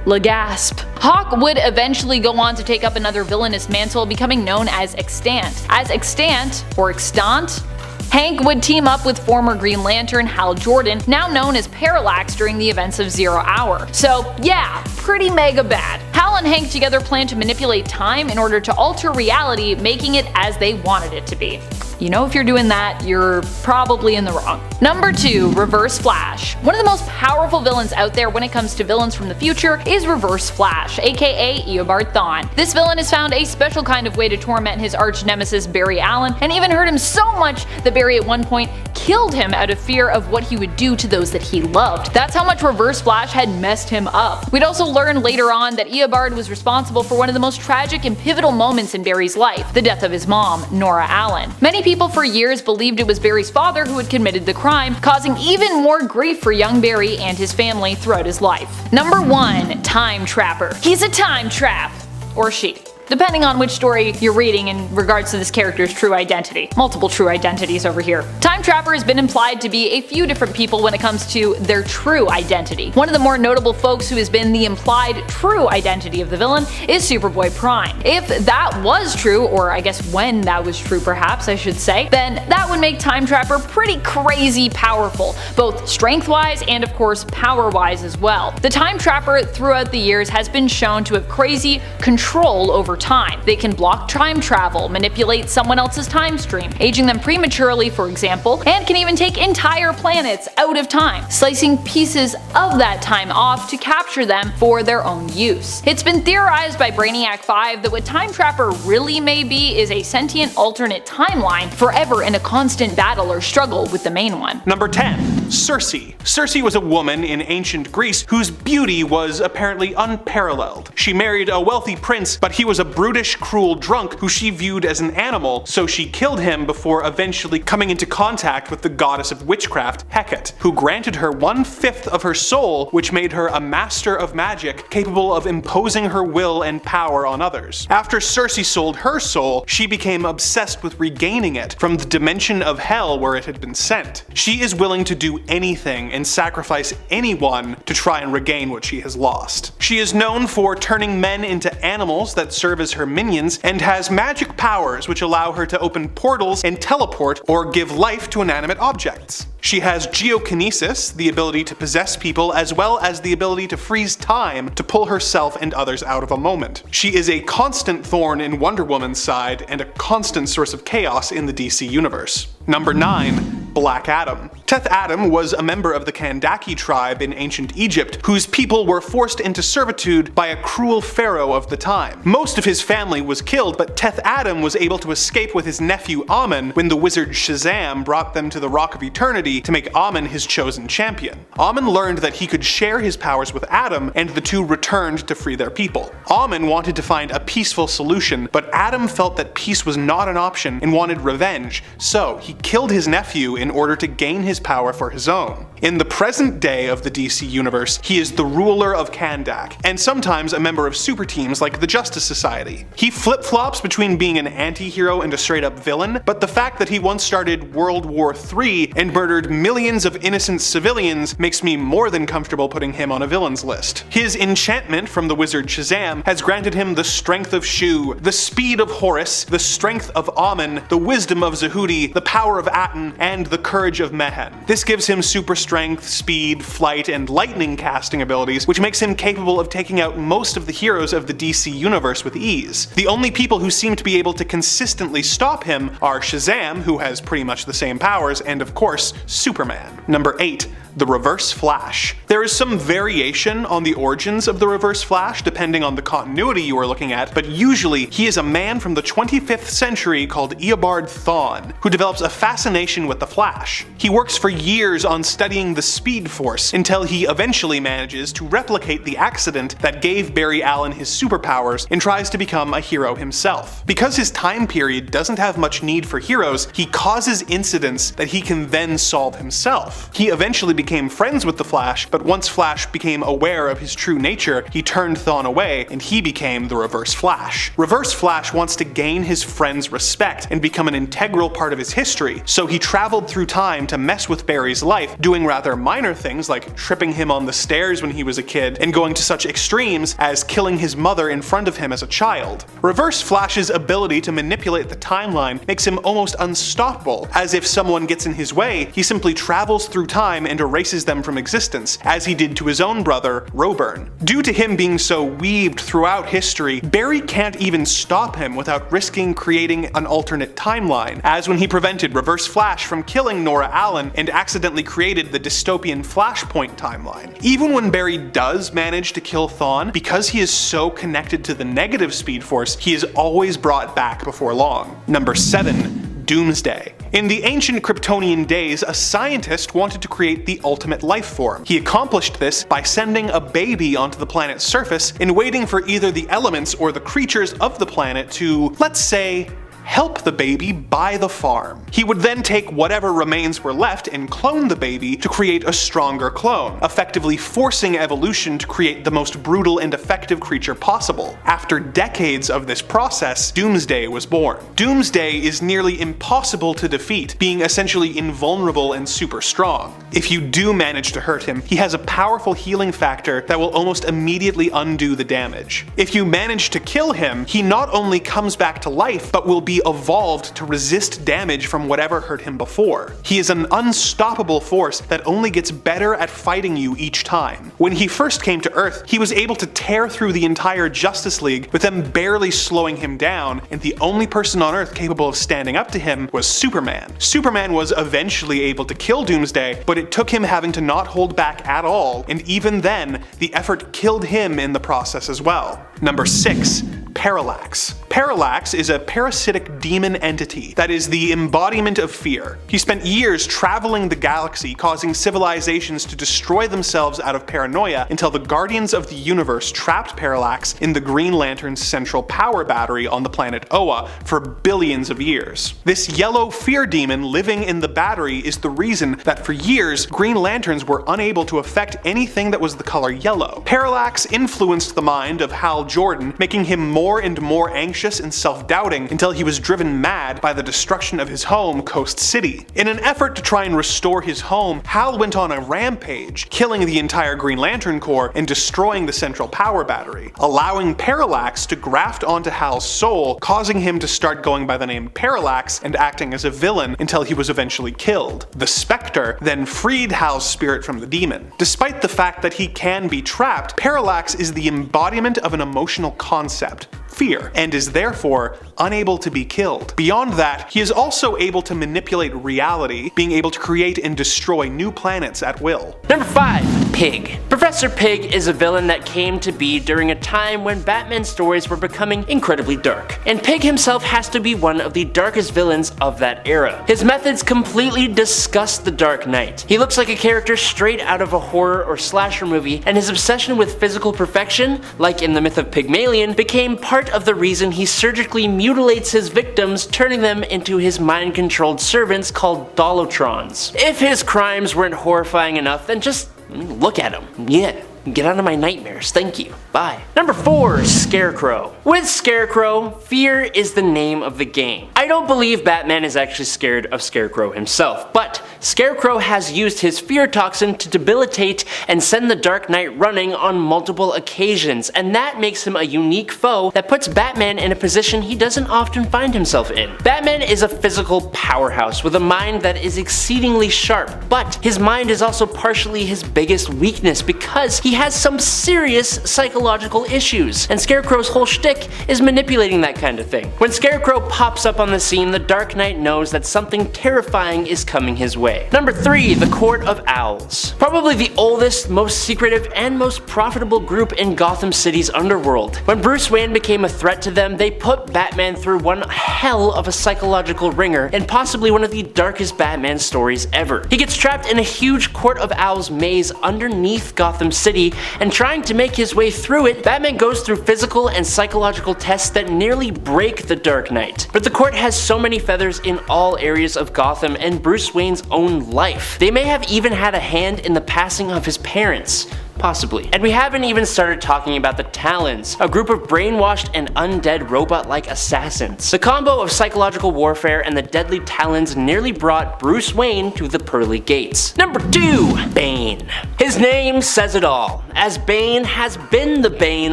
Speaker 4: Legasp. Hawk would eventually go on to take up another villainous mantle, becoming known as Extant. As Extant, or Extant, Hank would team up with former Green Lantern Hal Jordan, now known as Parallax, during the events of Zero Hour. So yeah, pretty mega bad. Hal and Hank together planned to manipulate time in order to alter reality, making it as they wanted it to be. You know if you're doing that, you're probably in the wrong. Number 2. Reverse Flash. One of the most powerful villains out there when it comes to villains from the future is Reverse Flash, aka Eobard Thawne. This villain has found a special kind of way to torment his arch nemesis Barry Allen, and even hurt him so much that Barry at one point killed him out of fear of what he would do to those that he loved. That's how much Reverse Flash had messed him up. We'd also learn later on that Eobard was responsible for one of the most tragic and pivotal moments in Barry's life, the death of his mom, Nora Allen. Many people for years believed it was Barry's father who had committed the crime, causing even more grief for young Barry and his family throughout his life. Number 1. Time Trapper. He's a time trap. Or she, depending on which story you're reading in regards to this character's true identity. Multiple true identities over here. Time Trapper has been implied to be a few different people when it comes to their true identity. One of the more notable folks who has been the implied true identity of the villain is Superboy Prime. If that was true, or I guess when that was true perhaps I should say, then that would make Time Trapper pretty crazy powerful, both strength-wise and of course power-wise as well. The Time Trapper throughout the years has been shown to have crazy control over time. They can block time travel, manipulate someone else's time stream, aging them prematurely for example, and can even take entire planets out of time, slicing pieces of that time off to capture them for their own use. It's been theorized by Brainiac 5 that what Time Trapper really may be is a sentient alternate timeline, forever in a constant battle or struggle with the main one.
Speaker 6: Number 10. Circe. Circe was a woman in ancient Greece whose beauty was apparently unparalleled. She married a wealthy prince, but he was a brutish, cruel drunk who she viewed as an animal, so she killed him before eventually coming into contact with the goddess of witchcraft, Hecate, who granted her 1/5 of her soul, which made her a master of magic capable of imposing her will and power on others. After Circe sold her soul, she became obsessed with regaining it from the dimension of hell where it had been sent. She is willing to do anything and sacrifice anyone to try and regain what she has lost. She is known for turning men into animals that serve as her minions, and has magic powers which allow her to open portals and teleport or give life to inanimate objects. She has geokinesis, the ability to possess people, as well as the ability to freeze time to pull herself and others out of a moment. She is a constant thorn in Wonder Woman's side and a constant source of chaos in the DC universe. Number 9. Black Adam. Teth Adam was a member of the Kandaki tribe in ancient Egypt, whose people were forced into servitude by a cruel pharaoh of the time. Most of his family was killed, but Teth Adam was able to escape with his nephew Amun when the wizard Shazam brought them to the Rock of Eternity to make Amun his chosen champion. Amun learned that he could share his powers with Adam, and the two returned to free their people. Amun wanted to find a peaceful solution, but Adam felt that peace was not an option and wanted revenge, so he killed his nephew in order to gain his power for his own. In the present day of the DC universe, he is the ruler of Kandak, and sometimes a member of super teams like the Justice Society. He flip-flops between being an anti-hero and a straight-up villain, but the fact that he once started World War III and murdered millions of innocent civilians makes me more than comfortable putting him on a villain's list. His enchantment from the wizard Shazam has granted him the strength of Shu, the speed of Horus, the strength of Amun, the wisdom of Zahudi, the power of Aten, and the courage of Mehen. This gives him super strength, speed, flight, and lightning casting abilities, which makes him capable of taking out most of the heroes of the DC universe with ease. The only people who seem to be able to consistently stop him are Shazam, who has pretty much the same powers, and of course, Superman. Number 8. The Reverse Flash. There is some variation on the origins of the Reverse Flash depending on the continuity you are looking at, but usually he is a man from the 25th century called Eobard Thawne, who develops a fascination with the Flash. He works for years on studying the Speed Force until he eventually manages to replicate the accident that gave Barry Allen his superpowers and tries to become a hero himself. Because his time period doesn't have much need for heroes, he causes incidents that he can then solve himself. He eventually became friends with the Flash, but once Flash became aware of his true nature, he turned Thawne away and he became the Reverse Flash. Reverse Flash wants to gain his friend's respect and become an integral part of his history, so he traveled through time to mess with Barry's life, doing rather minor things like tripping him on the stairs when he was a kid and going to such extremes as killing his mother in front of him as a child. Reverse Flash's ability to manipulate the timeline makes him almost unstoppable, as if someone gets in his way, he simply travels through time and erases them from existence, as he did to his own brother, Roburn. Due to him being so weaved throughout history, Barry can't even stop him without risking creating an alternate timeline, as when he prevented Reverse Flash from killing Nora Allen and accidentally created the dystopian Flashpoint timeline. Even when Barry does manage to kill Thawne, because he is so connected to the negative Speed Force, he is always brought back before long. Number 7. Doomsday. In the ancient Kryptonian days, a scientist wanted to create the ultimate life form. He accomplished this by sending a baby onto the planet's surface and waiting for either the elements or the creatures of the planet to, let's say, help the baby buy the farm. He would then take whatever remains were left and clone the baby to create a stronger clone, effectively forcing evolution to create the most brutal and effective creature possible. After decades of this process, Doomsday was born. Doomsday is nearly impossible to defeat, being essentially invulnerable and super strong. If you do manage to hurt him, he has a powerful healing factor that will almost immediately undo the damage. If you manage to kill him, he not only comes back to life, but will be evolved to resist damage from whatever hurt him before. He is an unstoppable force that only gets better at fighting you each time. When he first came to Earth, he was able to tear through the entire Justice League, with them barely slowing him down, and the only person on Earth capable of standing up to him was Superman. Superman was eventually able to kill Doomsday, but it took him having to not hold back at all, and even then, the effort killed him in the process as well. Number 6. Parallax. Parallax is a parasitic demon entity that is the embodiment of fear. He spent years traveling the galaxy, causing civilizations to destroy themselves out of paranoia until the Guardians of the Universe trapped Parallax in the Green Lantern's central power battery on the planet Oa for billions of years. This yellow fear demon living in the battery is the reason that for years Green Lanterns were unable to affect anything that was the color yellow. Parallax influenced the mind of Hal Jordan, making him more and more anxious and self-doubting until he was driven mad by the destruction of his home, Coast City. In an effort to try and restore his home, Hal went on a rampage, killing the entire Green Lantern Corps and destroying the central power battery, allowing Parallax to graft onto Hal's soul, causing him to start going by the name Parallax and acting as a villain until he was eventually killed. The Spectre then freed Hal's spirit from the demon. Despite the fact that he can be trapped, Parallax is the embodiment of an emotional concept, fear, and is therefore unable to be killed. Beyond that, he is also able to manipulate reality, being able to create and destroy new planets at will.
Speaker 7: Number 5. Pig. Professor Pig is a villain that came to be during a time when Batman stories were becoming incredibly dark, and Pig himself has to be one of the darkest villains of that era. His methods completely disgust the Dark Knight. He looks like a character straight out of a horror or slasher movie, and his obsession with physical perfection, like in the myth of Pygmalion, became part of the reason he surgically mutilates his victims, turning them into his mind-controlled servants called Dolotrons. If his crimes weren't horrifying enough, then just look at him. Yeah. Get out of my nightmares, thank you. Bye. Number 4. Scarecrow. With Scarecrow, fear is the name of the game. I don't believe Batman is actually scared of Scarecrow himself, but Scarecrow has used his fear toxin to debilitate and send the Dark Knight running on multiple occasions, and that makes him a unique foe that puts Batman in a position he doesn't often find himself in. Batman is a physical powerhouse with a mind that is exceedingly sharp, but his mind is also partially his biggest weakness because he has some serious psychological issues, and Scarecrow's whole shtick is manipulating that kind of thing. When Scarecrow pops up on the scene, the Dark Knight knows that something terrifying is coming his way. Number 3. The Court of Owls. Probably the oldest, most secretive, and most profitable group in Gotham City's underworld. When Bruce Wayne became a threat to them, they put Batman through one hell of a psychological ringer, and possibly one of the darkest Batman stories ever. He gets trapped in a huge Court of Owls maze underneath Gotham City, and trying to make his way through it, Batman goes through physical and psychological tests that nearly break the Dark Knight. But the court has so many feathers in all areas of Gotham and Bruce Wayne's own life. They may have even had a hand in the passing of his parents. Possibly. And we haven't even started talking about the Talons, a group of brainwashed and undead robot-like assassins. The combo of psychological warfare and the deadly Talons nearly brought Bruce Wayne to the pearly gates. Number 2. Bane. His name says it all, as Bane has been the bane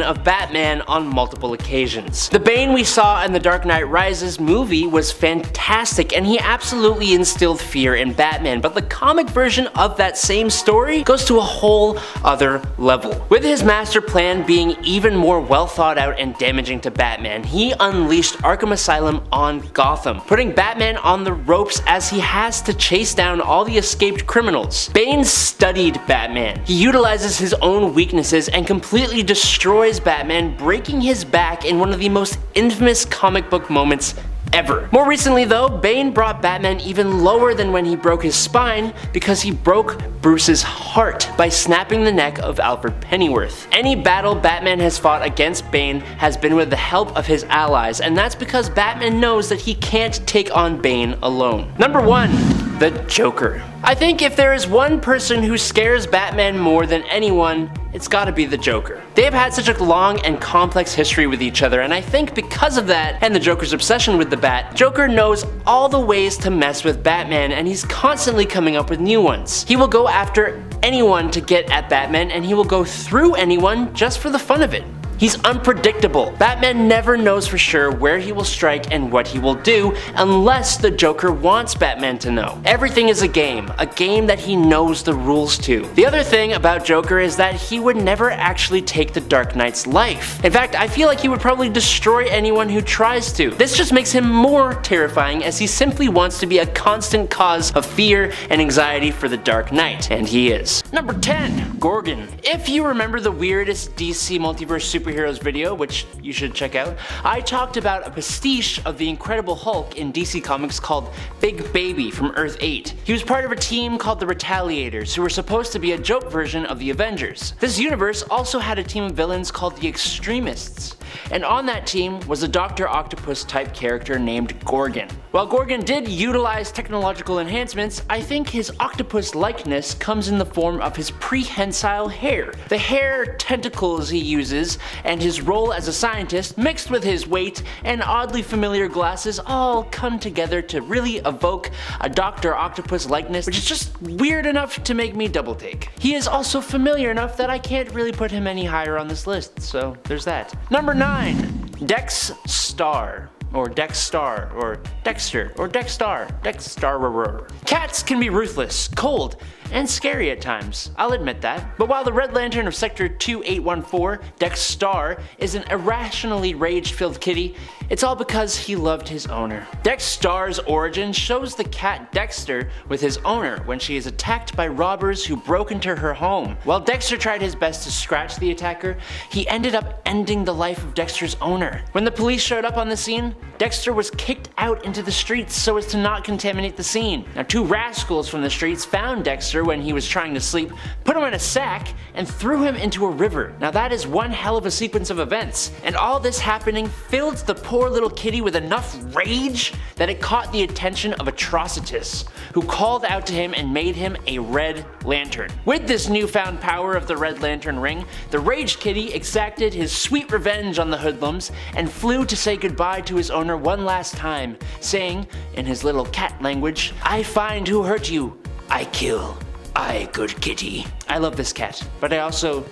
Speaker 7: of Batman on multiple occasions. The Bane we saw in the Dark Knight Rises movie was fantastic, and he absolutely instilled fear in Batman, but the comic version of that same story goes to a whole other level. With his master plan being even more well thought out and damaging to Batman, he unleashed Arkham Asylum on Gotham, putting Batman on the ropes as he has to chase down all the escaped criminals. Bane studied Batman. He utilizes his own weaknesses and completely destroys Batman, breaking his back in one of the most infamous comic book moments ever. More recently though, Bane brought Batman even lower than when he broke his spine because he broke Bruce's heart by snapping the neck of Alfred Pennyworth. Any battle Batman has fought against Bane has been with the help of his allies, and that's because Batman knows that he can't take on Bane alone. Number 1. The Joker. I think if there is one person who scares Batman more than anyone, it's gotta be the Joker. They have had such a long and complex history with each other, and I think because of that, and the Joker's obsession with the Bat, Joker knows all the ways to mess with Batman, and he's constantly coming up with new ones. He will go after anyone to get at Batman, and he will go through anyone just for the fun of it. He's unpredictable. Batman never knows for sure where he will strike and what he will do unless the Joker wants Batman to know. Everything is a game that he knows the rules to. The other thing about Joker is that he would never actually take the Dark Knight's life. In fact, I feel like he would probably destroy anyone who tries to. This just makes him more terrifying as he simply wants to be a constant cause of fear and anxiety for the Dark Knight, and he is. Number 10. Gorgon. If you remember the weirdest DC Multiverse superheroes video, which you should check out, I talked about a pastiche of the Incredible Hulk in DC Comics called Big Baby from Earth 8. He was part of a team called the Retaliators, who were supposed to be a joke version of the Avengers. This universe also had a team of villains called the Extremists, and on that team was a Dr. Octopus type character named Gorgon. While Gorgon did utilize technological enhancements, I think his octopus likeness comes in the form of his prehensile hair. The hair tentacles he uses and his role as a scientist mixed with his weight and oddly familiar glasses all come together to really evoke a Dr. Octopus likeness, which is just weird enough to make me double take. He is also familiar enough that I can't really put him any higher on this list, so there's that. Number 9. Dex-Star. Or Dex-Star, or Dexter, or Dex-Star, Dex-Starer. Cats can be ruthless, cold, and scary at times, I'll admit that. But while the Red Lantern of Sector 2814, Dex-Star, is an irrationally rage-filled kitty, it's all because he loved his owner. Dex-Star's origin shows the cat Dexter with his owner when she is attacked by robbers who broke into her home. While Dexter tried his best to scratch the attacker, he ended up ending the life of Dexter's owner. When the police showed up on the scene, Dexter was kicked out into the streets so as to not contaminate the scene. Now, 2 rascals from the streets found Dexter when he was trying to sleep, put him in a sack, and threw him into a river. Now that is one hell of a sequence of events, and all this happening filled the poor little kitty with enough rage that it caught the attention of Atrocitus, who called out to him and made him a Red Lantern. With this newfound power of the Red Lantern ring, the Rage Kitty exacted his sweet revenge on the hoodlums and flew to say goodbye to his owner one last time, saying, in his little cat language, "I find who hurt you, I kill. I, good kitty." I love this cat, but I also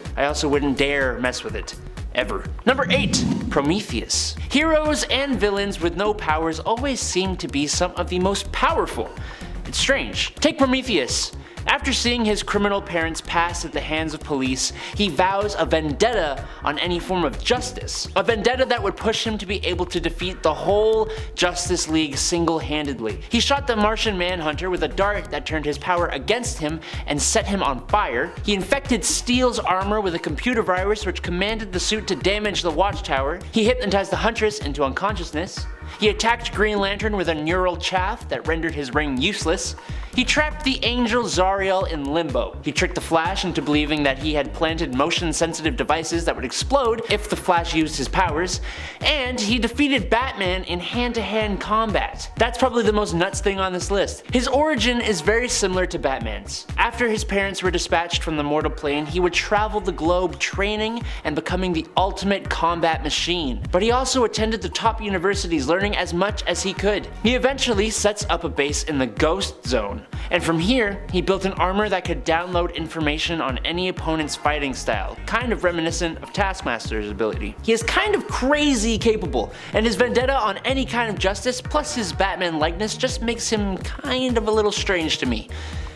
Speaker 7: wouldn't dare mess with it. Ever. Number 8. Prometheus. Heroes and villains with no powers always seem to be some of the most powerful. It's strange. Take Prometheus. After seeing his criminal parents pass at the hands of police, he vows a vendetta on any form of justice. A vendetta that would push him to be able to defeat the whole Justice League single-handedly. He shot the Martian Manhunter with a dart that turned his power against him and set him on fire. He infected Steel's armor with a computer virus which commanded the suit to damage the Watchtower. He hypnotized the Huntress into unconsciousness. He attacked Green Lantern with a neural chaff that rendered his ring useless. He trapped the angel Zariel in limbo. He tricked the Flash into believing that he had planted motion-sensitive devices that would explode if the Flash used his powers. And he defeated Batman in hand-to-hand combat. That's probably the most nuts thing on this list. His origin is very similar to Batman's. After his parents were dispatched from the mortal plane, he would travel the globe training and becoming the ultimate combat machine. But he also attended the top universities, learning as much as he could. He eventually sets up a base in the Ghost Zone. And from here, he built an armor that could download information on any opponent's fighting style, kind of reminiscent of Taskmaster's ability. He is kind of crazy capable, and his vendetta on any kind of justice plus his Batman likeness just makes him kind of a little strange to me,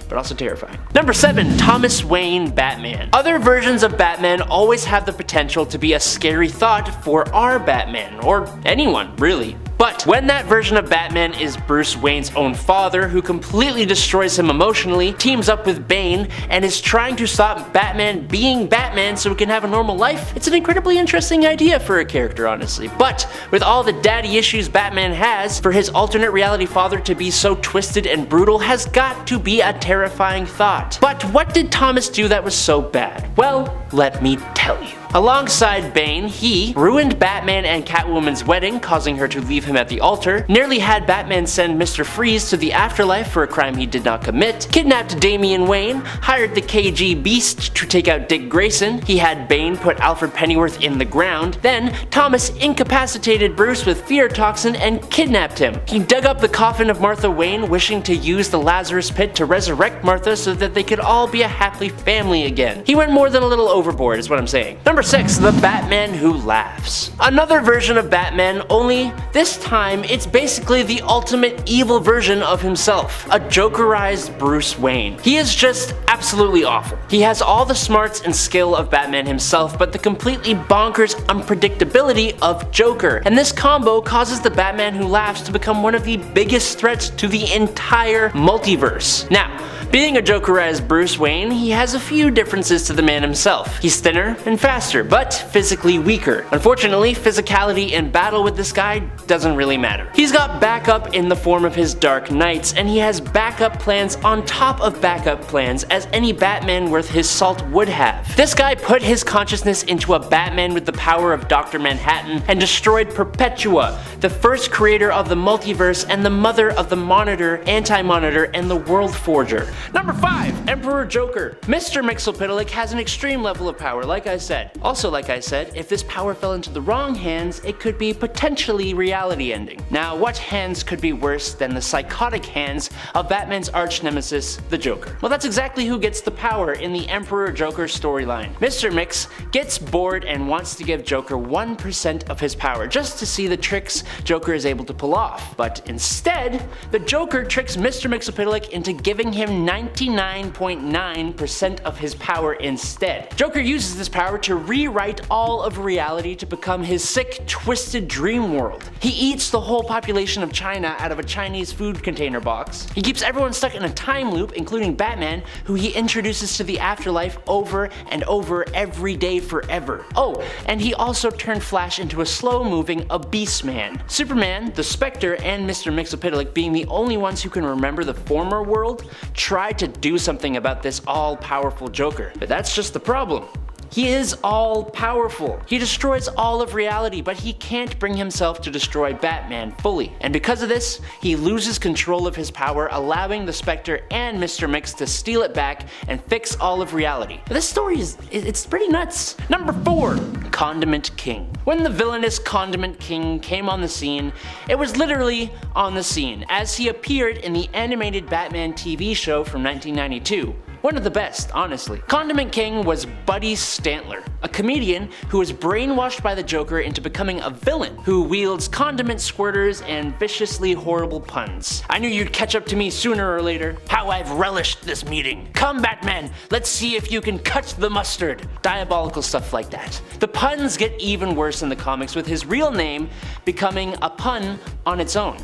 Speaker 7: but also terrifying. Number 7, Thomas Wayne Batman. Other versions of Batman always have the potential to be a scary thought for our Batman, or anyone, really. But when that version of Batman is Bruce Wayne's own father, who completely destroys him emotionally, teams up with Bane, and is trying to stop Batman being Batman so he can have a normal life, it's an incredibly interesting idea for a character, honestly. But with all the daddy issues Batman has, for his alternate reality father to be so twisted and brutal has got to be a terrifying thought. But what did Thomas do that was so bad? Well, let me tell you. Alongside Bane, he ruined Batman and Catwoman's wedding, causing her to leave him at the altar, nearly had Batman send Mr. Freeze to the afterlife for a crime he did not commit, kidnapped Damian Wayne, hired the KG Beast to take out Dick Grayson, he had Bane put Alfred Pennyworth in the ground, then Thomas incapacitated Bruce with fear toxin and kidnapped him. He dug up the coffin of Martha Wayne, wishing to use the Lazarus Pit to resurrect Martha so that they could all be a happy family again. He went more than a little overboard is what I'm saying. Number 6, the Batman Who Laughs. Another version of Batman, only this time it's basically the ultimate evil version of himself. A Jokerized Bruce Wayne. He is just absolutely awful. He has all the smarts and skill of Batman himself, but the completely bonkers unpredictability of Joker. And this combo causes the Batman Who Laughs to become one of the biggest threats to the entire multiverse. Now, being a Jokerized Bruce Wayne, he has a few differences to the man himself. He's thinner and faster, but physically weaker. Unfortunately, physicality in battle with this guy doesn't really matter. He's got backup in the form of his Dark Knights, and he has backup plans on top of backup plans, as any Batman worth his salt would have. This guy put his consciousness into a Batman with the power of Dr. Manhattan and destroyed Perpetua, the first creator of the multiverse and the mother of the Monitor, Anti-Monitor, and the World Forger. Number 5, Emperor Joker. Mr. Mxyzptlk has an extreme level of power, like I said. Also, like I said, if this power fell into the wrong hands, it could be potentially reality ending. Now, what hands could be worse than the psychotic hands of Batman's arch nemesis, the Joker? Well, that's exactly who gets the power in the Emperor Joker storyline. Mr. Mix gets bored and wants to give Joker 1% of his power, just to see the tricks Joker is able to pull off. But instead, the Joker tricks Mr. Mxyzptlk into giving him 99.9% of his power instead. Joker uses this power to rewrite all of reality to become his sick, twisted dream world. He eats the whole population of China out of a Chinese food container box. He keeps everyone stuck in a time loop, including Batman, who he introduces to the afterlife over and over every day forever. Oh, and he also turned Flash into a slow-moving Beast Man. Superman, the Spectre, and Mr. Mxyzptlk, being the only ones who can remember the former world, tried to do something about this all-powerful Joker. But that's just the problem. He is all-powerful. He destroys all of reality, but he can't bring himself to destroy Batman fully. And because of this, he loses control of his power, allowing the Spectre and Mr. Mix to steal it back and fix all of reality. But this story it's pretty nuts. Number 4, Condiment King. When the villainous Condiment King came on the scene, it was literally on the scene, as he appeared in the animated Batman TV show from 1992. One of the best, honestly. Condiment King was Buddy Stantler, a comedian who was brainwashed by the Joker into becoming a villain who wields condiment squirters and viciously horrible puns. I knew you'd catch up to me sooner or later. How I've relished this meeting. Come, Batman, let's see if you can cut the mustard. Diabolical stuff like that. The puns get even worse in the comics, with his real name becoming a pun on its own.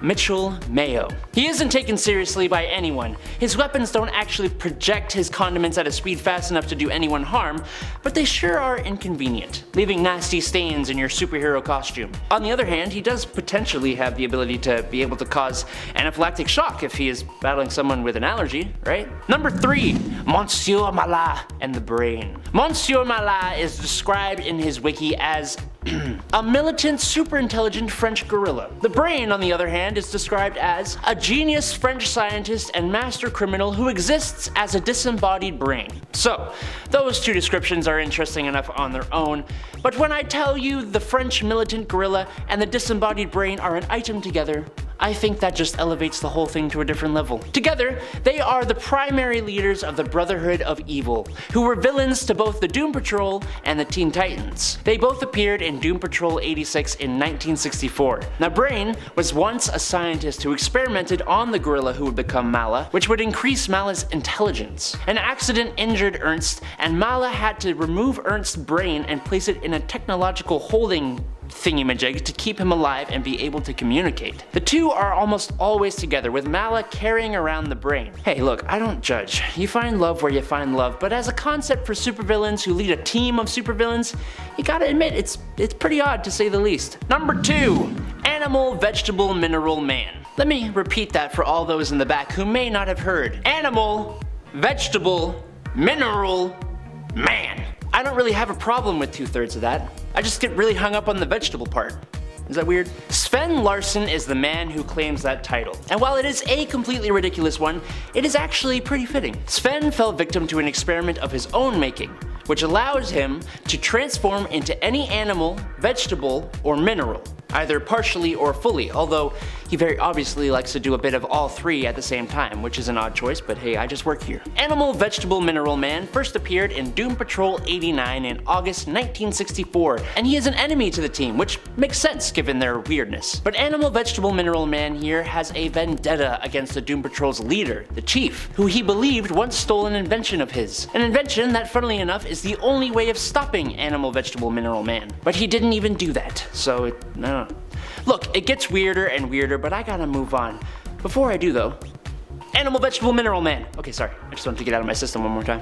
Speaker 7: Mitchell Mayo. He isn't taken seriously by anyone. His weapons don't actually project his condiments at a speed fast enough to do anyone harm, but they sure are inconvenient, leaving nasty stains in your superhero costume. On the other hand, he does potentially have the ability to be able to cause anaphylactic shock if he is battling someone with an allergy, right? Number 3, Monsieur Mallah and the Brain. Monsieur Mallah is described in his wiki as a militant, super intelligent French gorilla. The Brain, on the other hand, is described as a genius French scientist and master criminal who exists as a disembodied brain. So, those two descriptions are interesting enough on their own, but when I tell you the French militant gorilla and the disembodied brain are an item together, I think that just elevates the whole thing to a different level. Together, they are the primary leaders of the Brotherhood of Evil, who were villains to both the Doom Patrol and the Teen Titans. They both appeared in Doom Patrol 86 in 1964. Now, Brain was once a scientist who experimented on the gorilla who would become Mallah, which would increase Mallah's intelligence. An accident injured Ernst, and Mallah had to remove Ernst's brain and place it in a technological holding thingamajig to keep him alive and be able to communicate. The two are almost always together, with Mallah carrying around the brain. Hey, look, I don't judge. You find love where you find love, but as a concept for supervillains who lead a team of supervillains, you gotta admit it's pretty odd to say the least. Number 2, Animal, Vegetable, Mineral Man. Let me repeat that for all those in the back who may not have heard. Animal, Vegetable, Mineral, Man. I don't really have a problem with 2/3 of that. I just get really hung up on the vegetable part. Is that weird? Sven Larsson is the man who claims that title. And while it is a completely ridiculous one, it is actually pretty fitting. Sven fell victim to an experiment of his own making, which allows him to transform into any animal, vegetable, or mineral, either partially or fully, although he very obviously likes to do a bit of all three at the same time, which is an odd choice, but hey, I just work here. Animal, Vegetable, Mineral Man first appeared in Doom Patrol 89 in August 1964, and he is an enemy to the team, which makes sense given their weirdness. But Animal, Vegetable, Mineral Man here has a vendetta against the Doom Patrol's leader, the Chief, who he believed once stole an invention of his. An invention that, funnily enough, is the only way of stopping Animal, Vegetable, Mineral Man. But he didn't even do that, so I don't know. Look, it gets weirder and weirder, but I gotta move on. Before I do though, Animal, Vegetable, Mineral Man. Okay, sorry, I just wanted to get out of my system one more time.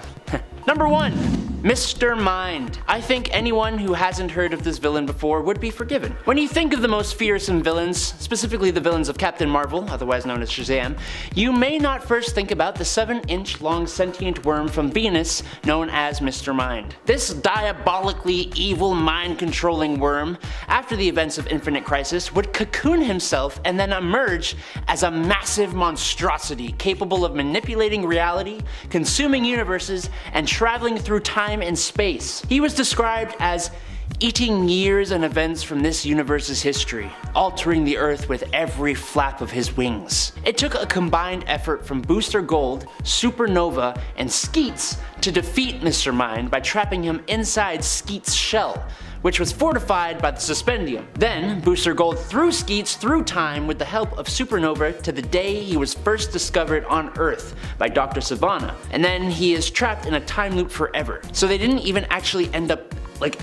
Speaker 7: Number 1, Mr. Mind. I think anyone who hasn't heard of this villain before would be forgiven. When you think of the most fearsome villains, specifically the villains of Captain Marvel, otherwise known as Shazam, you may not first think about the 7-inch long sentient worm from Venus known as Mr. Mind. This diabolically evil mind-controlling worm, after the events of Infinite Crisis, would cocoon himself and then emerge as a massive monstrosity capable of manipulating reality, consuming universes, and traveling through time and space. He was described as eating years and events from this universe's history, altering the Earth with every flap of his wings. It took a combined effort from Booster Gold, Supernova, and Skeets to defeat Mr. Mind by trapping him inside Skeets' shell, which was fortified by the Suspendium. Then, Booster Gold threw Skeets through time with the help of Supernova to the day he was first discovered on Earth by Dr. Sivana, and then he is trapped in a time loop forever. So they didn't even actually end up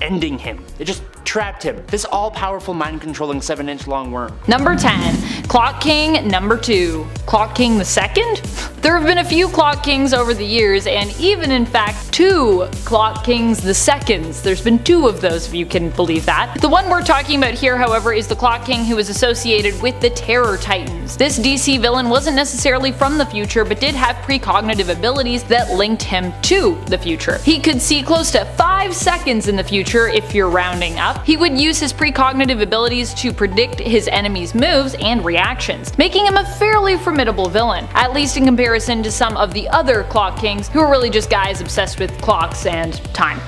Speaker 7: ending him. They just trapped him. This all-powerful mind-controlling 7-inch long worm.
Speaker 4: Number 10, Clock King. Number 2, Clock King the Second? There have been a few Clock Kings over the years, and even in fact 2 Clock Kings the Seconds. There's been 2 of those, if you can believe that. The one we're talking about here, however, is the Clock King who is associated with the Terror Titans. This DC villain wasn't necessarily from the future, but did have precognitive abilities that linked him to the future. He could see close to 5 seconds in the future if you're rounding up. He would use his precognitive abilities to predict his enemies' moves and reactions, making him a fairly formidable villain, at least in comparison to some of the other Clock Kings who are really just guys obsessed with clocks and time.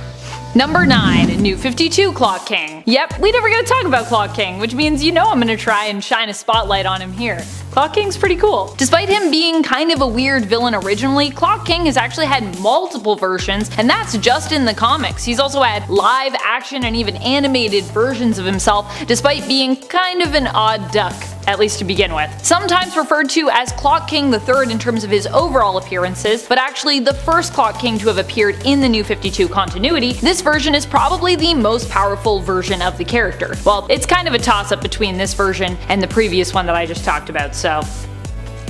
Speaker 4: Number 9, New 52 Clock King. Yep, we never get to talk about Clock King, which means you know I'm gonna try and shine a spotlight on him here. Clock King's pretty cool. Despite him being kind of a weird villain originally, Clock King has actually had multiple versions, and that's just in the comics. He's also had live action and even animated versions of himself, despite being kind of an odd duck. at least to begin with. Sometimes referred to as Clock King III in terms of his overall appearances, but actually the first Clock King to have appeared in the New 52 continuity, this version is probably the most powerful version of the character. Well, it's kind of a toss-up between this version and the previous one that I just talked about, so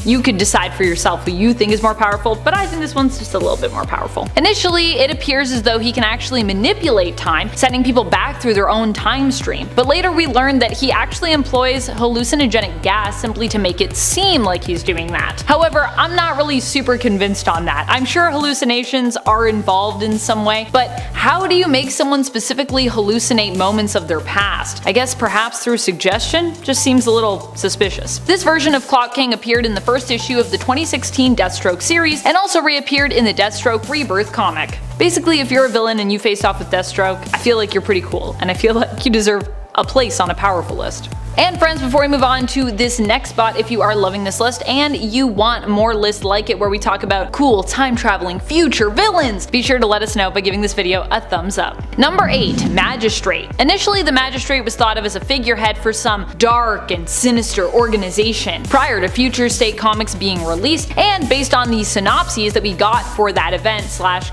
Speaker 4: you could decide for yourself who you think is more powerful, but I think this one's just a little bit more powerful. Initially, it appears as though he can actually manipulate time, sending people back through their own time stream, but later we learned that he actually employs hallucinogenic gas simply to make it seem like he's doing that. However, I'm not really super convinced on that. I'm sure hallucinations are involved in some way, but how do you make someone specifically hallucinate moments of their past? I guess perhaps through suggestion? Just seems a little suspicious. This version of Clock King appeared in the first issue of the 2016 Deathstroke series and also reappeared in the Deathstroke Rebirth comic. Basically, if you're a villain and you faced off with Deathstroke, I feel like you're pretty cool, and I feel like you deserve a place on a powerful list. And friends, before we move on to this next spot, if you are loving this list and you want more lists like it where we talk about cool time-traveling future villains, be sure to let us know by giving this video a thumbs up. Number 8. Magistrate. Initially, the Magistrate was thought of as a figurehead for some dark and sinister organization prior to Future State comics being released, and based on the synopses that we got for that event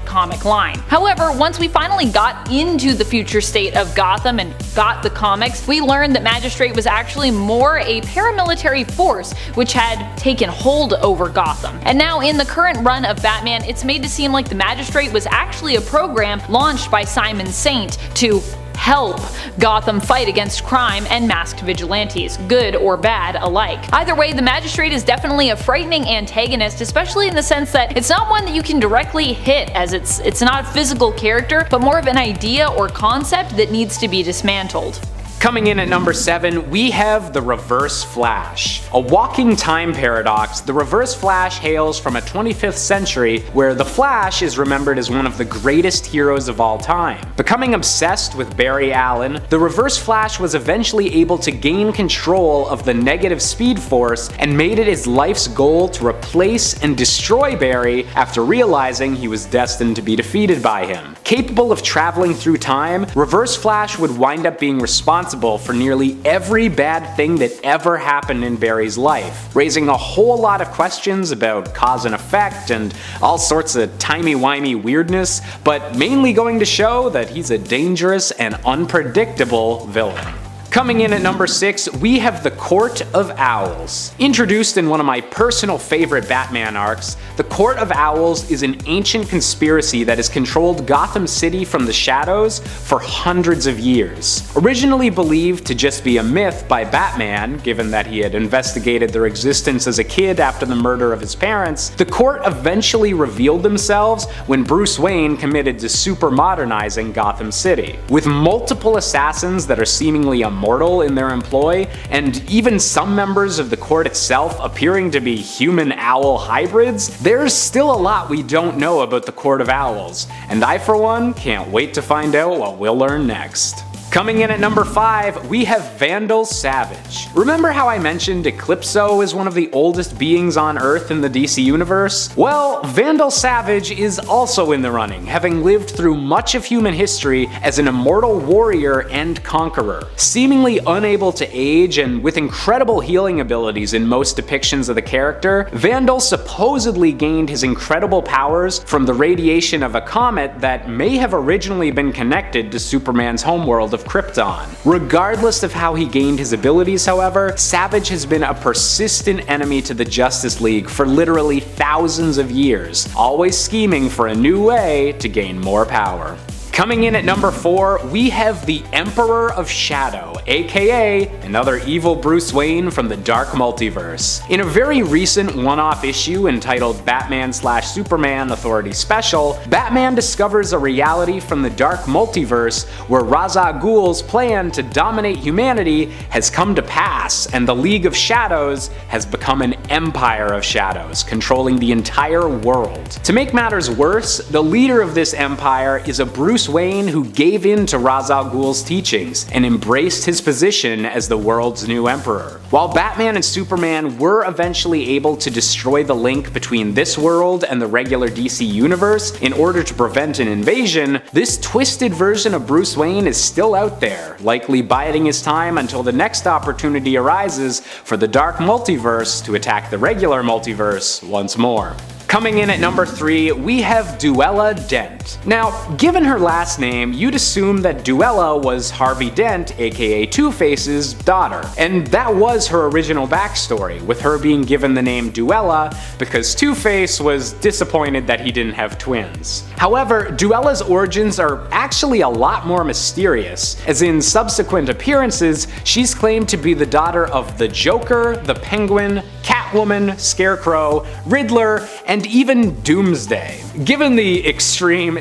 Speaker 4: / comic line. However, once we finally got into the future state of Gotham and got the comics, we learned that Magistrate was actually more a paramilitary force which had taken hold over Gotham. And now in the current run of Batman, it's made to seem like the Magistrate was actually a program launched by Simon Saint to help Gotham fight against crime and masked vigilantes, good or bad alike. Either way, the Magistrate is definitely a frightening antagonist, especially in the sense that it's not one that you can directly hit, as it's not a physical character, but more of an idea or concept that needs to be dismantled.
Speaker 3: Coming in at number 7, we have the Reverse Flash. A walking time paradox, the Reverse Flash hails from a 25th century where the Flash is remembered as one of the greatest heroes of all time. Becoming obsessed with Barry Allen, the Reverse Flash was eventually able to gain control of the negative Speed Force and made it his life's goal to replace and destroy Barry after realizing he was destined to be defeated by him. Capable of traveling through time, Reverse Flash would wind up being responsible for nearly every bad thing that ever happened in Barry's life, raising a whole lot of questions about cause and effect and all sorts of timey-wimey weirdness, but mainly going to show that he's a dangerous and unpredictable villain. Coming in at number 6, we have the Court of Owls. Introduced in one of my personal favorite Batman arcs, the Court of Owls is an ancient conspiracy that has controlled Gotham City from the shadows for hundreds of years. Originally believed to just be a myth by Batman, given that he had investigated their existence as a kid after the murder of his parents, the court eventually revealed themselves when Bruce Wayne committed to super modernizing Gotham City. With multiple assassins that are seemingly immortal in their employ, and even some members of the court itself appearing to be human-owl hybrids, there's still a lot we don't know about the Court of Owls, and I for one can't wait to find out what we'll learn next. Coming in at number 5, we have Vandal Savage. Remember how I mentioned Eclipso is one of the oldest beings on Earth in the DC universe? Well, Vandal Savage is also in the running, having lived through much of human history as an immortal warrior and conqueror. Seemingly unable to age and with incredible healing abilities in most depictions of the character, Vandal supposedly gained his incredible powers from the radiation of a comet that may have originally been connected to Superman's homeworld of Krypton. Regardless of how he gained his abilities, however, Savage has been a persistent enemy to the Justice League for literally thousands of years, always scheming for a new way to gain more power. Coming in at number 4, we have the Emperor of Shadow, aka another evil Bruce Wayne from the Dark Multiverse. In a very recent one-off issue entitled Batman/Superman Authority Special, Batman discovers a reality from the Dark Multiverse where Ra's al Ghul's plan to dominate humanity has come to pass, and the League of Shadows has become an empire of shadows, controlling the entire world. To make matters worse, the leader of this empire is a Bruce Bruce Wayne who gave in to Ra's al Ghul's teachings and embraced his position as the world's new emperor. While Batman and Superman were eventually able to destroy the link between this world and the regular DC universe in order to prevent an invasion, this twisted version of Bruce Wayne is still out there, likely biding his time until the next opportunity arises for the dark multiverse to attack the regular multiverse once more. Coming in at number 3, we have Duella Dent. Now, given her last name, you'd assume that Duella was Harvey Dent, aka Two-Face's daughter. And that was her original backstory, with her being given the name Duella because Two-Face was disappointed that he didn't have twins. However, Duella's origins are actually a lot more mysterious, as in subsequent appearances, she's claimed to be the daughter of the Joker, the Penguin, Catwoman, Scarecrow, Riddler, and even Doomsday. Given the extreme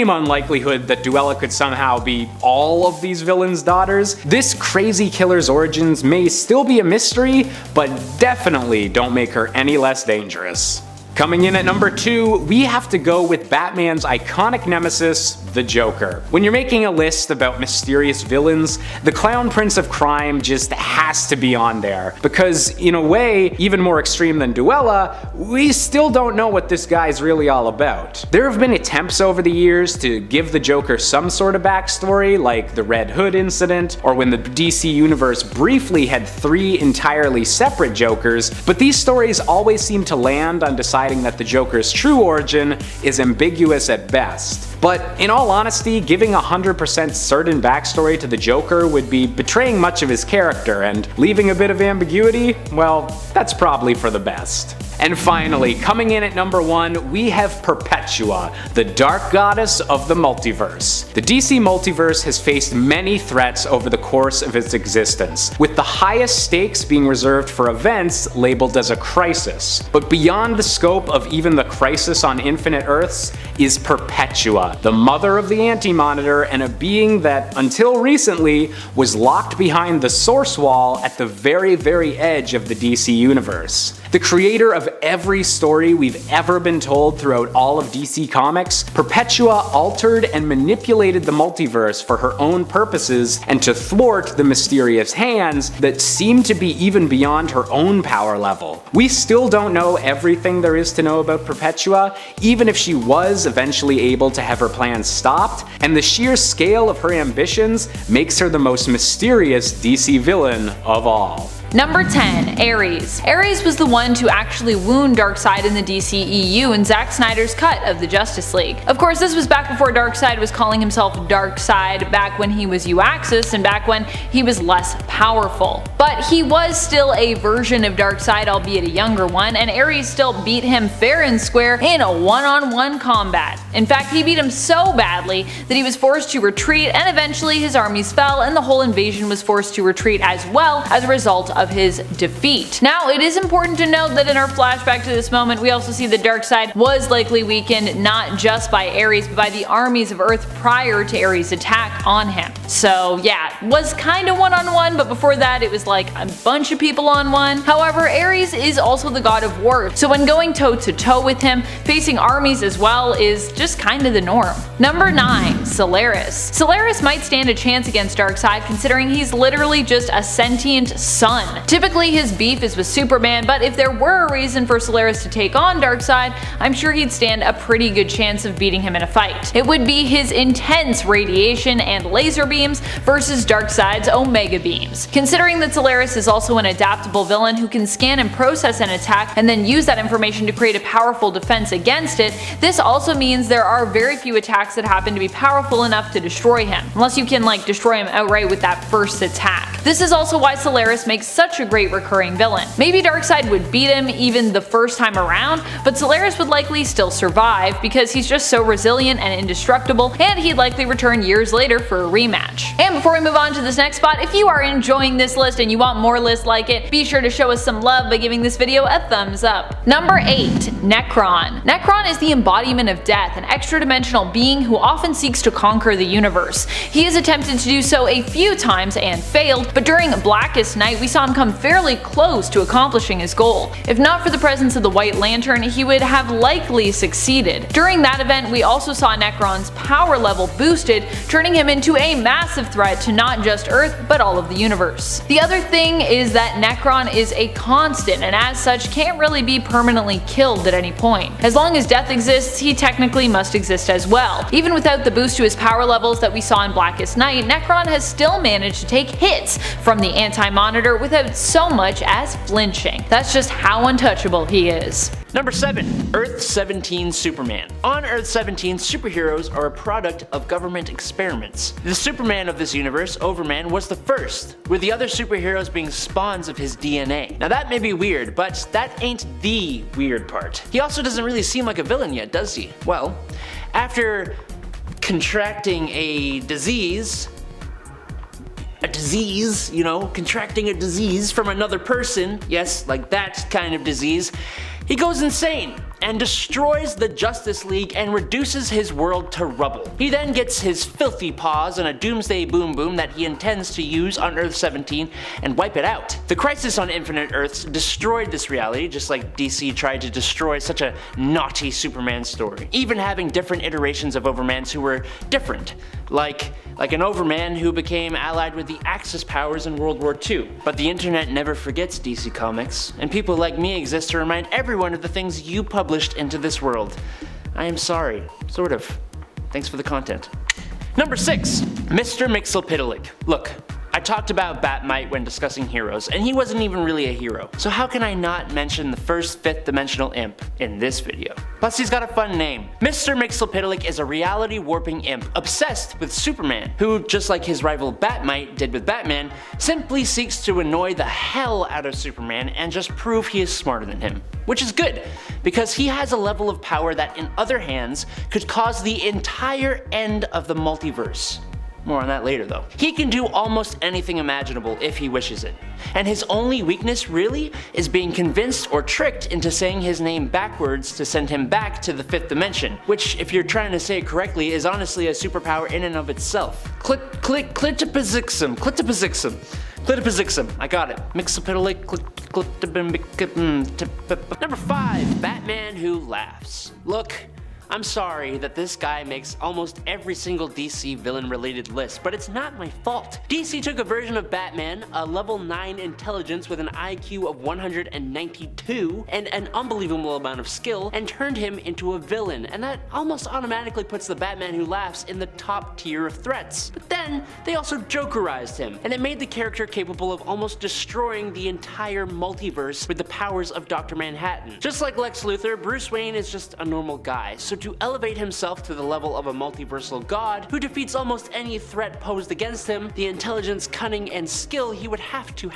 Speaker 3: unlikelihood that Duella could somehow be all of these villains' daughters, this crazy killer's origins may still be a mystery, but definitely don't make her any less dangerous. Coming in at number 2, we have to go with Batman's iconic nemesis, the Joker. When you're making a list about mysterious villains, the Clown Prince of Crime just has to be on there, because in a way, even more extreme than Duella, we still don't know what this guy's really all about. There have been attempts over the years to give the Joker some sort of backstory, like the Red Hood incident, or when the DC Universe briefly had 3 entirely separate Jokers, but these stories always seem to land on deciding that the Joker's true origin is ambiguous at best. But in all honesty, giving 100% certain backstory to the Joker would be betraying much of his character, and leaving a bit of ambiguity, well, that's probably for the best. And finally, coming in at number 1, we have Perpetua, the dark goddess of the multiverse. The DC multiverse has faced many threats over the course of its existence, with the highest stakes being reserved for events labeled as a crisis. But beyond the scope of even the Crisis on Infinite Earths is Perpetua, the mother of the Anti-Monitor, and a being that, until recently, was locked behind the Source Wall at the very edge of the DC universe. The creator of every story we've ever been told throughout all of DC Comics, Perpetua altered and manipulated the multiverse for her own purposes and to thwart the mysterious hands that seem to be even beyond her own power level. We still don't know everything there is to know about Perpetua, even if she was eventually able to have her plans stopped, and the sheer scale of her ambitions makes her the most mysterious DC villain of all.
Speaker 4: Number 10, Ares. Ares was the one to actually wound Darkseid in the DCEU in Zack Snyder's cut of the Justice League. Of course, this was back before Darkseid was calling himself Darkseid, back when he was U-Axis, and back when he was less powerful. But he was still a version of Darkseid, albeit a younger one, and Ares still beat him fair and square in a one-on-one combat. In fact, he beat him so badly that he was forced to retreat, and eventually his armies fell and the whole invasion was forced to retreat as well as a result of his defeat. Now, it is important to note that in our flashback to this moment, we also see that Darkseid was likely weakened not just by Ares, but by the armies of Earth prior to Ares' attack on him. So yeah, was kinda one-on-one, but before that it was like a bunch of people on one. However, Ares is also the god of war, so when going toe-to-toe with him, facing armies as well is just kinda the norm. Number 9, Solaris. Solaris might stand a chance against Darkseid, considering he's literally just a sentient sun. Typically his beef is with Superman, but if there were a reason for Solaris to take on Darkseid, I'm sure he'd stand a pretty good chance of beating him in a fight. It would be his intense radiation and laser beams versus Darkseid's Omega beams. Considering that Solaris is also an adaptable villain who can scan and process an attack and then use that information to create a powerful defense against it, this also means there are very few attacks that happen to be powerful enough to destroy him, unless you can like destroy him outright with that first attack. This is also why Solaris makes such a great recurring villain. Maybe Darkseid would beat him even the first time around, but Solaris would likely still survive because he's just so resilient and indestructible, and he'd likely return years later for a rematch. And before we move on to this next spot, if you are enjoying this list and you want more lists like it, be sure to show us some love by giving this video a thumbs up. Number 8, Necron. Necron is the embodiment of death, an extra-dimensional being who often seeks to conquer the universe. He has attempted to do so a few times and failed, but during Blackest Night we saw him Necron come fairly close to accomplishing his goal. If not for the presence of the White Lantern, he would have likely succeeded. During that event, we also saw Necron's power level boosted, turning him into a massive threat to not just Earth, but all of the universe. The other thing is that Necron is a constant, and as such can't really be permanently killed at any point. As long as death exists, he technically must exist as well. Even without the boost to his power levels that we saw in Blackest Night, Necron has still managed to take hits from the Anti-Monitor without so much as flinching. That's just how untouchable he is.
Speaker 7: Number 7. Earth 17 Superman. On Earth 17, superheroes are a product of government experiments. The Superman of this universe, Overman, was the first, with the other superheroes being spawns of his DNA. Now that may be weird, but that ain't the weird part. He also doesn't really seem like a villain yet, does he? Well, after contracting a disease, contracting a disease from another person, yes, like that kind of disease, he goes insane and destroys the Justice League and reduces his world to rubble. He then gets his filthy paws on a doomsday boom boom that he intends to use on Earth 17 and wipe it out. The Crisis on Infinite Earths destroyed this reality, just like DC tried to destroy such a naughty Superman story. Even having different iterations of Overmans who were different, like an Overman who became allied with the Axis powers in World War II. But the internet never forgets DC Comics, and people like me exist to remind everyone of the things you published into this world. I am sorry, sort of. Thanks for the content. Number 6. Mr. Mxyzptlk. Look, I talked about Batmite when discussing heroes, and he wasn't even really a hero. So how can I not mention the first fifth dimensional imp in this video? Plus he's got a fun name. Mr. Mxyzptlk is a reality warping imp obsessed with Superman, who, just like his rival Batmite did with Batman, simply seeks to annoy the hell out of Superman and just prove he is smarter than him. Which is good, because he has a level of power that in other hands could cause the entire end of the multiverse. More on that later though. He can do almost anything imaginable if he wishes it. And his only weakness really is being convinced or tricked into saying his name backwards to send him back to the 5th dimension, which, if you're trying to say it correctly, is honestly a superpower in and of itself. Clitopizixum. I got it. Number 5. Batman Who Laughs. Look, I'm sorry that this guy makes almost every single DC villain related list, but it's not my fault. DC took a version of Batman, a level 9 intelligence with an IQ of 192 and an unbelievable amount of skill, and turned him into a villain, and that almost automatically puts the Batman Who Laughs in the top tier of threats. But then they also Jokerized him, and it made the character capable of almost destroying the entire multiverse with the powers of Dr. Manhattan. Just like Lex Luthor, Bruce Wayne is just a normal guy, so to elevate himself to the level of a multiversal god who defeats almost any threat posed against him, the intelligence, cunning, and skill he would have to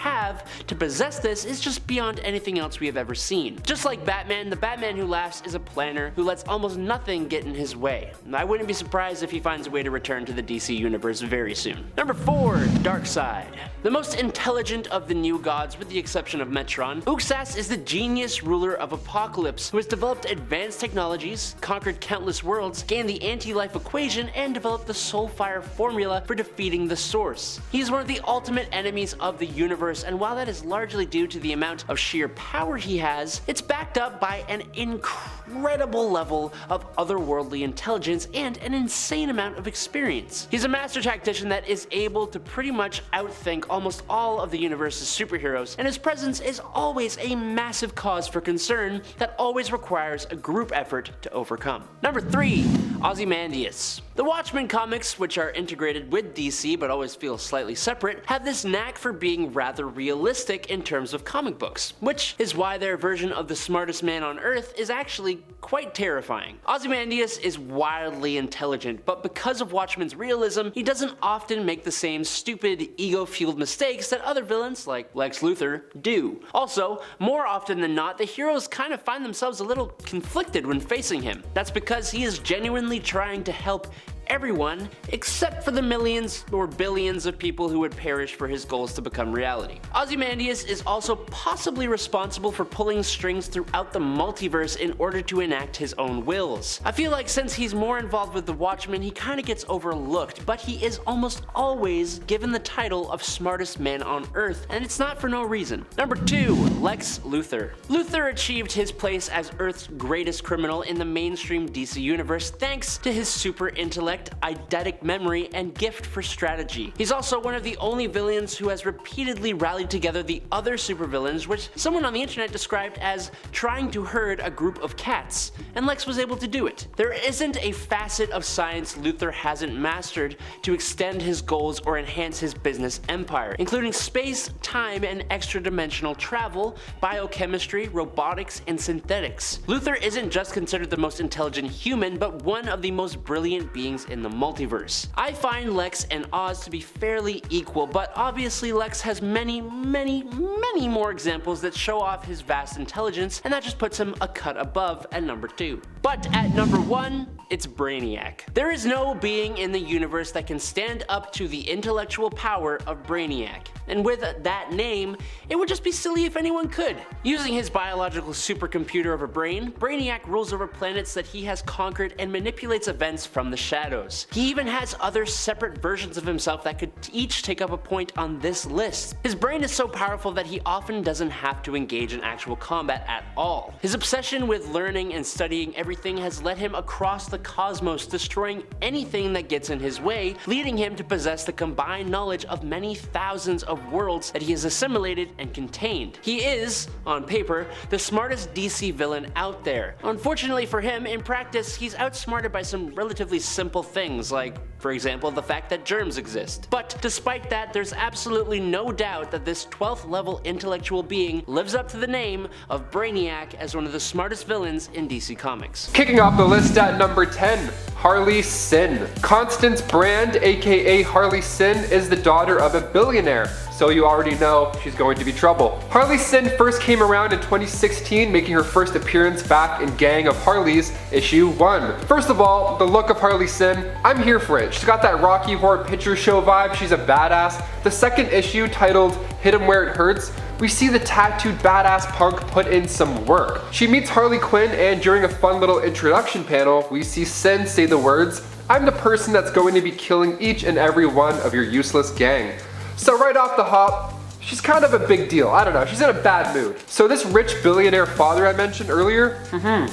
Speaker 7: possess this is just beyond anything else we have ever seen. Just like Batman, the Batman Who Laughs is a planner who lets almost nothing get in his way. I wouldn't be surprised if he finds a way to return to the DC universe very soon. Number 4. Darkseid. The most intelligent of the new gods with the exception of Metron, Uxas is the genius ruler of Apocalypse who has developed advanced technologies, conquered countless worlds, gained the anti-life equation, and developed the Soulfire formula for defeating the Source. He is one of the ultimate enemies of the universe, and while that is largely due to the amount of sheer power he has, it's backed up by an incredible level of otherworldly intelligence and an insane amount of experience. He's a master tactician that is able to pretty much outthink almost all of the universe's superheroes, and his presence is always a massive cause for concern that always requires a group effort to overcome. Number 3. Ozymandias. The Watchmen comics, which are integrated with DC but always feel slightly separate, have this knack for being rather realistic in terms of comic books, which is why their version of the smartest man on Earth is actually quite terrifying. Ozymandias is wildly intelligent, but because of Watchmen's realism, he doesn't often make the same stupid, ego-fueled mistakes that other villains, like Lex Luthor, do. Also, more often than not, the heroes kind of find themselves a little conflicted when facing him. That's because he is genuinely trying to help everyone except for the millions or billions of people who would perish for his goals to become reality. Ozymandias is also possibly responsible for pulling strings throughout the multiverse in order to enact his own wills. I feel like since he's more involved with the Watchmen, he kinda gets overlooked, but he is almost always given the title of smartest man on Earth, and it's not for no reason. Number 2, Lex Luthor. Luthor achieved his place as Earth's greatest criminal in the mainstream DC universe thanks to his super intellect, eidetic memory, and gift for strategy. He's also one of the only villains who has repeatedly rallied together the other supervillains, which someone on the internet described as trying to herd a group of cats, and Lex was able to do it. There isn't a facet of science Luthor hasn't mastered to extend his goals or enhance his business empire, including space, time, and extra-dimensional travel, biochemistry, robotics, and synthetics. Luthor isn't just considered the most intelligent human, but one of the most brilliant beings in the multiverse. I find Lex and Oz to be fairly equal, but obviously Lex has many more examples that show off his vast intelligence, and that just puts him a cut above at number 2. But at number 1, it's Brainiac. There is no being in the universe that can stand up to the intellectual power of Brainiac, and with that name, it would just be silly if anyone could. Using his biological supercomputer of a brain, Brainiac rules over planets that he has conquered and manipulates events from the shadows. He even has other separate versions of himself that could each take up a point on this list. His brain is so powerful that he often doesn't have to engage in actual combat at all. His obsession with learning and studying everything has led him across the cosmos, destroying anything that gets in his way, leading him to possess the combined knowledge of many thousands of worlds that he has assimilated and contained. He is, on paper, the smartest DC villain out there. Unfortunately for him, in practice, he's outsmarted by some relatively simple things, like, for example, the fact that germs exist. But despite that, there's absolutely no doubt that this 12th level intellectual being lives up to the name of Brainiac as one of the smartest villains in DC Comics.
Speaker 1: Kicking off the list at number 10, Harley Sin. Constance Brand, aka Harley Sin, is the daughter of a billionaire, so you already know she's going to be trouble. Harley Sin first came around in 2016, making her first appearance back in Gang of Harleys issue 1. First of all, the look of Harley Sin, I'm here for it. She's got that Rocky Horror Picture Show vibe, she's a badass. The second issue, titled Hit 'Em Where It Hurts, we see the tattooed badass punk put in some work. She meets Harley Quinn, and during a fun little introduction panel, we see Sin say the words, "I'm the person that's going to be killing each and every one of your useless gang." So right off the hop, she's kind of a big deal. I don't know, she's in a bad mood. So this rich billionaire father I mentioned earlier,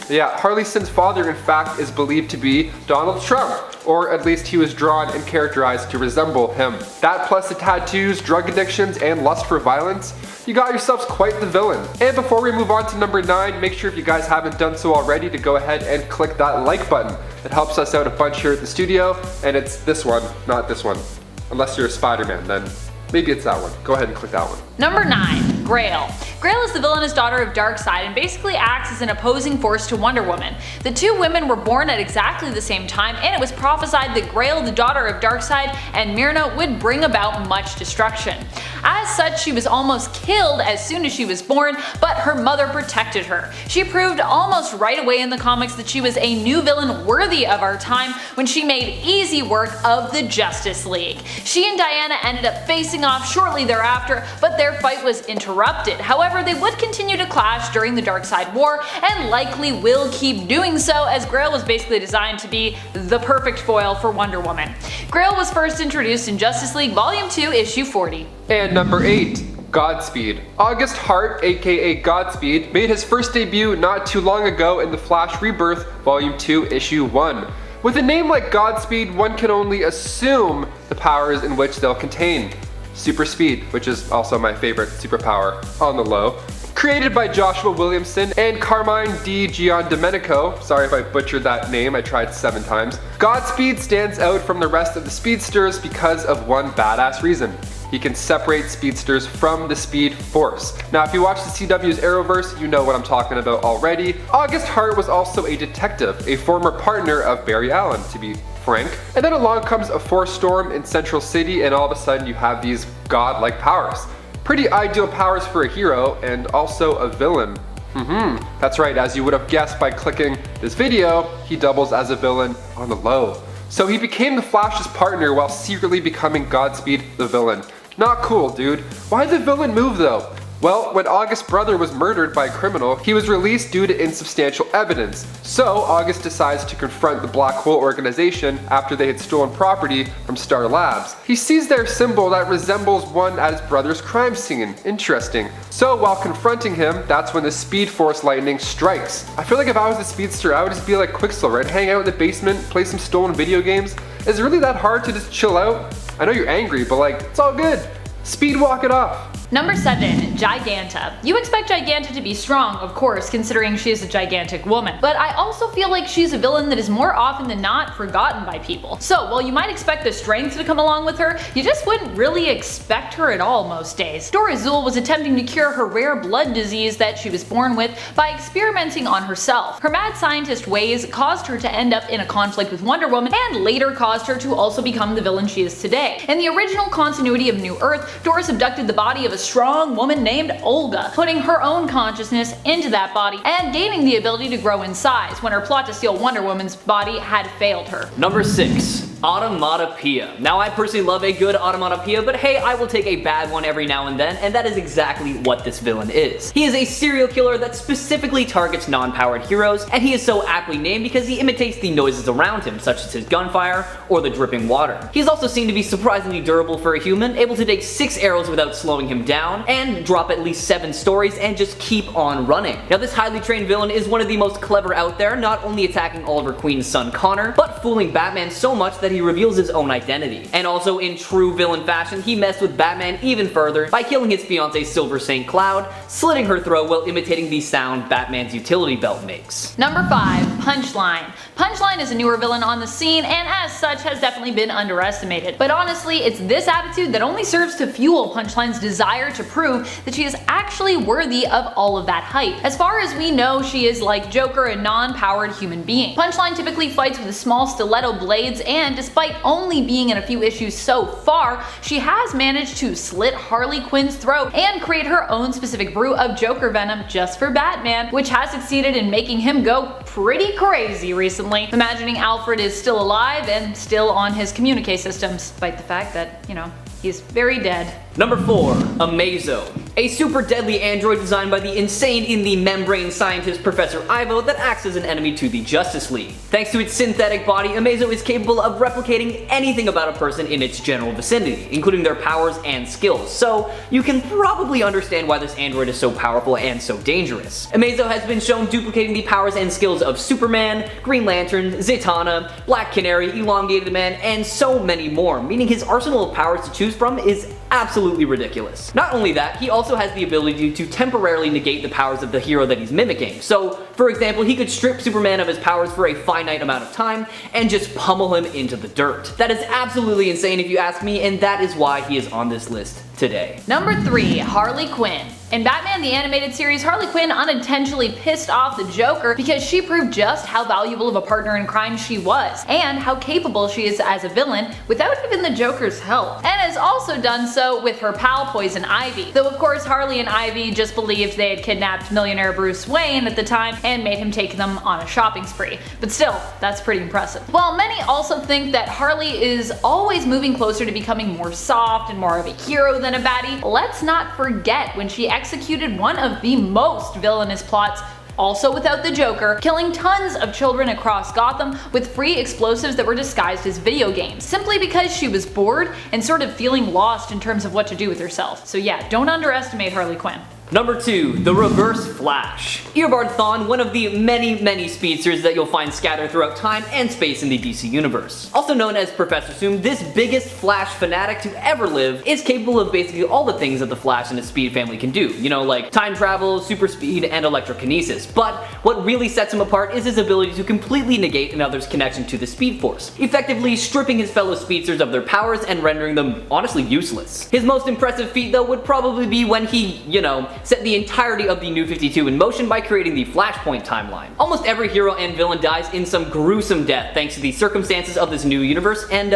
Speaker 1: yeah, Harley Sin's father in fact is believed to be Donald Trump, or at least he was drawn and characterized to resemble him. That plus the tattoos, drug addictions, and lust for violence, you got yourselves quite the villain. And before we move on to number 9, make sure if you guys haven't done so already to go ahead and click that like button. It helps us out a bunch here at the studio, and it's this one, not this one. Unless you're a Spider-Man, then maybe it's that one. Go ahead and click that one.
Speaker 4: Number 9, Grail. Grail is the villainous daughter of Darkseid and basically acts as an opposing force to Wonder Woman. The two women were born at exactly the same time, and it was prophesied that Grail, the daughter of Darkseid, and Myrna would bring about much destruction. As such, she was almost killed as soon as she was born, but her mother protected her. She proved almost right away in the comics that she was a new villain worthy of our time when she made easy work of the Justice League. She and Diana ended up facing off shortly thereafter, but their fight was interrupted. However, they would continue to clash during the Darkseid War, and likely will keep doing so, as Grail was basically designed to be the perfect foil for Wonder Woman. Grail was first introduced in Justice League Volume 2, Issue 40.
Speaker 1: And number 8, Godspeed. August Hart, aka Godspeed, made his first debut not too long ago in The Flash Rebirth, Volume 2, Issue 1. With a name like Godspeed, one can only assume the powers in which they'll contain. Super speed, which is also my favorite superpower on the low. Created by Joshua Williamson and Carmine Di Giandomenico, sorry if I butchered that name, I tried 7 times. Godspeed stands out from the rest of the speedsters because of one badass reason. He can separate speedsters from the Speed Force. Now if you watch the CW's Arrowverse, you know what I'm talking about already. August Hart was also a detective, a former partner of Barry Allen, to be frank. And then along comes a force storm in Central City, and all of a sudden you have these godlike powers. Pretty ideal powers for a hero, and also a villain. That's right, as you would have guessed by clicking this video, he doubles as a villain on the low. So he became the Flash's partner while secretly becoming Godspeed the villain. Not cool, dude. Why'd the villain move though? Well, when August's brother was murdered by a criminal, he was released due to insubstantial evidence. So August decides to confront the Black Hole organization after they had stolen property from Star Labs. He sees their symbol that resembles one at his brother's crime scene. Interesting. So while confronting him, that's when the Speed Force lightning strikes. I feel like if I was a speedster, I would just be like Quicksilver, right? Hang out in the basement, play some stolen video games. Is it really that hard to just chill out? I know you're angry, but like, it's all good. Speed walk it off.
Speaker 4: Number 7, Giganta. You expect Giganta to be strong, of course, considering she is a gigantic woman, but I also feel like she's a villain that is more often than not forgotten by people. So while you might expect the strength to come along with her, you just wouldn't really expect her at all most days. Dora Azul was attempting to cure her rare blood disease that she was born with by experimenting on herself. Her mad scientist ways caused her to end up in a conflict with Wonder Woman and later caused her to also become the villain she is today. In the original continuity of New Earth, Dora abducted the body of a strong woman named Olga, putting her own consciousness into that body and gaining the ability to grow in size when her plot to steal Wonder Woman's body had failed her.
Speaker 8: Number 6. Automatopoeia. Now I personally love a good automatopoeia, but hey, I will take a bad one every now and then, and that is exactly what this villain is. He is a serial killer that specifically targets non-powered heroes, and he is so aptly named because he imitates the noises around him, such as his gunfire or the dripping water. He is also seen to be surprisingly durable for a human, able to take 6 arrows without slowing him down, and drop at least 7 stories and just keep on running. Now this highly trained villain is one of the most clever out there, not only attacking Oliver Queen's son Connor, but fooling Batman so much that he reveals his own identity. And also in true villain fashion, he messed with Batman even further by killing his fiancée Silver St. Cloud, slitting her throat while imitating the sound Batman's utility belt makes.
Speaker 4: Number 5, Punchline. Punchline is a newer villain on the scene and as such has definitely been underestimated. But honestly, it's this attitude that only serves to fuel Punchline's desire to prove that she is actually worthy of all of that hype. As far as we know, she is like Joker, a non-powered human being. Punchline typically fights with small stiletto blades, and despite only being in a few issues so far, she has managed to slit Harley Quinn's throat and create her own specific brew of Joker venom just for Batman, which has succeeded in making him go pretty crazy recently. Imagining Alfred is still alive and still on his communique system, despite the fact that, you know, he's very dead.
Speaker 8: Number 4, Amazo. A super deadly android designed by the insane in the membrane scientist Professor Ivo that acts as an enemy to the Justice League. Thanks to its synthetic body, Amazo is capable of replicating anything about a person in its general vicinity, including their powers and skills, so you can probably understand why this android is so powerful and so dangerous. Amazo has been shown duplicating the powers and skills of Superman, Green Lantern, Zatanna, Black Canary, Elongated Man, and so many more, meaning his arsenal of powers to choose from is absolutely ridiculous. Not only that, he also has the ability to temporarily negate the powers of the hero that he's mimicking. So, for example, he could strip Superman of his powers for a finite amount of time and just pummel him into the dirt. That is absolutely insane if you ask me, and that is why he is on this list today.
Speaker 4: Number 3, Harley Quinn. In Batman the Animated Series, Harley Quinn unintentionally pissed off the Joker because she proved just how valuable of a partner in crime she was, and how capable she is as a villain without even the Joker's help, and has also done so with her pal Poison Ivy. Though of course Harley and Ivy just believed they had kidnapped millionaire Bruce Wayne at the time and made him take them on a shopping spree. But still, that's pretty impressive. While many also think that Harley is always moving closer to becoming more soft and more of a hero than a baddie, let's not forget when she executed one of the most villainous plots, also without the Joker, killing tons of children across Gotham with free explosives that were disguised as video games, simply because she was bored and sort of feeling lost in terms of what to do with herself. So yeah, don't underestimate Harley Quinn.
Speaker 8: Number 2, the Reverse Flash. Eobard Thawne, one of the many speedsters that you'll find scattered throughout time and space in the DC universe. Also known as Professor Zoom, this biggest Flash fanatic to ever live is capable of basically all the things that the Flash and his Speed family can do. You know, like time travel, super speed, and electrokinesis. But what really sets him apart is his ability to completely negate another's connection to the Speed Force, effectively stripping his fellow speedsters of their powers and rendering them honestly useless. His most impressive feat though would probably be when he, you know, set the entirety of the New 52 in motion by creating the Flashpoint timeline. Almost every hero and villain dies in some gruesome death thanks to the circumstances of this new universe, and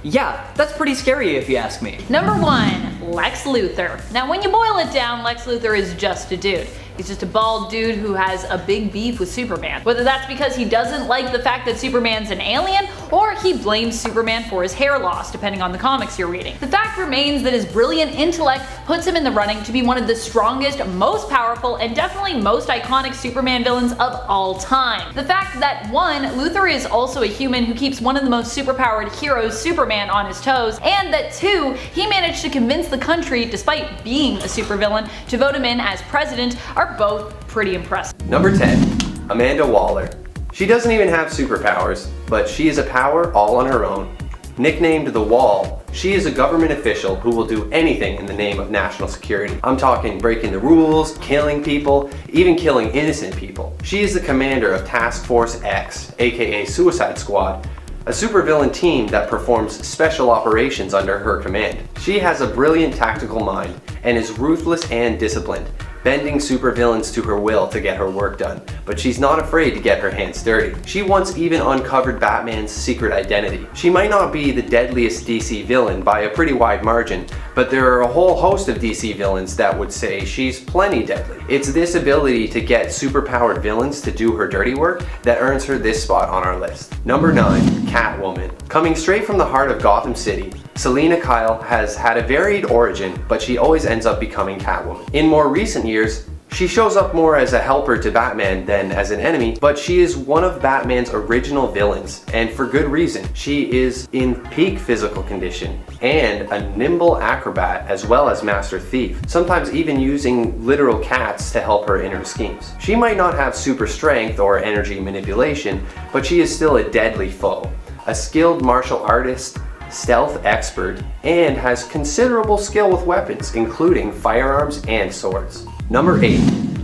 Speaker 8: yeah, that's pretty scary if you ask me.
Speaker 4: Number 1, Lex Luthor. Now when you boil it down, Lex Luthor is just a dude. He's just a bald dude who has a big beef with Superman. Whether that's because he doesn't like the fact that Superman's an alien, or he blames Superman for his hair loss, depending on the comics you're reading. The fact remains that his brilliant intellect puts him in the running to be one of the strongest, most powerful, and definitely most iconic Superman villains of all time. The fact that 1. Luthor is also a human who keeps one of the most superpowered heroes, Superman, on his toes, and that 2. He managed to convince the country, despite being a supervillain, to vote him in as president are both pretty impressive.
Speaker 2: Number 10. Amanda Waller. She doesn't even have superpowers, but she is a power all on her own. Nicknamed the Wall, she is a government official who will do anything in the name of national security. I'm talking breaking the rules, killing people, even killing innocent people. She is the commander of Task Force X, aka Suicide Squad, a supervillain team that performs special operations under her command. She has a brilliant tactical mind and is ruthless and disciplined, bending supervillains to her will to get her work done, but she's not afraid to get her hands dirty. She once even uncovered Batman's secret identity. She might not be the deadliest DC villain by a pretty wide margin, but there are a whole host of DC villains that would say she's plenty deadly. It's this ability to get superpowered villains to do her dirty work that earns her this spot on our list. Number 9, Catwoman. Coming straight from the heart of Gotham City, Selina Kyle has had a varied origin, but she always ends up becoming Catwoman. In more recent years, she shows up more as a helper to Batman than as an enemy, but she is one of Batman's original villains, and for good reason. She is in peak physical condition and a nimble acrobat as well as master thief, sometimes even using literal cats to help her in her schemes. She might not have super strength or energy manipulation, but she is still a deadly foe, a skilled martial artist, stealth expert, and has considerable skill with weapons, including firearms and swords. Number 8,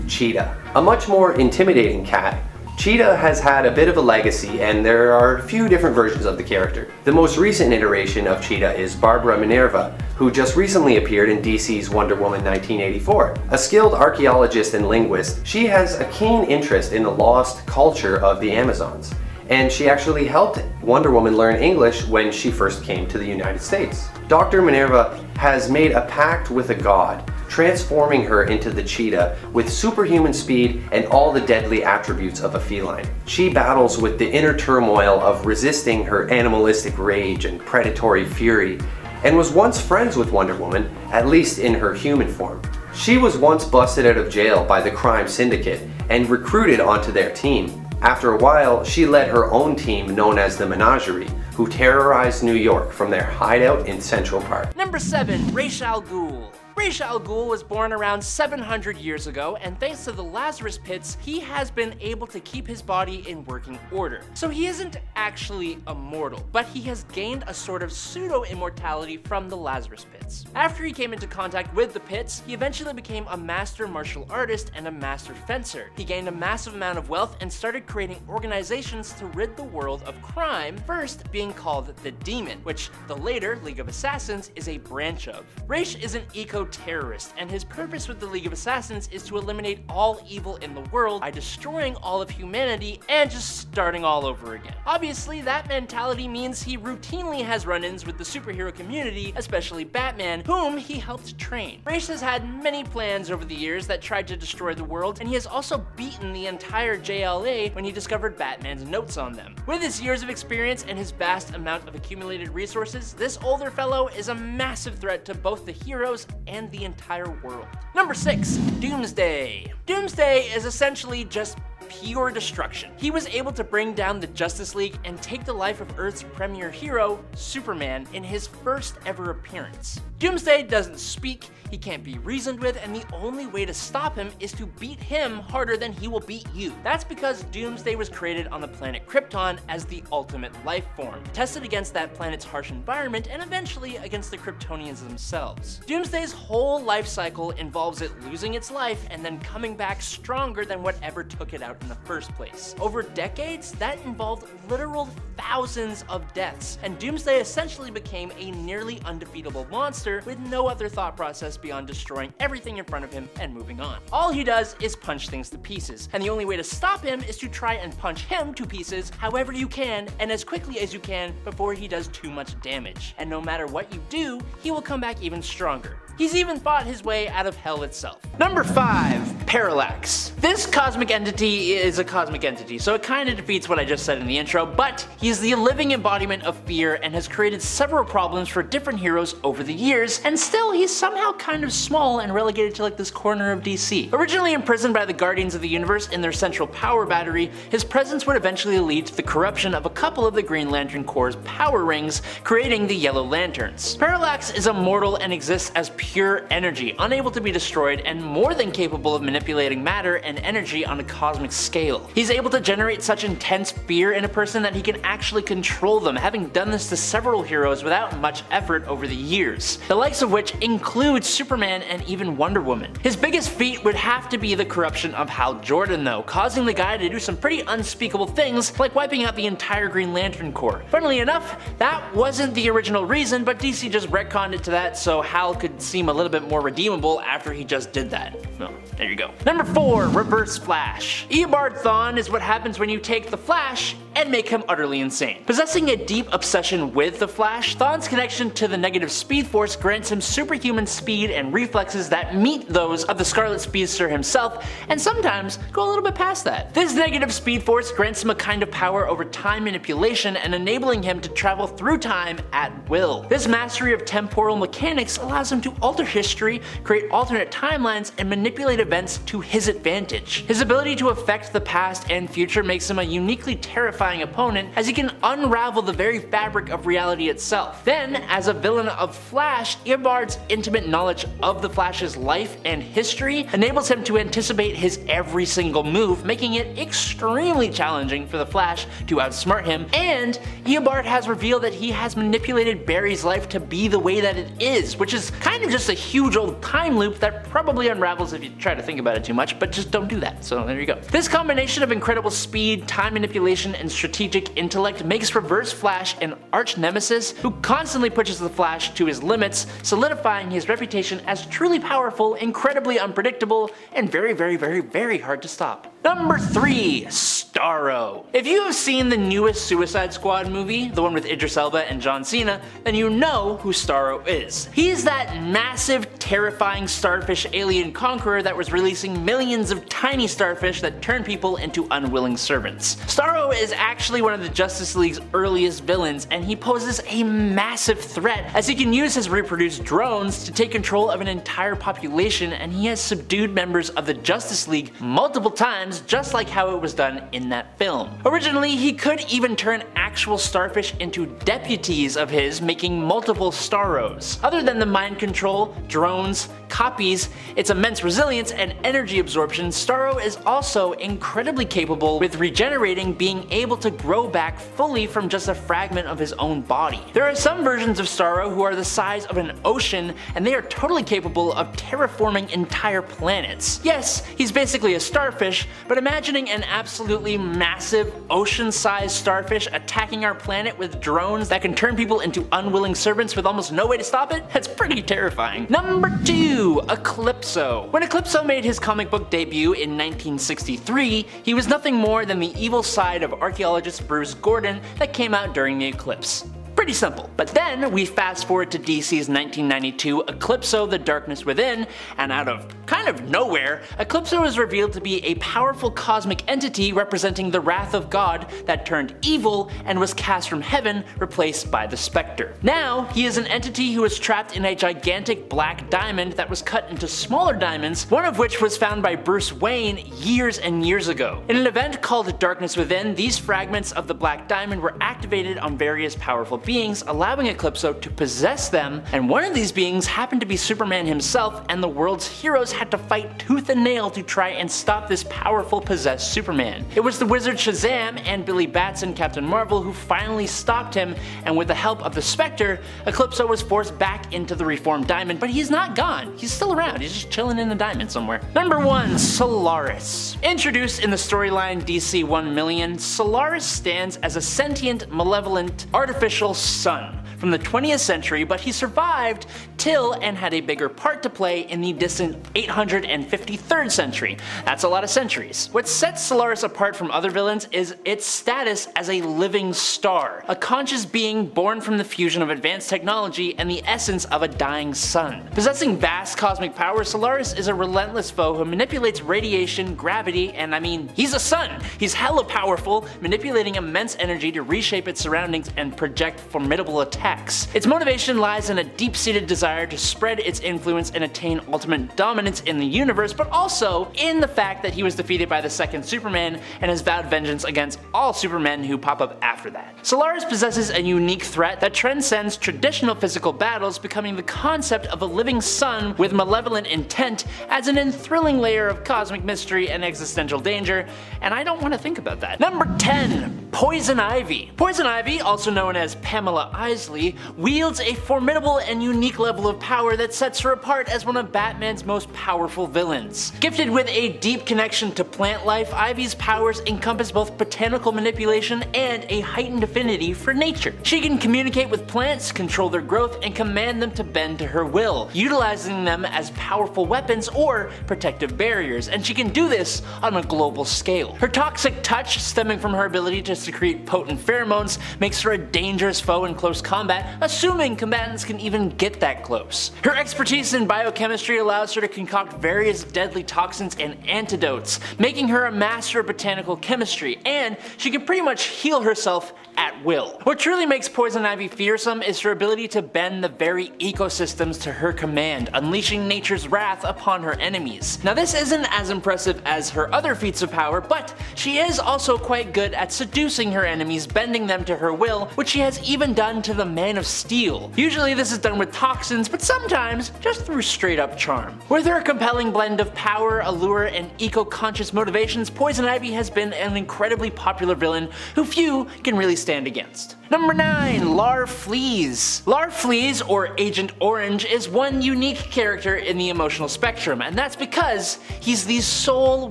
Speaker 2: Cheetah. A much more intimidating cat, Cheetah has had a bit of a legacy, and there are a few different versions of the character. The most recent iteration of Cheetah is Barbara Minerva, who just recently appeared in DC's Wonder Woman 1984. A skilled archaeologist and linguist, she has a keen interest in the lost culture of the Amazons, and she actually helped Wonder Woman learn English when she first came to the United States. Dr. Minerva has made a pact with a god, transforming her into the cheetah with superhuman speed and all the deadly attributes of a feline. She battles with the inner turmoil of resisting her animalistic rage and predatory fury, and was once friends with Wonder Woman, at least in her human form. She was once busted out of jail by the crime syndicate and recruited onto their team. After a while, she led her own team known as the Menagerie, who terrorized New York from their hideout in Central Park.
Speaker 7: Number 7, Ra's al Ghul. Ra's al Ghul was born around 700 years ago, and thanks to the Lazarus Pits, he has been able to keep his body in working order. So he isn't actually immortal, but he has gained a sort of pseudo-immortality from the Lazarus Pits. After he came into contact with the Pits, he eventually became a master martial artist and a master fencer. He gained a massive amount of wealth and started creating organizations to rid the world of crime, first being called the Demon, which the later League of Assassins is a branch of. Ra's is an eco-terrorist, and his purpose with the League of Assassins is to eliminate all evil in the world by destroying all of humanity and just starting all over again. Obviously, that mentality means he routinely has run-ins with the superhero community, especially Batman, whom he helped train. Ra's has had many plans over the years that tried to destroy the world, and he has also beaten the entire JLA when he discovered Batman's notes on them. With his years of experience and his vast amount of accumulated resources, this older fellow is a massive threat to both the heroes and the entire world. Number 6, Doomsday. Doomsday is essentially just pure destruction. He was able to bring down the Justice League and take the life of Earth's premier hero, Superman, in his first ever appearance. Doomsday doesn't speak, he can't be reasoned with, and the only way to stop him is to beat him harder than he will beat you. That's because Doomsday was created on the planet Krypton as the ultimate life form, tested against that planet's harsh environment and eventually against the Kryptonians themselves. Doomsday's whole life cycle involves it losing its life and then coming back stronger than whatever took it out in the first place. Over decades, that involved literal thousands of deaths, and Doomsday essentially became a nearly undefeatable monster with no other thought process beyond destroying everything in front of him and moving on. All he does is punch things to pieces, and the only way to stop him is to try and punch him to pieces however you can and as quickly as you can before he does too much damage. And no matter what you do, he will come back even stronger. he's even fought his way out of hell itself. Number 5. Parallax. This cosmic entity is a cosmic entity, so it kinda defeats what I just said in the intro, but he's the living embodiment of fear and has created several problems for different heroes over the years, and still he's somehow kind of small and relegated to like this corner of DC. Originally imprisoned by the Guardians of the Universe in their central power battery, his presence would eventually lead to the corruption of a couple of the Green Lantern Corps' power rings, creating the Yellow Lanterns. Parallax is immortal and exists as pure energy, unable to be destroyed and more than capable of manipulating matter and energy on a cosmic scale. He's able to generate such intense fear in a person that he can actually control them, having done this to several heroes without much effort over the years, the likes of which include Superman and even Wonder Woman. His biggest feat would have to be the corruption of Hal Jordan though, causing the guy to do some pretty unspeakable things like wiping out the entire Green Lantern Corps. Funnily enough, that wasn't the original reason, but DC just retconned it to that so Hal could seem a little bit more redeemable after he just did that. Well, there you go. Number 4. Reverse Flash. Eobard Thawne is what happens when you take the Flash and make him utterly insane. Possessing a deep obsession with the Flash, Thawne's connection to the negative Speed Force grants him superhuman speed and reflexes that meet those of the Scarlet Speedster himself, and sometimes go a little bit past that. This negative Speed Force grants him a kind of power over time manipulation and enabling him to travel through time at will. This mastery of temporal mechanics allows him to alter history, create alternate timelines, and manipulate events to his advantage. His ability to affect the past and future makes him a uniquely terrifying opponent, as he can unravel the very fabric of reality itself. Then, as a villain of Flash, Eobard's intimate knowledge of the Flash's life and history enables him to anticipate his every single move, making it extremely challenging for the Flash to outsmart him, and Eobard has revealed that he has manipulated Barry's life to be the way that it is, which is kind of just a huge old time loop that probably unravels if you try to think about it too much, but just don't do that, so there you go. This combination of incredible speed, time manipulation, and strategic intellect makes Reverse Flash an arch nemesis who constantly pushes the Flash to his limits, solidifying his reputation as truly powerful, incredibly unpredictable, and very hard to stop. Number 3. Starro. If you have seen the newest Suicide Squad movie, the one with Idris Elba and John Cena, then you know who Starro is. He's that massive, terrifying starfish alien conqueror that was releasing millions of tiny starfish that turn people into unwilling servants. Starro is actually one of the Justice League's earliest villains, and he poses a massive threat as he can use his reproduced drones to take control of an entire population, and he has subdued members of the Justice League multiple times, just like how it was done in that film. Originally, he could even turn actual starfish into deputies of his, making multiple Starros. Other than the mind control, drones, copies, its immense resilience, and energy absorption, Starro is also incredibly capable with regenerating, being able to grow back fully from just a fragment of his own body. There are some versions of Starro who are the size of an ocean, and they are totally capable of terraforming entire planets. Yes, he's basically a starfish, but imagining an absolutely massive ocean-sized starfish attacking our planet with drones that can turn people into unwilling servants with almost no way to stop it? That's pretty terrifying. Number 2. Eclipso. When Eclipso made his comic book debut in 1963, he was nothing more than the evil side of archaeologist Bruce Gordon that came out during the eclipse. Pretty simple. But then we fast forward to DC's 1992 Eclipso: The Darkness Within, and out of kind of nowhere, Eclipso is revealed to be a powerful cosmic entity representing the wrath of God that turned evil and was cast from heaven, replaced by the Spectre. Now, he is an entity who is trapped in a gigantic black diamond that was cut into smaller diamonds, one of which was found by Bruce Wayne years and years ago. In an event called Darkness Within, these fragments of the black diamond were activated on various powerful beings, allowing Eclipso to possess them, and one of these beings happened to be Superman himself, and the world's heroes had to fight tooth and nail to try and stop this powerful possessed Superman. It was the wizard Shazam and Billy Batson, Captain Marvel, who finally stopped him, and with the help of the Spectre, Eclipso was forced back into the reformed diamond, but he's not gone. He's still around. He's just chilling in the diamond somewhere. Number 1. Solaris. Introduced in the storyline DC 1 Million, Solaris stands as a sentient, malevolent, artificial sun. from the 20th century, but he survived till and had a bigger part to play in the distant 853rd century. That's a lot of centuries. What sets Solaris apart from other villains is its status as a living star, a conscious being born from the fusion of advanced technology and the essence of a dying sun. Possessing vast cosmic power, Solaris is a relentless foe who manipulates radiation, gravity, and I mean, he's a sun! He's hella powerful, manipulating immense energy to reshape its surroundings and project formidable attacks. Its motivation lies in a deep-seated desire to spread its influence and attain ultimate dominance in the universe, but also in the fact that he was defeated by the second Superman and has vowed vengeance against all Supermen who pop up after that. Solaris possesses a unique threat that transcends traditional physical battles, becoming the concept of a living sun with malevolent intent adds an enthralling layer of cosmic mystery and existential danger, and I don't want to think about that. Number 10. Poison Ivy. Poison Ivy, also known as Pamela Isley, wields a formidable and unique level of power that sets her apart as one of Batman's most powerful villains. Gifted with a deep connection to plant life, Ivy's powers encompass both botanical manipulation and a heightened affinity for nature. She can communicate with plants, control their growth, and command them to bend to her will, utilizing them as powerful weapons or protective barriers, and she can do this on a global scale. Her toxic touch, stemming from her ability to secrete potent pheromones, makes her a dangerous foe in close combat, assuming combatants can even get that close. Her expertise in biochemistry allows her to concoct various deadly toxins and antidotes, making her a master of botanical chemistry, and she can pretty much heal herself at will. What truly makes Poison Ivy fearsome is her ability to bend the very ecosystems to her command, unleashing nature's wrath upon her enemies. Now this isn't as impressive as her other feats of power, but she is also quite good at seducing her enemies, bending them to her will, which she has even done to the Man of Steel. Usually this is done with toxins, but sometimes just through straight up charm. With her compelling blend of power, allure, and eco-conscious motivations, Poison Ivy has been an incredibly popular villain who few can really stand against. Number 9. Larfleeze. Larfleeze, or Agent Orange, is one unique character in the emotional spectrum, and that's because he's the sole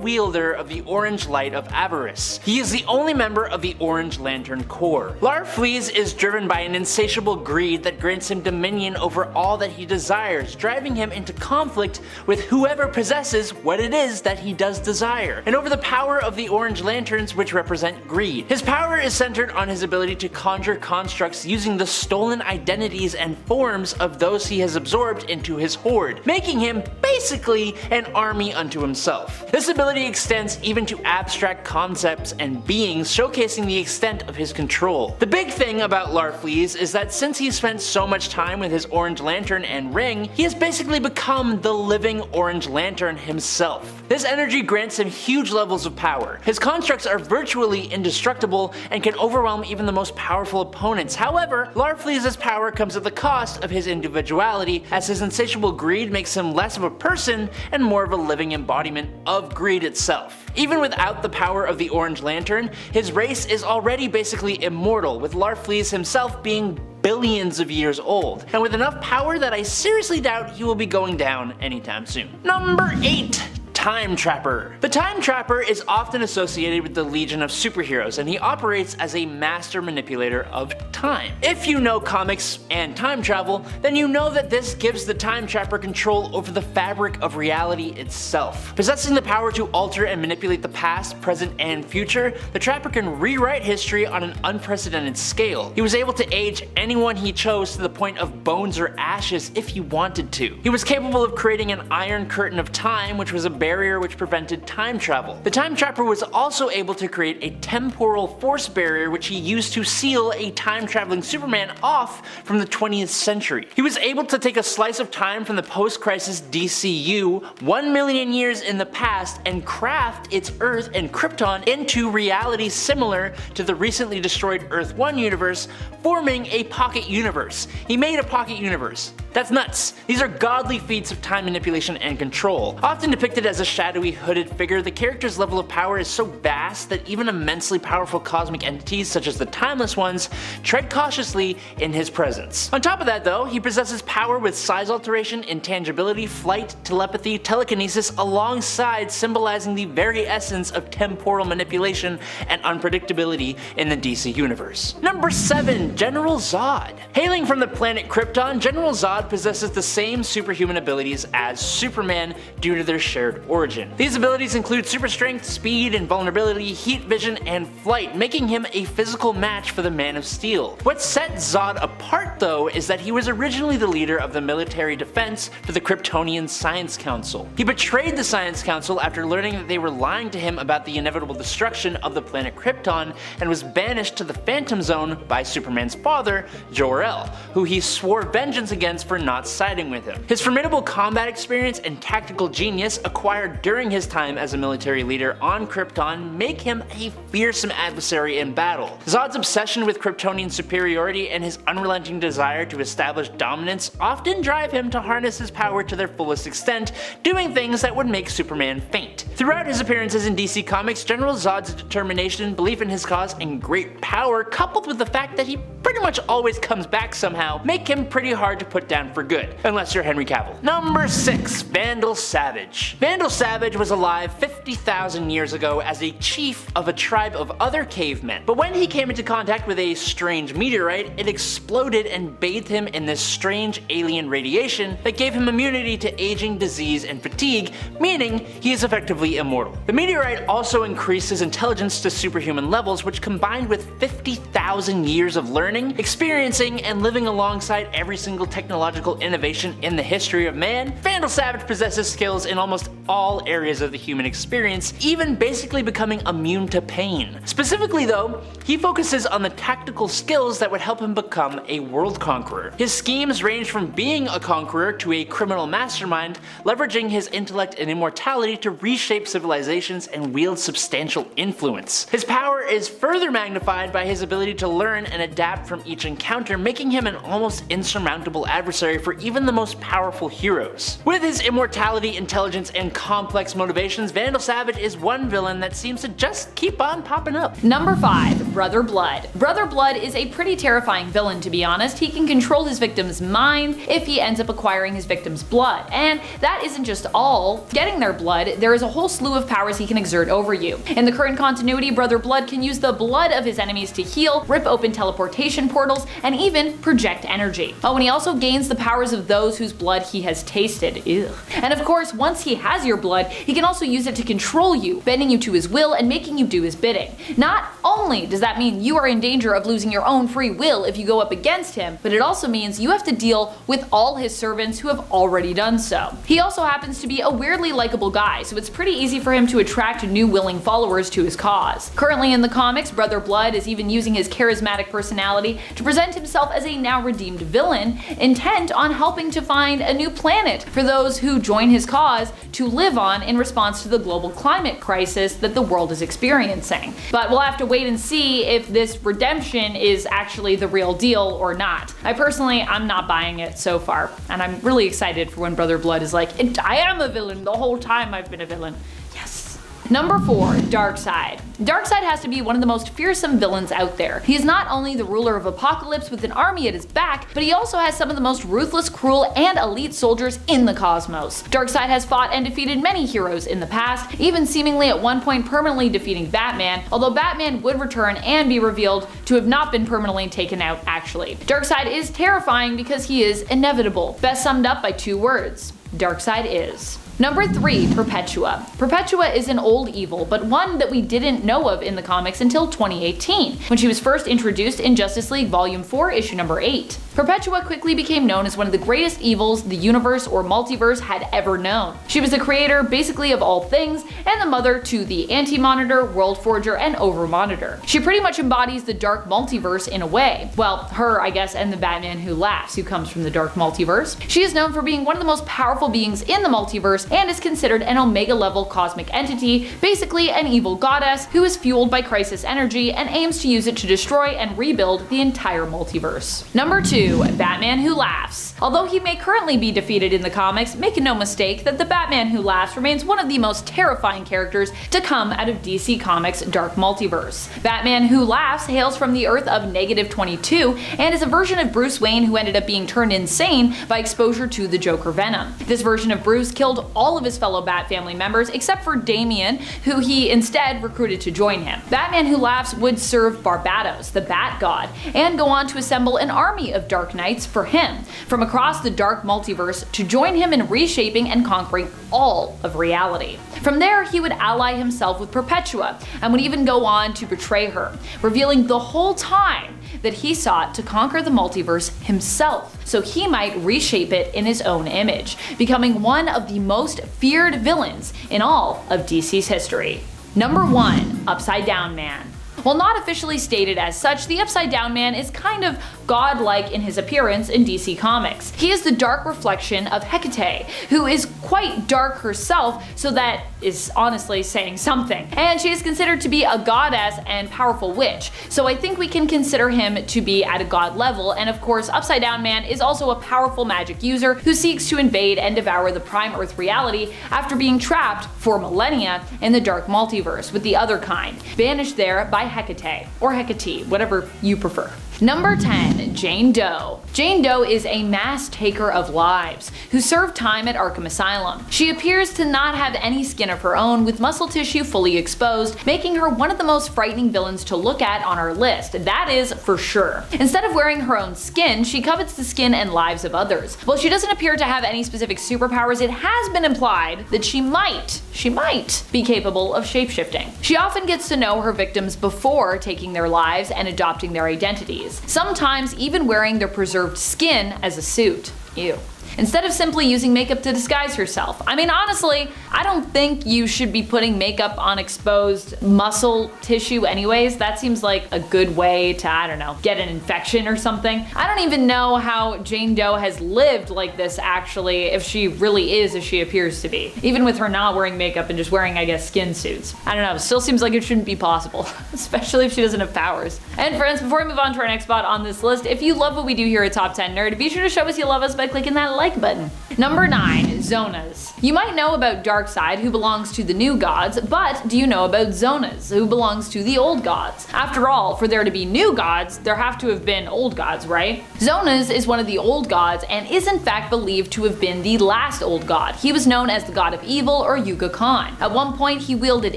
Speaker 7: wielder of the orange light of avarice. He is the only member of the Orange Lantern Corps. Larfleeze is driven by an insatiable greed that grants him dominion over all that he desires, driving him into conflict with whoever possesses what it is that he does desire, and over the power of the Orange Lanterns, which represent greed. His power is centered on his ability to conjure constructs using the stolen identities and forms of those he has absorbed into his horde, making him basically an army unto himself. This ability extends even to abstract concepts and beings, showcasing the extent of his control. The big thing about Larfleeze is that since he spent so much time with his Orange Lantern and ring, he has basically become the living Orange Lantern himself. This energy grants him huge levels of power. His constructs are virtually indestructible and can overwhelm even the most powerful opponents. However, Larfleeze's power comes at the cost of his individuality, as his insatiable greed makes him less of a person and more of a living embodiment of greed itself. Even without the power of the Orange Lantern, his race is already basically immortal, with Larfleeze himself being billions of years old, and with enough power that I seriously doubt he will be going down anytime soon. Number 8. Time Trapper. The Time Trapper is often associated with the Legion of Superheroes, and he operates as a master manipulator of time. If you know comics and time travel, then you know that this gives the Time Trapper control over the fabric of reality itself. Possessing the power to alter and manipulate the past, present, and future, the Trapper can rewrite history on an unprecedented scale. He was able to age anyone he chose to the point of bones or ashes if he wanted to. He was capable of creating an iron curtain of time, which was a barrier which prevented time travel. The Time Trapper was also able to create a temporal force barrier which he used to seal a time-traveling Superman off from the 20th century. He was able to take a slice of time from the post-crisis DCU 1 million years in the past and craft its Earth and Krypton into realities similar to the recently destroyed Earth 1 universe, forming a pocket universe. He made a pocket universe. That's nuts. These are godly feats of time manipulation and control. Often depicted as a shadowy, hooded figure, the character's level of power is so vast that even immensely powerful cosmic entities such as the Timeless Ones tread cautiously in his presence. On top of that though, he possesses power with size alteration, intangibility, flight, telepathy, telekinesis, alongside symbolizing the very essence of temporal manipulation and unpredictability in the DC universe. Number 7. General Zod. Hailing from the planet Krypton, General Zod possesses the same superhuman abilities as Superman due to their shared origin. These abilities include super strength, speed, invulnerability, heat vision, and flight, making him a physical match for the Man of Steel. What set Zod apart though is that he was originally the leader of the military defense for the Kryptonian Science Council. He betrayed the Science Council after learning that they were lying to him about the inevitable destruction of the planet Krypton, and was banished to the Phantom Zone by Superman's father, Jor-El, who he swore vengeance against for not siding with him. His formidable combat experience and tactical genius acquired during his time as a military leader on Krypton make him a fearsome adversary in battle. Zod's obsession with Kryptonian superiority and his unrelenting desire to establish dominance often drive him to harness his power to their fullest extent, doing things that would make Superman faint. Throughout his appearances in DC Comics, General Zod's determination, belief in his cause, and great power, coupled with the fact that he pretty much always comes back somehow, make him pretty hard to put down for good, unless you're Henry Cavill. Number 6. Vandal Savage. Vandal Savage was alive 50,000 years ago as a chief of a tribe of other cavemen, but when he came into contact with a strange meteorite, it exploded and bathed him in this strange alien radiation that gave him immunity to aging, disease, and fatigue, meaning he is effectively immortal. The meteorite also increased his intelligence to superhuman levels, which combined with 50,000 years of learning, experiencing, and living alongside every single technological innovation in the history of man, Vandal Savage possesses skills in almost all areas of the human experience, even basically becoming immune to pain. Specifically though, he focuses on the tactical skills that would help him become a world conqueror. His schemes range from being a conqueror to a criminal mastermind, leveraging his intellect and immortality to reshape civilizations and wield substantial influence. His power is further magnified by his ability to learn and adapt from each encounter, making him an almost insurmountable adversary for even the most powerful heroes. With his immortality, intelligence, and complex motivations, Vandal Savage is one villain that seems to just keep on popping up.
Speaker 4: Number 5. Brother Blood. Brother Blood is a pretty terrifying villain, to be honest. He can control his victim's mind if he ends up acquiring his victim's blood. And that isn't just all. Getting their blood, there is a whole slew of powers he can exert over you. In the current continuity, Brother Blood can use the blood of his enemies to heal, rip open teleportation portals, and even project energy. Oh, and he also gains the powers of those whose blood he has tasted. Ew. And of course, once he has your blood, he can also use it to control you, bending you to his will and making you do his bidding. Not only does that mean you are in danger of losing your own free will if you go up against him, but it also means you have to deal with all his servants who have already done so. He also happens to be a weirdly likable guy, so it's pretty easy for him to attract new willing followers to his cause. Currently in the comics, Brother Blood is even using his charismatic personality to present himself as a now redeemed villain, intent on helping to find a new planet for those who join his cause to live on in response to the global climate crisis that the world is experiencing. But we'll have to wait and see if this redemption is actually the real deal or not. I'm not buying it so far, and I'm really excited for when Brother Blood is like, I am a villain, the whole time I've been a villain. Yes. Number 4. Darkseid. Darkseid has to be one of the most fearsome villains out there. He is not only the ruler of Apocalypse with an army at his back, but he also has some of the most ruthless, cruel, and elite soldiers in the cosmos. Darkseid has fought and defeated many heroes in the past, even seemingly at one point permanently defeating Batman, although Batman would return and be revealed to have not been permanently taken out actually. Darkseid is terrifying because he is inevitable, best summed up by 2 words: Darkseid is. Number 3. Perpetua. Perpetua is an old evil, but one that we didn't know of in the comics until 2018, when she was first introduced in Justice League Volume 4, issue number 8. Perpetua quickly became known as one of the greatest evils the universe or multiverse had ever known. She was the creator, basically, of all things, and the mother to the Anti-Monitor, World Forger, and Over-Monitor. She pretty much embodies the dark multiverse in a way. Well, her, I guess, and the Batman Who Laughs, who comes from the dark multiverse. She is known for being one of the most powerful beings in the multiverse, multiverse and is considered an Omega-level cosmic entity, basically an evil goddess who is fueled by crisis energy and aims to use it to destroy and rebuild the entire multiverse. Number 2. Batman Who Laughs. Although he may currently be defeated in the comics, make no mistake that the Batman Who Laughs remains one of the most terrifying characters to come out of DC Comics' dark multiverse. Batman Who Laughs hails from the Earth of -22 and is a version of Bruce Wayne who ended up being turned insane by exposure to the Joker venom. This version of Bruce killed all of his fellow Bat family members except for Damian, who he instead recruited to join him. Batman Who Laughs would serve Barbados, the Bat God, and go on to assemble an army of Dark Knights for him from across the dark multiverse to join him in reshaping and conquering all of reality. From there, he would ally himself with Perpetua and would even go on to betray her, revealing the whole time that he sought to conquer the multiverse himself so he might reshape it in his own image, becoming one of the most feared villains in all of DC's history. Number 1. Upside Down Man. While not officially stated as such, the Upside Down Man is kind of godlike in his appearance in DC Comics. He is the dark reflection of Hecate, who is quite dark herself, so that is honestly saying something. And she is considered to be a goddess and powerful witch, so I think we can consider him to be at a god level, and of course Upside Down Man is also a powerful magic user who seeks to invade and devour the Prime Earth reality after being trapped for millennia in the dark multiverse with the other kind, banished there by Hecate, or Hecate, whatever you prefer. Number 10. Jane Doe. Jane Doe is a mass taker of lives who served time at Arkham Asylum. She appears to not have any skin of her own, with muscle tissue fully exposed, making her one of the most frightening villains to look at on our list, that is for sure. Instead of wearing her own skin, she covets the skin and lives of others. While she doesn't appear to have any specific superpowers, it has been implied that she might be capable of shapeshifting. She often gets to know her victims before taking their lives and adopting their identities, sometimes even wearing their preserved skin as a suit. Ew. Instead of simply using makeup to disguise herself. I mean, honestly, I don't think you should be putting makeup on exposed muscle tissue anyways. That seems like a good way to, I don't know, get an infection or something. I don't even know how Jane Doe has lived like this actually, if she really is as she appears to be. Even with her not wearing makeup and just wearing, I guess, skin suits. I don't know, still seems like it shouldn't be possible, especially if she doesn't have powers. And friends, before we move on to our next spot on this list, if you love what we do here at Top 10 Nerd, be sure to show us you love us by clicking that like button. Number 9. Zonas. You might know about Darkseid, who belongs to the new gods, but do you know about Zonas, who belongs to the old gods? After all, for there to be new gods, there have to have been old gods, right? Zonas is one of the old gods and is in fact believed to have been the last old god. He was known as the god of evil, or Yuga Khan. At one point, he wielded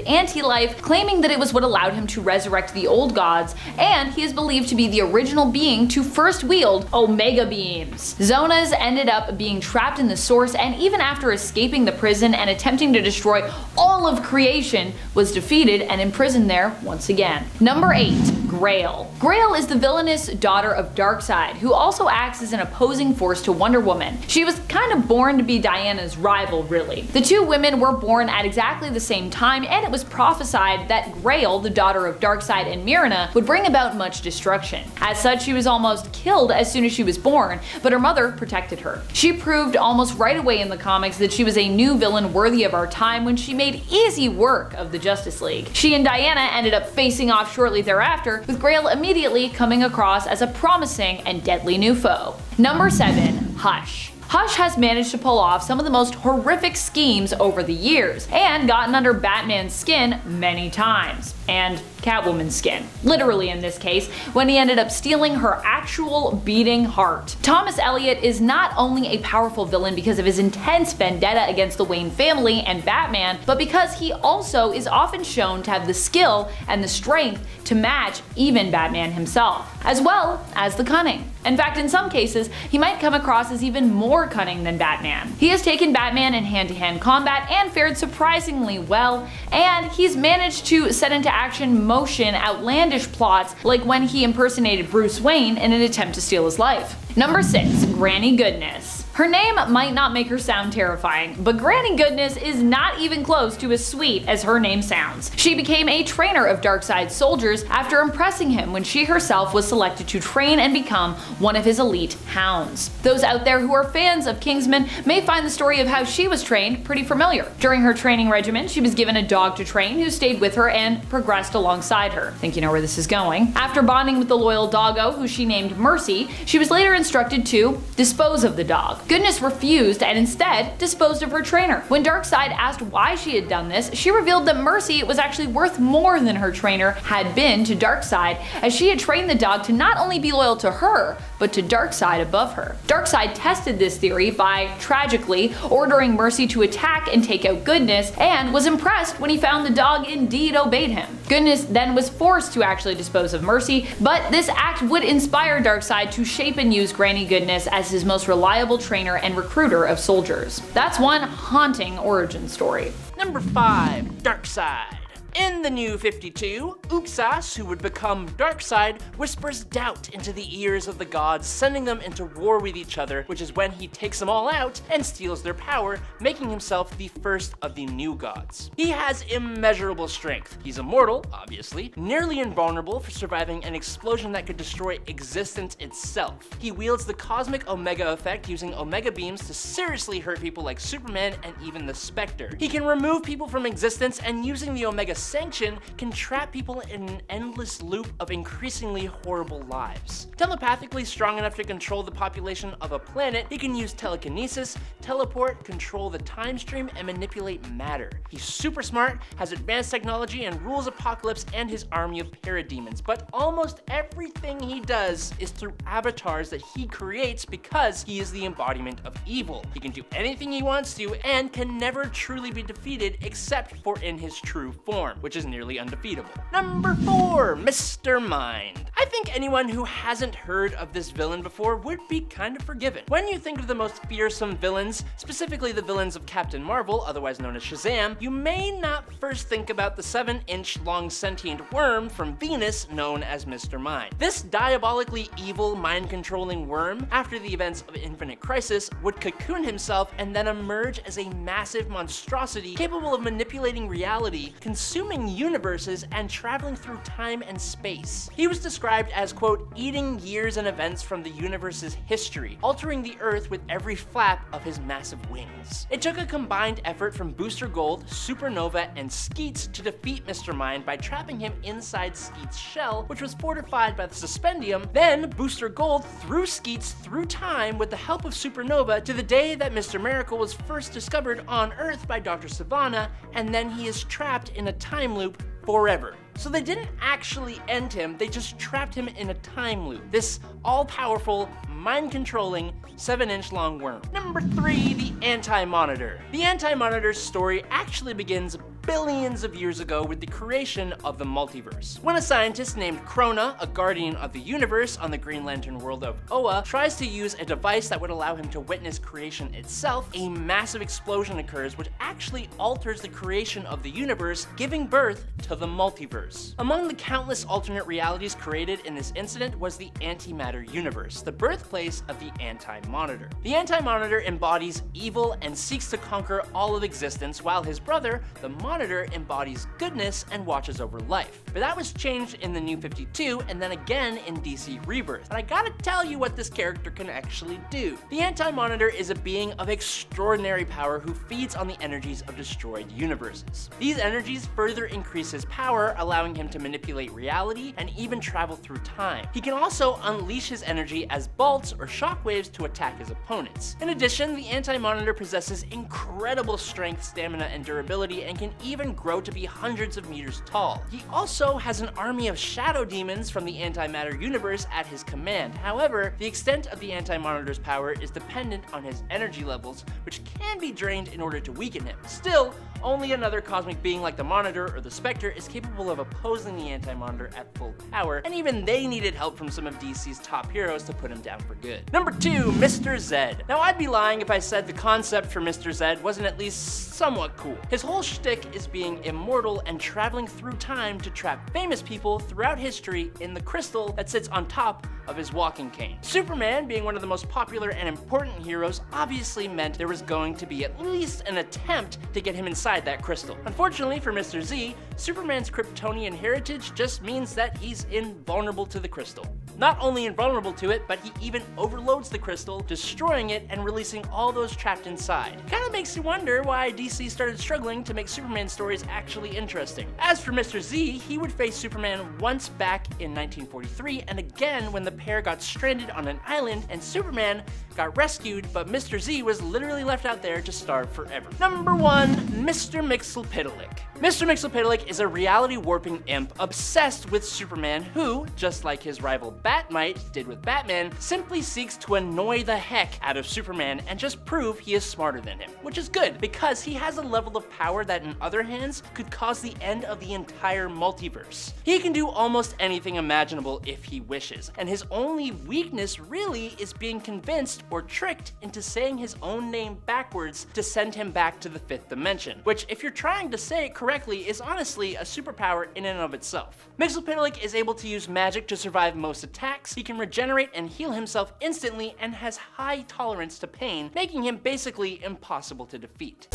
Speaker 4: anti-life, claiming that it was what allowed him to resurrect the old gods, and he is believed to be the original being to first wield Omega beams. Zonas ended up being trapped in the source, and even after escaping the prison and attempting to destroy all of creation, was defeated and imprisoned there once again. Number 8. Grail. Grail is the villainous daughter of Darkseid, who also acts as an opposing force to Wonder Woman. She was kind of born to be Diana's rival, really. The two women were born at exactly the same time, and it was prophesied that Grail, the daughter of Darkseid and Myrna, would bring about much destruction. As such, she was almost killed as soon as she was born, but her mother protected her. She proved almost right away in the comics that she was a new villain worthy of our time when she made easy work of the Justice League. She and Diana ended up facing off shortly thereafter, with Grail immediately coming across as a promising and deadly new foe. Number 7. Hush. Hush has managed to pull off some of the most horrific schemes over the years, and gotten under Batman's skin many times. And Catwoman's skin. Literally in this case, when he ended up stealing her actual beating heart. Thomas Elliot is not only a powerful villain because of his intense vendetta against the Wayne family and Batman, but because he also is often shown to have the skill and the strength to match even Batman himself, as well as the cunning. In fact, in some cases, he might come across as even more cunning than Batman. He has taken Batman in hand-to-hand combat and fared surprisingly well, and he's managed to set into action motion outlandish plots like when he impersonated Bruce Wayne in an attempt to steal his life. Number 6. Granny Goodness. Her name might not make her sound terrifying, but Granny Goodness is not even close to as sweet as her name sounds. She became a trainer of Darkseid's soldiers after impressing him when she herself was selected to train and become one of his elite hounds. Those out there who are fans of Kingsman may find the story of how she was trained pretty familiar. During her training regimen, she was given a dog to train who stayed with her and progressed alongside her. Think you know where this is going? After bonding with the loyal doggo, who she named Mercy, she was later instructed to dispose of the dog. Goodness refused and instead disposed of her trainer. When Darkseid asked why she had done this, she revealed that Mercy was actually worth more than her trainer had been to Darkseid, as she had trained the dog to not only be loyal to her, but to Darkseid above her. Darkseid tested this theory by, tragically, ordering Mercy to attack and take out Goodness, and was impressed when he found the dog indeed obeyed him. Goodness then was forced to actually dispose of Mercy, but this act would inspire Darkseid to shape and use Granny Goodness as his most reliable trainer and recruiter of soldiers. That's one haunting origin story.
Speaker 7: Number 5. Darkseid. In the New 52, Uxas, who would become Darkseid, whispers doubt into the ears of the gods, sending them into war with each other, which is when he takes them all out and steals their power, making himself the first of the new gods. He has immeasurable strength. He's immortal, obviously, nearly invulnerable for surviving an explosion that could destroy existence itself. He wields the cosmic Omega effect, using Omega beams to seriously hurt people like Superman and even the Spectre. He can remove people from existence, and using the Omega Sanction can trap people in an endless loop of increasingly horrible lives. Telepathically strong enough to control the population of a planet, he can use telekinesis, teleport, control the time stream, and manipulate matter. He's super smart, has advanced technology, and rules Apocalypse and his army of parademons, but almost everything he does is through avatars that he creates because he is the embodiment of evil. He can do anything he wants to and can never truly be defeated except for in his true form, which is nearly undefeatable. Number 4, Mr. Mind. I think anyone who hasn't heard of this villain before would be kind of forgiven. When you think of the most fearsome villains, specifically the villains of Captain Marvel, otherwise known as Shazam, you may not first think about the 7-inch long sentient worm from Venus known as Mr. Mind. This diabolically evil, mind-controlling worm, after the events of Infinite Crisis, would cocoon himself and then emerge as a massive monstrosity capable of manipulating reality, consuming universes, and traveling through time and space. He was described as, quote, eating years and events from the universe's history, altering the Earth with every flap of his massive wings. It took a combined effort from Booster Gold, Supernova, and Skeets to defeat Mr. Mind by trapping him inside Skeets' shell, which was fortified by the Suspendium. Then Booster Gold threw Skeets through time with the help of Supernova to the day that Mr. Miracle was first discovered on Earth by Dr. Sivana, and then he is trapped in a time loop forever. So they didn't actually end him, they just trapped him in a time loop. This all-powerful, mind-controlling, 7-inch long worm. Number 3, the Anti-Monitor. The Anti-Monitor's story actually begins billions of years ago with the creation of the multiverse. When a scientist named Krona, a guardian of the universe on the Green Lantern world of Oa, tries to use a device that would allow him to witness creation itself, a massive explosion occurs which actually alters the creation of the universe, giving birth to the multiverse. Among the countless alternate realities created in this incident was the Antimatter universe, the birthplace of the Anti-Monitor. The Anti-Monitor embodies evil and seeks to conquer all of existence, while his brother, the Monitor, embodies goodness and watches over life. But that was changed in the New 52 and then again in DC Rebirth. And I gotta tell you what this character can actually do. The Anti-Monitor is a being of extraordinary power who feeds on the energies of destroyed universes. These energies further increase his power, allowing him to manipulate reality and even travel through time. He can also unleash his energy as bolts or shockwaves to attack his opponents. In addition, the Anti-Monitor possesses incredible strength, stamina, and durability, and can even grow to be hundreds of meters tall. He also has an army of shadow demons from the Antimatter universe at his command. However, the extent of the Anti-Monitor's power is dependent on his energy levels, which can be drained in order to weaken him. Still, only another cosmic being like the Monitor or the Spectre is capable of opposing the Anti-Monitor at full power, and even they needed help from some of DC's top heroes to put him down for good. Number 2, Mr. Zed. Now, I'd be lying if I said the concept for Mr. Zed wasn't at least somewhat cool. His whole shtick is being immortal and traveling through time to trap famous people throughout history in the crystal that sits on top of his walking cane. Superman, being one of the most popular and important heroes, obviously meant there was going to be at least an attempt to get him inside that crystal. Unfortunately for Mr. Z, Superman's Kryptonian heritage just means that he's invulnerable to the crystal. Not only invulnerable to it, but he even overloads the crystal, destroying it and releasing all those trapped inside. Kinda makes you wonder why DC started struggling to make Superman stories actually interesting. As for Mr. Z, he would face Superman once back in 1943 and again when the pair got stranded on an island and Superman got rescued, but Mr. Z was literally left out there to starve forever. Number 1, Mr. Mxyzptlk. Mr. Mxyzptlk is a reality warping imp obsessed with Superman who, just like his rival Batmite did with Batman, simply seeks to annoy the heck out of Superman and just prove he is smarter than him. Which is good, because he has a level of power that in other hands could cause the end of the entire multiverse. He can do almost anything imaginable if he wishes, and his only weakness really is being convinced or tricked into saying his own name backwards to send him back to the 5th dimension, which if you're trying to say it correctly is honestly a superpower in and of itself. Mxyzptlk is able to use magic to survive most attacks, he can regenerate and heal himself instantly, and has high tolerance to pain, making him basically impossible to defeat.